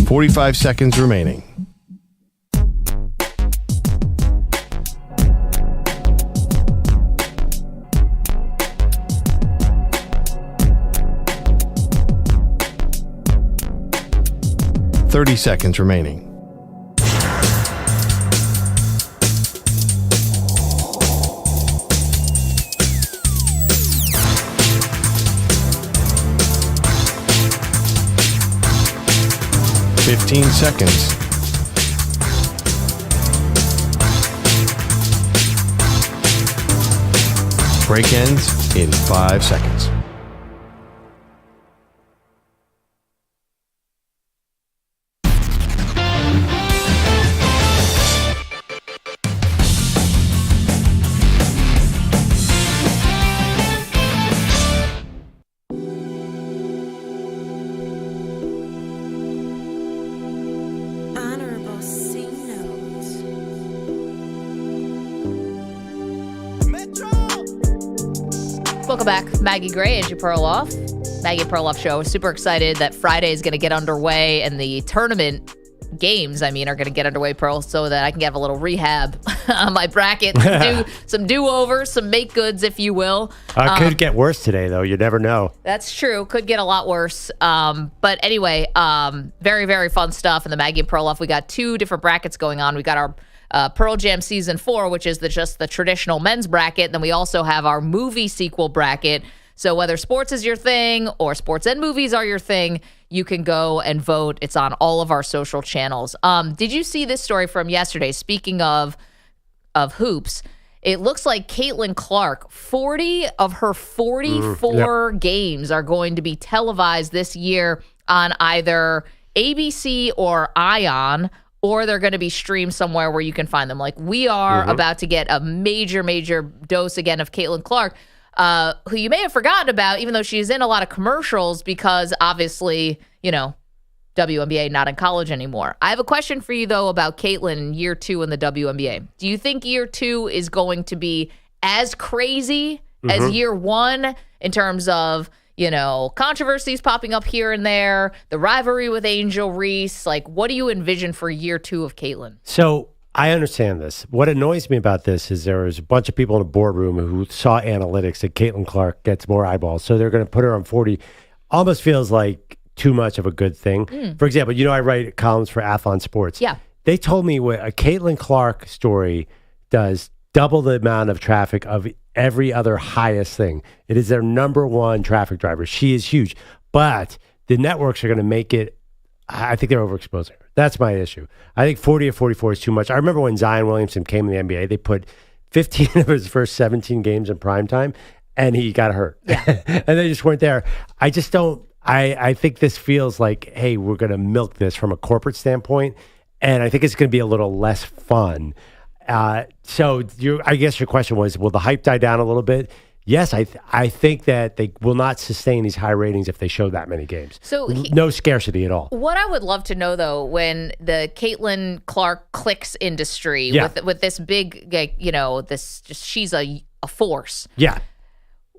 $45 seconds remaining. $30 seconds remaining. $15 seconds. Break ends in 5 seconds.
Welcome back. Maggie Gray, Maggie Perloff. Maggie Perloff Show. Super excited that Friday is going to get underway and the tournament games, are going to get underway, Pearl, so that I can get a little rehab on my bracket, do some do-overs, some make goods, if you will.
Could get worse today, though. You never know.
That's true. Could get a lot worse. But anyway, very, very fun stuff in the Maggie and Perloff. We got 2 different brackets going on. We got our Pearl Jam Season 4, which is just the traditional men's bracket. Then we also have our movie sequel bracket. So whether sports is your thing or sports and movies are your thing, you can go and vote. It's on all of our social channels. Did you see this story from yesterday? Speaking of hoops, it looks like Caitlin Clark, 40 of her 44 games are going to be televised this year on either ABC or ION, or they're going to be streamed somewhere where you can find them. Like, we are about to get a major, major dose again of Caitlin Clark, who you may have forgotten about, even though she's in a lot of commercials because obviously, WNBA not in college anymore. I have a question for you, though, about Caitlin in year 2 in the WNBA. Do you think year 2 is going to be as crazy as year 1 in terms of, controversies popping up here and there, the rivalry with Angel Reese? Like, what do you envision for year 2 of Caitlin?
So I understand this. What annoys me about this is there was a bunch of people in a boardroom who saw analytics that Caitlin Clark gets more eyeballs, so they're going to put her on 40. Almost feels like too much of a good thing. For example, I write columns for Athlon Sports.
Yeah.
They told me a Caitlin Clark story does double the amount of traffic of every other highest thing. It is their number 1 traffic driver. She is huge. But the networks are going to make it, I think they're overexposing her. That's my issue. I think 40 or 44 is too much. I remember when Zion Williamson came in the NBA, they put 15 of his first 17 games in primetime, and he got hurt. Yeah. And they just weren't there. I just don't. I think this feels like, hey, we're going to milk this from a corporate standpoint, and I think it's going to be a little less fun. I guess your question was, will the hype die down a little bit? Yes, I think that they will not sustain these high ratings if they show that many games. So no scarcity at all.
What I would love to know, though, when the Caitlin Clark clicks industry with this big, she's a force.
Yeah.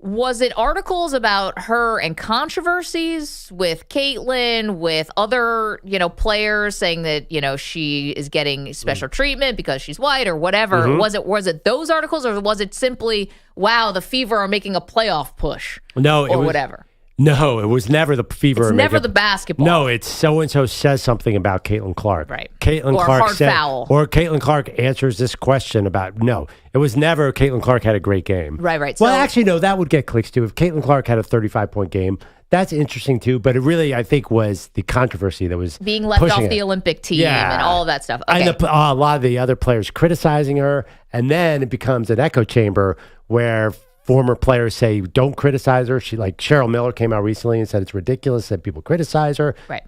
Was it articles about her and controversies with Caitlin, with other, players saying that, she is getting special treatment because she's white or whatever? Was it those articles, or was it simply, wow, the Fever are making a playoff push?
No,
or whatever.
No, it was never the Fever.
It's never the basketball.
No, it's so-and-so says something about Caitlin Clark.
Right.
Caitlin
or
Clark
hard foul.
Or Caitlin Clark answers this question about, no, it was never Caitlin Clark had a great game.
Right.
Well, actually, no, that would get clicks too. If Caitlin Clark had a 35-point game, that's interesting too. But it really, I think, was the controversy that was
being left off the Olympic team and all of that stuff. Okay.
And a lot of the other players criticizing her. And then it becomes an echo chamber where former players say, don't criticize her. Like Cheryl Miller came out recently and said it's ridiculous that people criticize her.
Right.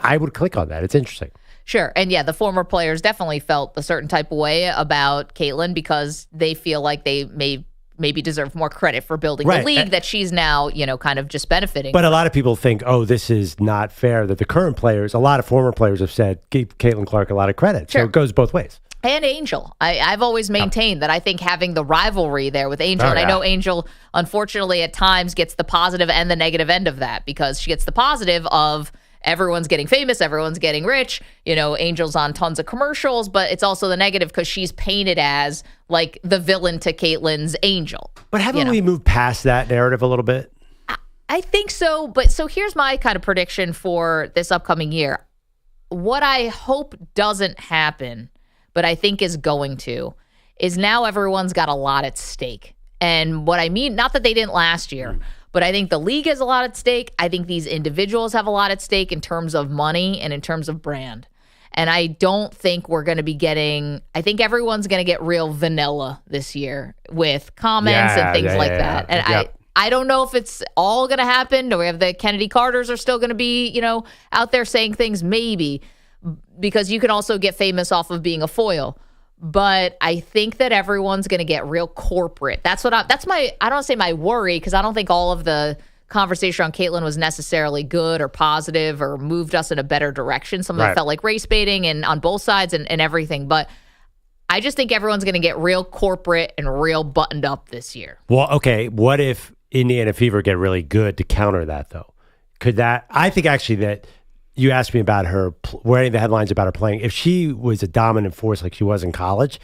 I would click on that. It's interesting.
Sure. And yeah, the former players definitely felt a certain type of way about Caitlin because they feel like they maybe deserve more credit for building the league that she's now, kind of just benefiting.
But a lot of people think, this is not fair that the current players, a lot of former players have said, give Caitlin Clark a lot of credit. Sure. So it goes both ways.
And Angel. I've always maintained that I think having the rivalry there with Angel, and I know Angel, unfortunately, at times gets the positive and the negative end of that because she gets the positive of everyone's getting famous, everyone's getting rich, Angel's on tons of commercials, but it's also the negative because she's painted as like the villain to Caitlin's Angel.
But haven't we moved past that narrative a little bit?
I think so, but so here's my kind of prediction for this upcoming year. What I hope doesn't happen, but I think is going to, is now everyone's got a lot at stake. And what I mean, not that they didn't last year, but I think the league has a lot at stake. I think these individuals have a lot at stake in terms of money and in terms of brand. And I don't think we're going to be I think everyone's going to get real vanilla this year with comments and things like that. And I don't know if it's all going to happen. Do we have the Kennedy Carters are still going to be, out there saying things? Maybe. Because you can also get famous off of being a foil. But I think that everyone's going to get real corporate. I don't want to say my worry, because I don't think all of the conversation on Caitlin was necessarily good or positive or moved us in a better direction. Some of it felt like race baiting and on both sides and everything. But I just think everyone's going to get real corporate and real buttoned up this year.
Well, okay. What if Indiana Fever get really good to counter that, though? Could that? I think actually that you asked me about her, wearing the headlines about her playing. If she was a dominant force like she was in college,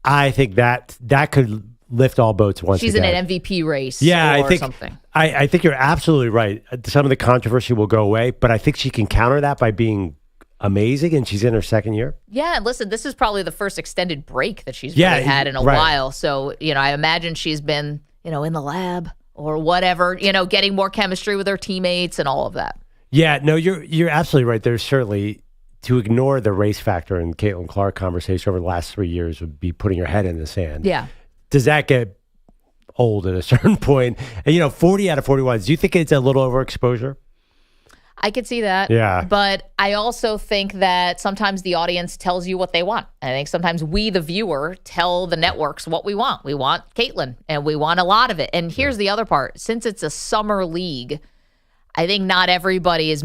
I think that could lift all boats once
She's
again.
in an MVP race
I think,
something.
I think you're absolutely right. Some of the controversy will go away, but I think she can counter that by being amazing, and she's in her second year.
Yeah, and listen, this is probably the first extended break that she's really had in a while. So, I imagine she's been, in the lab or whatever, getting more chemistry with her teammates and all of that.
Yeah, no, you're absolutely right. There's certainly, to ignore the race factor in Caitlin Clark conversation over the last 3 years would be putting your head in the sand.
Yeah.
Does that get old at a certain point? And 40 out of 41. Do you think it's a little overexposure?
I could see that.
Yeah.
But I also think that sometimes the audience tells you what they want. I think sometimes we, the viewer, tell the networks what we want. We want Caitlin, and we want a lot of it. And here's the other part. Since it's a summer league, I think not everybody is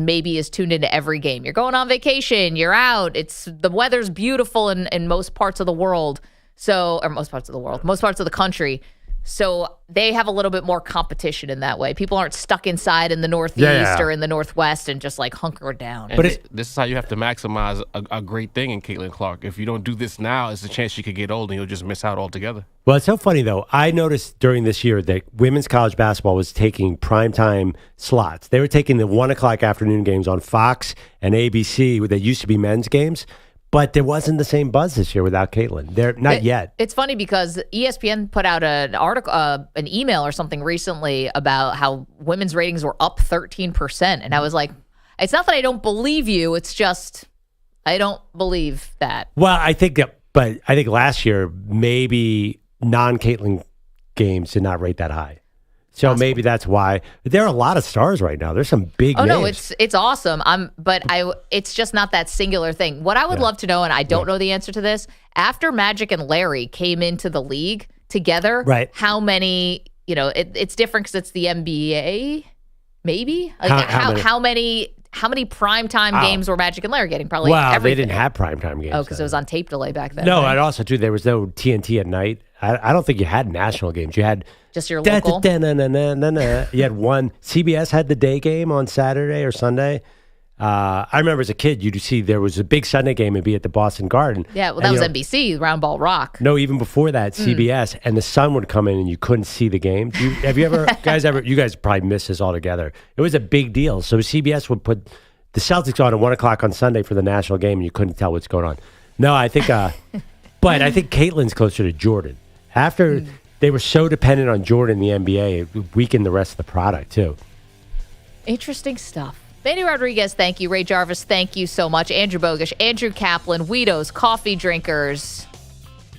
tuned into every game. You're going on vacation. You're out. The weather's beautiful in most parts of the world. Most parts of the country. So they have a little bit more competition in that way. People aren't stuck inside in the Northeast or in the Northwest and just like hunker down.
And this is how you have to maximize a great thing in Caitlin Clark. If you don't do this now, it's a chance she could get old and you'll just miss out altogether.
Well, it's so funny, though. I noticed during this year that women's college basketball was taking primetime slots. They were taking the 1 o'clock afternoon games on Fox and ABC that used to be men's games. But there wasn't the same buzz this year without Caitlin. Not yet.
It's funny because ESPN put out an article, an email or something recently about how women's ratings were up 13%. And I was like, it's not that I don't believe you. It's just I don't believe that.
Well, I think last year maybe non-Caitlin games did not rate that high. So possible. Maybe that's why. There are a lot of stars right now. There's some big names.
No, it's awesome. It's just not that singular thing. What I would love to know, and I don't know the answer to this, after Magic and Larry came into the league together, how many, it's different because it's the NBA, maybe? Like how many primetime games were Magic and Larry getting? Probably everything.
They didn't have primetime games.
Oh, because it was on tape delay back then.
No,
right?
and also, too, there was no TNT at night. I don't think you had national games. You had
just your local.
You had one. CBS had the day game on Saturday or Sunday. I remember as a kid, you'd see there was a big Sunday game. It'd be at the Boston Garden.
Yeah, well, that was NBC, Round Ball Rock.
No, even before that, CBS, and the sun would come in and you couldn't see the game. Have you ever, you guys probably missed this altogether. It was a big deal. So CBS would put the Celtics on at 1 o'clock on Sunday for the national game, and you couldn't tell what's going on. No, I think, but I think Caitlin's closer to Jordan. After they were so dependent on Jordan in the NBA, it weakened the rest of the product, too.
Interesting stuff. Manny Rodriguez, thank you. Ray Jarvis, thank you so much. Andrew Bogusch, Andrew Kaplan, Weedos, Coffee Drinkers.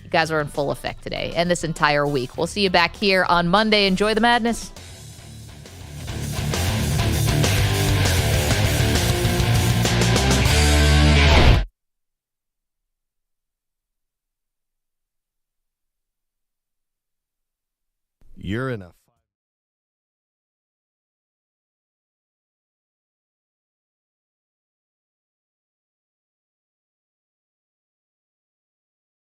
You guys are in full effect today and this entire week. We'll see you back here on Monday. Enjoy the madness.
You're in a